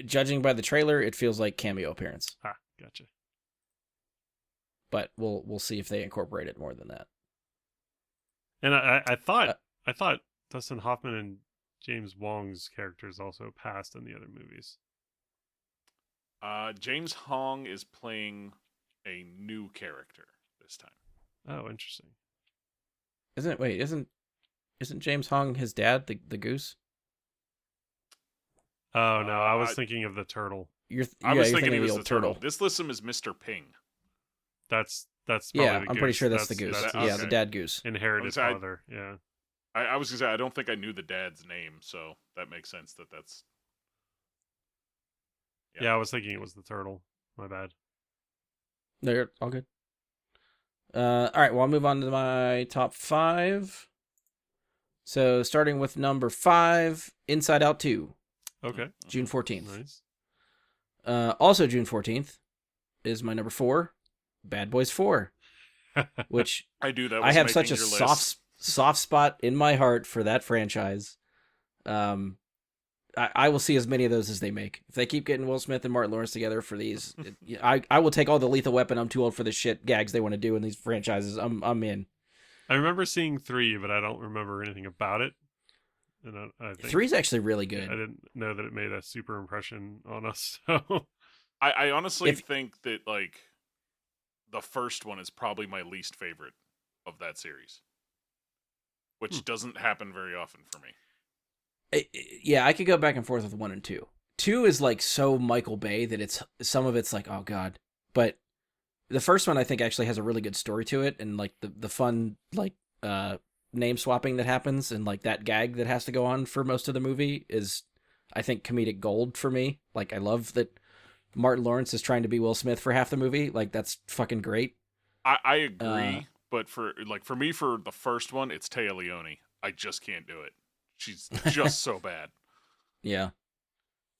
Judging by the trailer, it feels like cameo appearance, Ah, gotcha. but we'll see if they incorporate it more than that. And I thought Dustin Hoffman and James Wong's characters also passed in the other movies. James Hong is playing a new character this time. Oh, interesting. Isn't James Hong his dad, the goose? Oh no, I was I- thinking of the turtle. I was you're thinking he of was the the turtle. This lists him as Mr. Ping. That's probably Yeah, the I'm pretty goose. sure that's the goose. That's Yeah, his the dad goose. inherited I was- I- father. Yeah. I was gonna say I don't think I knew the dad's name, so that makes sense that's. Yeah, I was thinking it was the turtle. My bad. No, you're all good. All right, well, I'll move on to my top 5. So, starting with number 5, Inside Out 2, Okay. June 14th. Nice. Also, June 14th is my number 4, Bad Boys 4, which I do that. I have such a your list. soft spot in my heart for that franchise. I will see as many of those as they make. If they keep getting Will Smith and Martin Lawrence together for these, I will take all the Lethal Weapon, I'm too old for this shit gags they want to do in these franchises. I'm in. I remember seeing 3, but I don't remember anything about it. And I think 3's actually really I good. didn't know that it made a super impression on us. So I honestly If- think that like the first one is probably my least favorite of that series, which doesn't happen very often for me. Yeah, I could go back and forth with 1 and 2. 2 is like so Michael Bay that some of it's like, oh god. But the first one I think actually has a really good story to it, and like the fun like name swapping that happens and like that gag that has to go on for most of the movie is, I think, comedic gold for me. Like I love that Martin Lawrence is trying to be Will Smith for half the movie. Like that's fucking great. I agree, but for me for the first one, it's Téa Leoni. I just can't do it. She's just so bad. Yeah.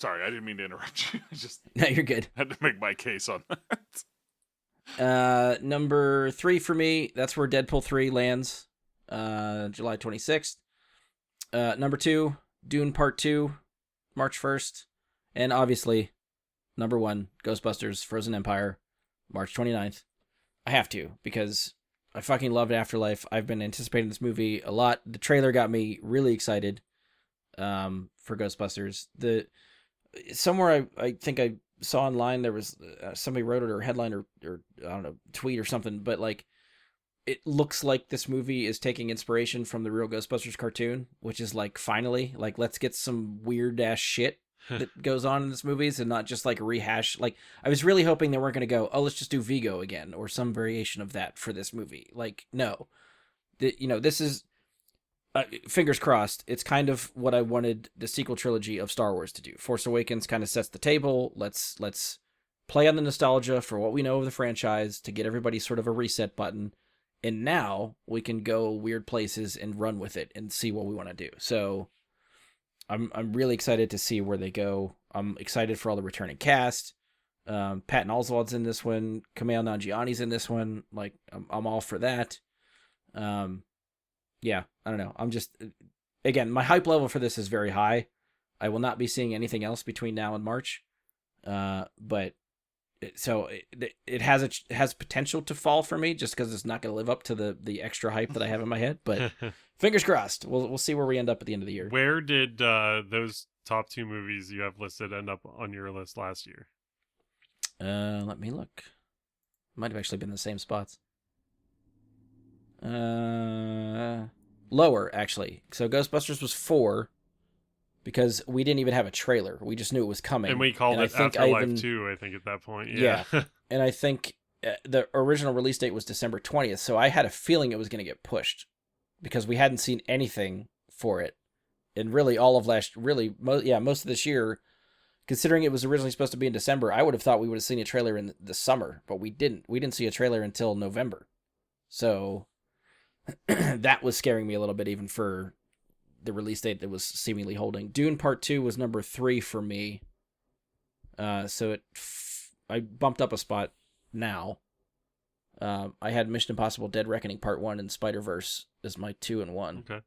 Sorry, I didn't mean to interrupt you. I just No, you're good. had to make my case on that. Number 3 for me, that's where Deadpool 3 lands. July 26th. Number 2, Dune Part 2, March 1st. And obviously, number 1, Ghostbusters Frozen Empire, March 29th. I have to, because I fucking loved Afterlife. I've been anticipating this movie a lot. The trailer got me really excited for Ghostbusters. Somewhere I think I saw online there was somebody wrote it or headline or I don't know, tweet or something, but like it looks like this movie is taking inspiration from the real Ghostbusters cartoon, which is like finally like let's get some weird ass shit that goes on in this movies and not just like a rehash. Like I was really hoping they weren't going to go, oh, let's just do Vigo again or some variation of that for this movie. Like no, this is fingers crossed. It's kind of what I wanted the sequel trilogy of Star Wars to do. Force Awakens kind of sets the table. Let's play on the nostalgia for what we know of the franchise to get everybody sort of a reset button. And now we can go weird places and run with it and see what we want to do. So I'm really excited to see where they go. I'm excited for all the returning cast. Patton Oswalt's in this one. Kumail Nanjiani's in this one. Like, I'm all for that. Yeah, I don't know. I'm just, again, my hype level for this is very high. I will not be seeing anything else between now and March. But it has potential to fall for me just because it's not going to live up to the extra hype that I have in my head. But fingers crossed. We'll see where we end up at the end of the year. Where did those top 2 movies you have listed end up on your list last year? Let me look. Might have actually been the same spots. Lower, actually. So Ghostbusters was 4 because we didn't even have a trailer. We just knew it was coming. And we called it Afterlife 2, I think, at that point. Yeah. And I think the original release date was December 20th, so I had a feeling it was going to get pushed because we hadn't seen anything for it. And really all of most of this year, considering it was originally supposed to be in December, I would have thought we would have seen a trailer in the summer, but we didn't. We didn't see a trailer until November. So that was scaring me a little bit, even for the release date that was seemingly holding. Dune Part 2 was number 3 for me. So I bumped up a spot now. I had Mission Impossible Dead Reckoning Part 1 and Spider-Verse as my 2 and 1. Okay.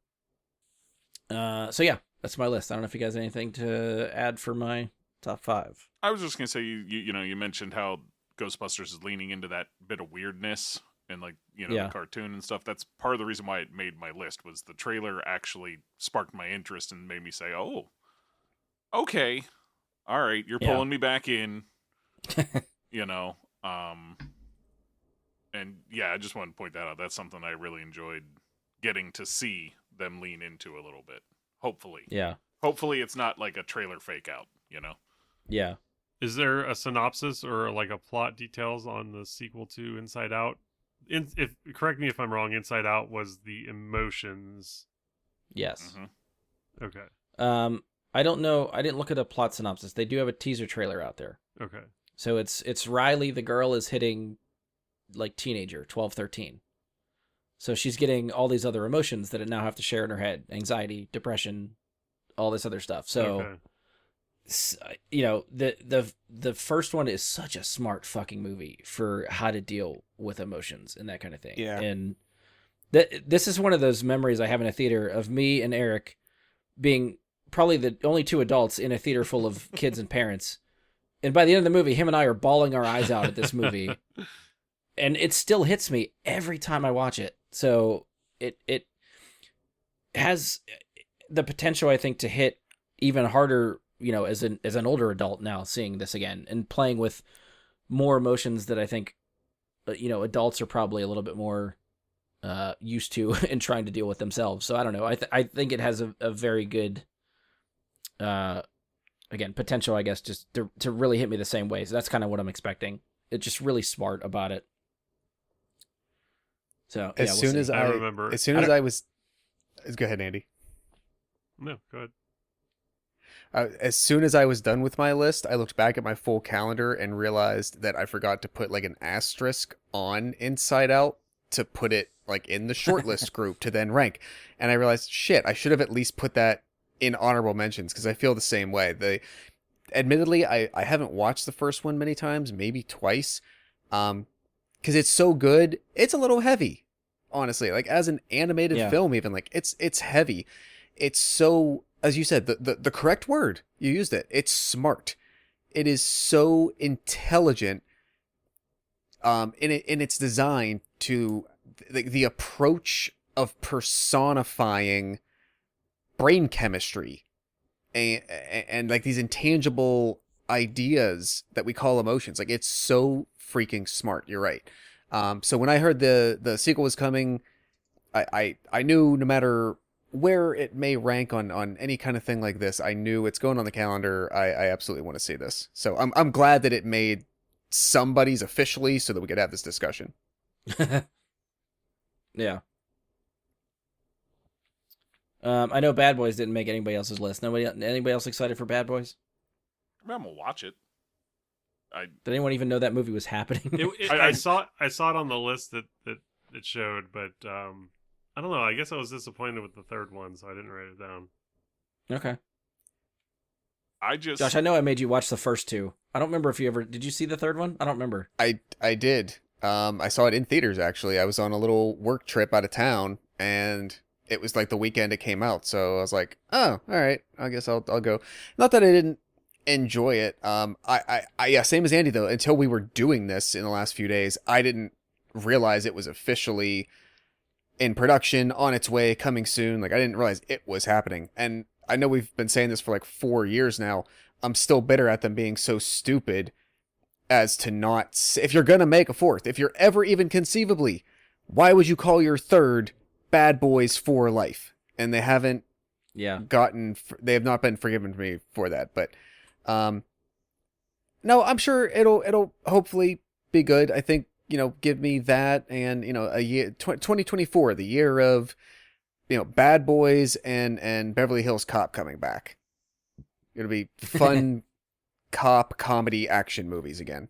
So yeah, that's my list. I don't know if you guys have anything to add for my top 5. I was just gonna say you mentioned how Ghostbusters is leaning into that bit of weirdness and the cartoon and stuff. That's part of the reason why it made my list, was the trailer actually sparked my interest and made me say, oh, okay, all right, you're pulling me back in. And yeah, I just wanted to point that out. That's something I really enjoyed getting to see them lean into a little bit. Hopefully. Yeah. Hopefully it's not like a trailer fake out, Yeah. Is there a synopsis or like a plot details on the sequel to Inside Out? Correct me if I'm wrong, Inside Out was the emotions. Yes. Mm-hmm. Okay. I don't know. I didn't look at a plot synopsis. They do have a teaser trailer out there. Okay. So it's Riley, the girl is hitting like teenager, 12, 13. So she's getting all these other emotions that it now have to share in her head. Anxiety, depression, all this other stuff. So, the first one is such a smart fucking movie for how to deal with emotions and that kind of thing. Yeah. And this is one of those memories I have in a theater of me and Eric being probably the only 2 adults in a theater full of kids and parents. And by the end of the movie, him and I are bawling our eyes out at this movie. And it still hits me every time I watch it. So it has the potential, I think, to hit even harder, as an older adult now, seeing this again and playing with more emotions that I think, adults are probably a little bit more used to and trying to deal with themselves. So I don't know. I think it has a very good, again, potential, I guess, just to really hit me the same way. So that's kind of what I'm expecting. It's just really smart about it. So as soon as I was, go ahead, Andy. No, go As ahead. soon as I was done with my list, I looked back at my full calendar and realized that I forgot to put like an asterisk on Inside Out to put it like in the shortlist group to then rank. And I realized, shit, I should have at least put that in honorable mentions because I feel the same way. Admittedly, I haven't watched the first one many times, maybe twice. Because it's so good, it's a little heavy, honestly. Like as an animated film, even like it's heavy. It's so, as you said, the correct word, you used it. It's smart. It is so intelligent. In its design to the approach of personifying brain chemistry and like these intangible ideas that we call emotions. Like it's so freaking smart. You're right. So when I heard the sequel was coming, I knew no matter where it may rank on any kind of thing like this, I knew it's going on the calendar. I absolutely want to see this. So I'm glad that it made somebody's officially so that we could have this discussion. Yeah. I know Bad Boys didn't make anybody else's list. Anybody else excited for Bad Boys? I'm gonna watch it. Did anyone even know that movie was happening? I saw it on the list that it showed, but I don't know. I guess I was disappointed with the third one, so I didn't write it down. Okay. Josh, I know I made you watch the first 2. I don't remember if you ever did. You see the third one? I don't remember. I did. I saw it in theaters actually. I was on a little work trip out of town, and it was like the weekend it came out. So I was like, oh, all right, I guess I'll go. Not that I didn't enjoy it. Yeah, same as Andy though. Until we were doing this in the last few days, I didn't realize it was officially in production, on its way, coming soon. Like I didn't realize it was happening. And I know we've been saying this for like 4 years now. I'm still bitter at them being so stupid as to not, if you're gonna make a fourth, if you're ever even conceivably, why would you call your third Bad Boys for Life? And they haven't Yeah. they have not been forgiven me for that. But no, I'm sure it'll hopefully be good. I think, give me that, and a year, 2024, the year of Bad Boys and Beverly Hills Cop coming back. It'll be fun cop comedy action movies again.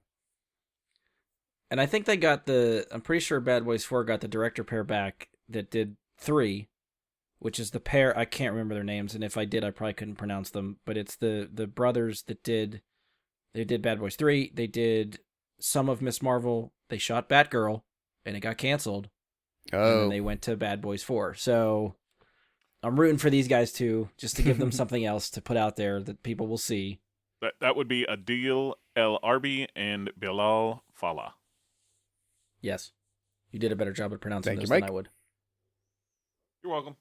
And I think they I'm pretty sure Bad Boys 4 got the director pair back that did 3, which is the pair, I can't remember their names, and if I did, I probably couldn't pronounce them, but it's the brothers that did Bad Boys 3, they did some of Miss Marvel, they shot Batgirl, and it got canceled, and then they went to Bad Boys 4, so I'm rooting for these guys too, just to give them something else to put out there that people will see. That would be Adil El Arbi and Bilal Fallah. Yes. You did a better job at pronouncing Thank you, those than Mike. I would. You're welcome.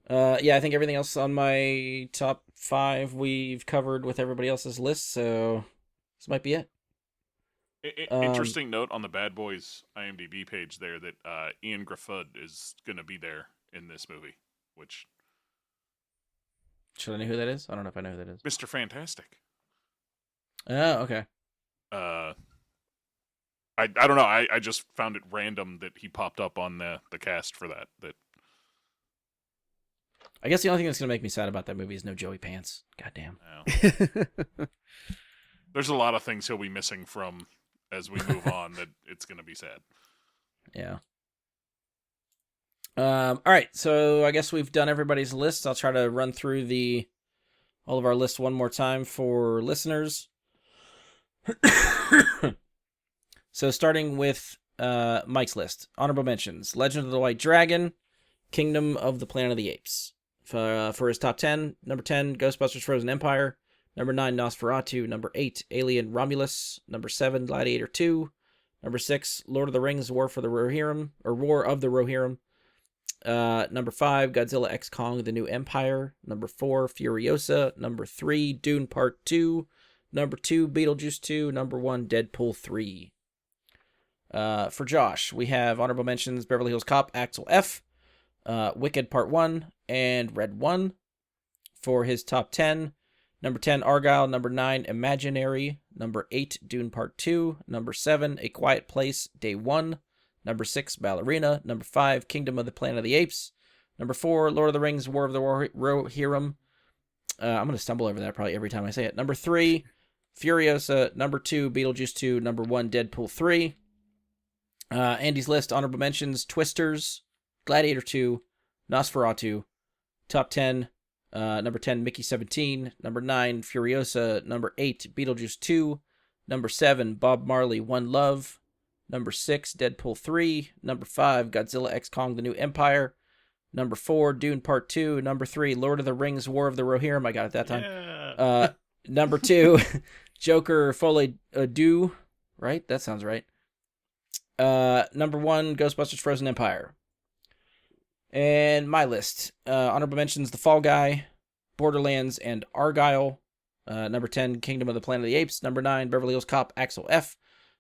Yeah, I think everything else on my top 5 we've covered with everybody else's list, so this might be it. Interesting note on the Bad Boys IMDb page there that Ian Grafud is going to be there in this movie, which... Should I know who that is? I don't know if I know who that is. Mr. Fantastic. Oh, okay. I don't know. I just found it random that he popped up on the cast for that. I guess the only thing that's going to make me sad about that movie is no Joey Pants. Goddamn. There's a lot of things he'll be missing from as we move on that it's going to be sad. Yeah. All right, so I guess we've done everybody's list. I'll try to run through all of our lists one more time for listeners. So starting with Mike's list. Honorable mentions. Legend of the White Dragon, Kingdom of the Planet of the Apes. For his top 10, number 10, Ghostbusters Frozen Empire. Number 9, Nosferatu. Number 8, Alien Romulus. Number 7, Gladiator 2. Number 6, Lord of the Rings, War of the Rohirrim. Number 5, Godzilla X Kong, The New Empire. Number 4, Furiosa. Number 3, Dune Part 2. Number 2, Beetlejuice 2. Number 1, Deadpool 3. For Josh, we have honorable mentions Beverly Hills Cop, Axel F. Wicked Part 1, and Red 1. For his top 10, number 10, Argyle. Number 9, Imaginary. Number 8, Dune Part 2. Number 7, A Quiet Place, Day 1. Number 6, Ballerina. Number 5, Kingdom of the Planet of the Apes. Number 4, Lord of the Rings, War of the Rohirrim. I'm going to stumble over that probably every time I say it. Number 3, Furiosa. Number 2, Beetlejuice 2. Number 1, Deadpool 3. Andy's list, honorable mentions, Twisters, Gladiator 2, Nosferatu. Top 10, number 10, Mickey 17. Number 9, Furiosa. Number 8, Beetlejuice 2. Number 7, Bob Marley, One Love. Number 6, Deadpool 3. Number 5, Godzilla X Kong, The New Empire. Number 4, Dune Part 2. Number 3, Lord of the Rings, War of the Rohirrim. I got it that time. Yeah. Number 2, Joker Folie Deux. Right? That sounds right. Number 1, Ghostbusters Frozen Empire. And my list. Honorable mentions, The Fall Guy, Borderlands, and Argyle. Number 10, Kingdom of the Planet of the Apes. Number 9, Beverly Hills Cop, Axel F.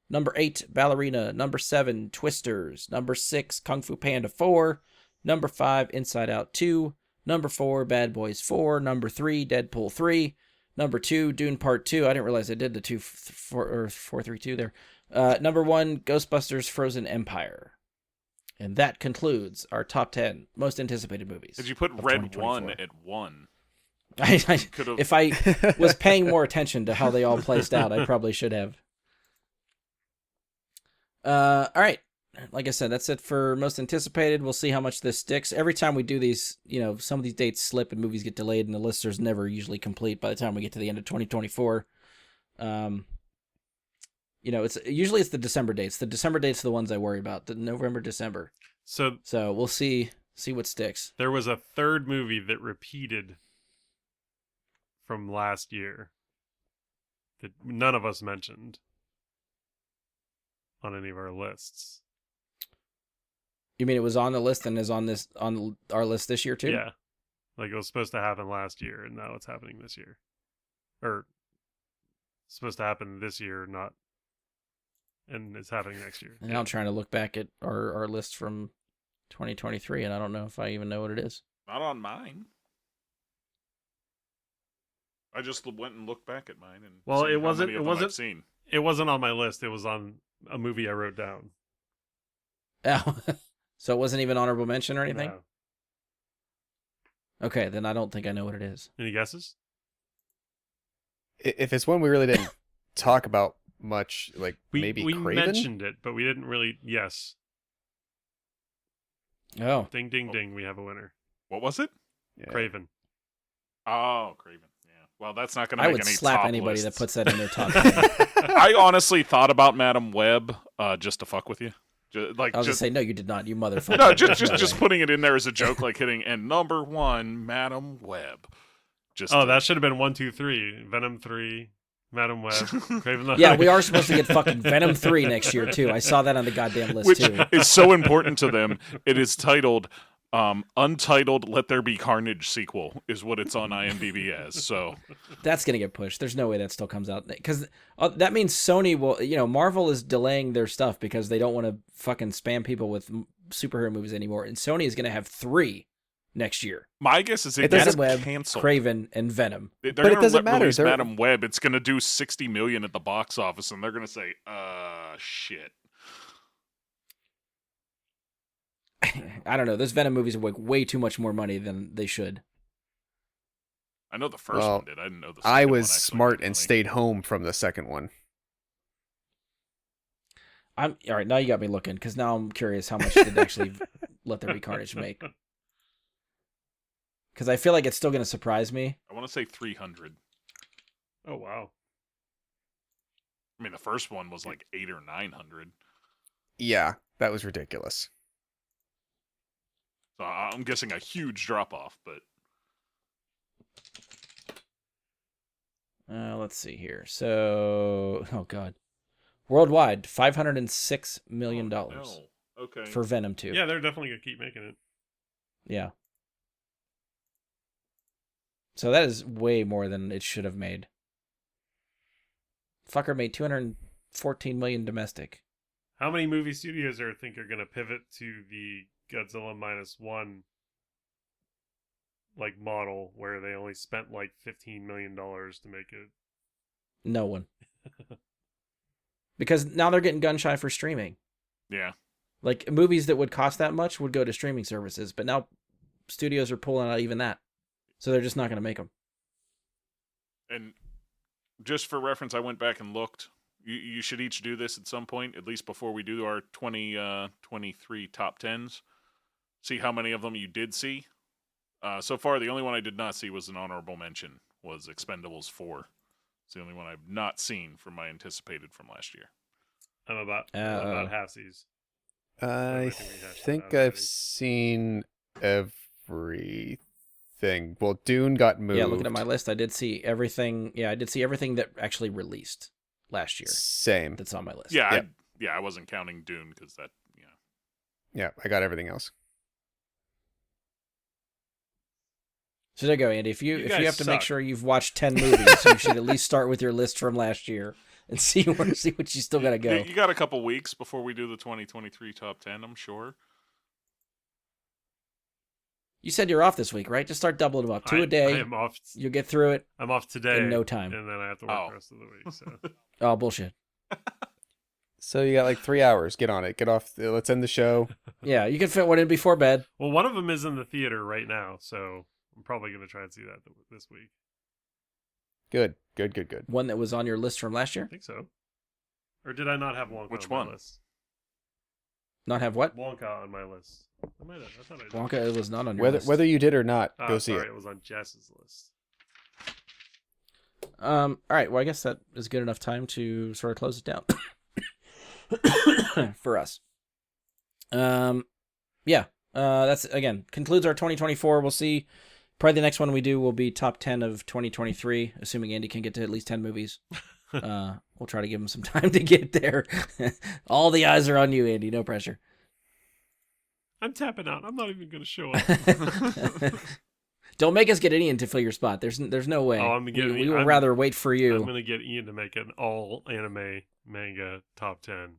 Number 8, Ballerina. Number 7, Twisters. Number 6, Kung Fu Panda 4. Number 5, Inside Out 2. Number 4, Bad Boys 4. Number 3, Deadpool 3. Number 2, Dune Part 2. I didn't realize I did the 4 3 2 there. Number 1, Ghostbusters Frozen Empire. And that concludes our top 10 most anticipated movies. Did you put of Red 2024. 1 at 1? Could've- If I was paying more attention to how they all placed out, I probably should have. All right. like I said, that's it for most anticipated. We'll see how much this sticks. Every time we do these, some of these dates slip and movies get delayed, and the list is never usually complete by the time we get to the end of 2024. It's usually the December dates. The December dates are the ones I worry about. The November, December. So we'll see what sticks. there was a third movie that repeated from last year that none of us mentioned on any of our lists. You mean it was on the list and is on our list this year too? Yeah. Like it was supposed to happen last year and now it's happening this year. Or supposed to happen this year, not and it's happening next year. And now I'm trying to look back at our list from 2023 and I don't know if I even know what it is. Not on mine. I just went and looked back at mine and Well, seen it how wasn't- many it of them wasn't- I've seen. It wasn't on my list. It was on a movie I wrote down. Oh, so it wasn't even honorable mention or anything? No. Okay, then I don't think I know what it is. Any guesses? If it's one we really didn't talk about much, like We maybe we Craven. mentioned it, but we didn't really. Yes. Oh, Ding ding ding. We have a winner. What was it? Yeah. Craven. Oh, Craven. Yeah. Well, that's not going to I make would any slap top anybody that lists. puts that in their top 10. I honestly thought about Madam Web just to fuck with you. Just, like, I was just, gonna say, no, you did not, you motherfucker. no, just No just way. putting it in there as a joke, like hitting and number one, Madam Web. Just Oh, to- that should have been 1, 2, 3. Venom 3. Madam Web. Craven the Yeah, we are supposed to get fucking Venom 3 next year, too. I saw that on the goddamn list, which too. is so important to them. It is titled Untitled Let There Be Carnage sequel is what it's on IMDb as. So That's gonna get pushed. There's no way that still comes out. Because that means Sony will, Marvel is delaying their stuff because they don't want to fucking spam people with superhero movies anymore. And Sony is gonna have 3 next year. my guess is it It gets doesn't- Web, canceled. Craven, and Venom. They're But it gonna doesn't matter. release They're- Madam Web. It's going to do 60 million at the box office, and they're going to say, shit. I don't know. Those Venom movies make way too much more money than they should. I know the first Well, one did. I didn't know the I second was one actually smart did and money. stayed home from the second one. All right. Now you got me looking because now I'm curious how much did actually Let There Be Carnage make? Because I feel like it's still going to surprise me. I want to say 300. Oh, wow. I mean, the first one was like 800 or 900. Yeah, that was ridiculous. So I'm guessing a huge drop off, but Let's see here. So, oh god, worldwide, $506 million no. Okay. for Venom 2. Yeah, they're definitely going to keep making it. Yeah. So that is way more than it should have made. Fucker made $214 million domestic. How many movie studios are think are going to pivot to the Godzilla -1 like model where they only spent like $15 million to make it? No one. Because now they're getting gun shy for streaming. Yeah. Like movies that would cost that much would go to streaming services, but now studios are pulling out even that. So they're just not going to make them. And just for reference, I went back and looked. You should each do this at some point, at least before we do our 2023 top 10s. See how many of them you did see. So far, the only one I did not see was an honorable mention, was Expendables 4. It's the only one I've not seen from my anticipated from last year. I'm about Uh-oh. halfsies. I think we hashed think that out I've already. seen everything. Well, Dune got moved. Yeah, looking at my list, I did see everything. Yeah, I did see everything that actually released last year. Same. That's on my list. Yeah, Yeah. I wasn't counting Dune because that, Yeah, I got everything else. So there you go, Andy. If you guys have to make suck. sure you've watched 10 movies, you should at least start with your list from last year and see what you still got to go. You got a couple weeks before we do the 2023 top 10, I'm sure. You said you're off this week, right? Just start doubling them up. 2 a I day. am off. You'll get through it. I'm off today in no time. and then I have to work Oh. the rest of the week. So Oh, bullshit. So you got like 3 hours. Get on it. Get off. Let's end the show. Yeah, you can fit one in before bed. well, one of them is in the theater right now, so I'm probably going to try and see that this week. Good. Good. Good. Good. One that was on your list from last I year. think so. Or did I not have one? Which on my one? list? Not have what? Wonka on my list. I might have. I thought I did. Wonka was not on your Whether list. whether you did or not, Oh, go see sorry, it. it was on Jess's list. All right. Well, I guess that is good enough time to sort of close it down for us. Yeah. That's again concludes our 2024. We'll see. Probably the next one we do will be top 10 of 2023, assuming Andy can get to at least 10 movies. We'll try to give him some time to get there. All the eyes are on you, Andy. No pressure. I'm tapping out. I'm not even going to show up. Don't make us get Ian to fill your spot. There's no way. Oh, we would rather wait for you. I'm going to get Ian to make an all anime manga top 10.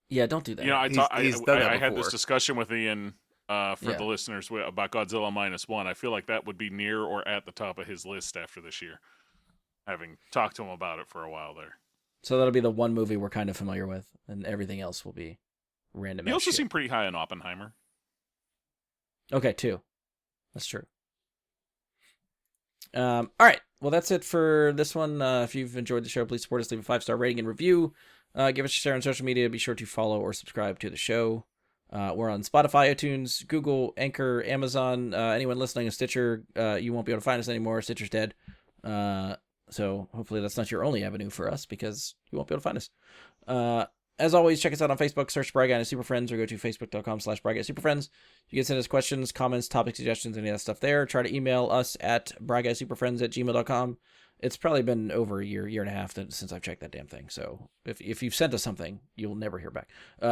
Yeah, don't do that. You know, He's done that I had this before. discussion with Ian for Yeah. the listeners about Godzilla -1. I feel like that would be near or at the top of his list after this year, having talked to him about it for a while there. So that'll be the one movie we're kind of familiar with, and everything else will be random. He ass also shit. seemed pretty high on Oppenheimer. Okay, two. That's true. All right. Well, that's it for this one. If you've enjoyed the show, please support us. Leave a 5-star rating and review. Give us a share on social media. Be sure to follow or subscribe to the show. We're on Spotify, iTunes, Google, Anchor, Amazon. Anyone listening on Stitcher, you won't be able to find us anymore. Stitcher's dead. So hopefully that's not your only avenue for us, because you won't be able to find us. As always, check us out on Facebook. Search Bry Guy and Super Friends, or go to facebook.com/Bry Guy Super Friends. You can send us questions, comments, topic suggestions, any of that stuff there. Try to email us at bryguysuperfriends@gmail.com. It's probably been over a year and a half since I've checked that damn thing. So if you've sent us something, you'll never hear back.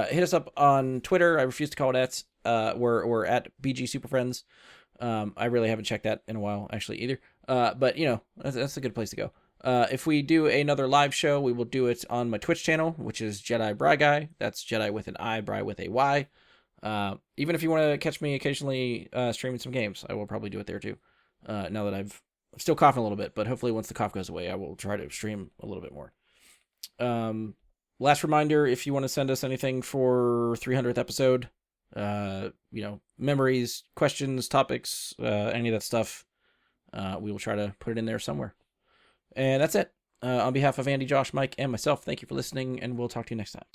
Hit us up on Twitter. I refuse to call it at. We're at BG Super Friends. I really haven't checked that in a while, actually, either. But, you know, that's a good place to go. If we do another live show, we will do it on my Twitch channel, which is Jedi Bry Guy. That's Jedi with an I, Bry with a Y. Even if you want to catch me occasionally streaming some games, I will probably do it there too. Now that I'm still coughing a little bit, but hopefully once the cough goes away, I will try to stream a little bit more. Last reminder, if you want to send us anything for 300th episode, you know, memories, questions, topics, any of that stuff, we will try to put it in there somewhere. And that's it. On behalf of Andy, Josh, Mike, and myself, thank you for listening, and we'll talk to you next time.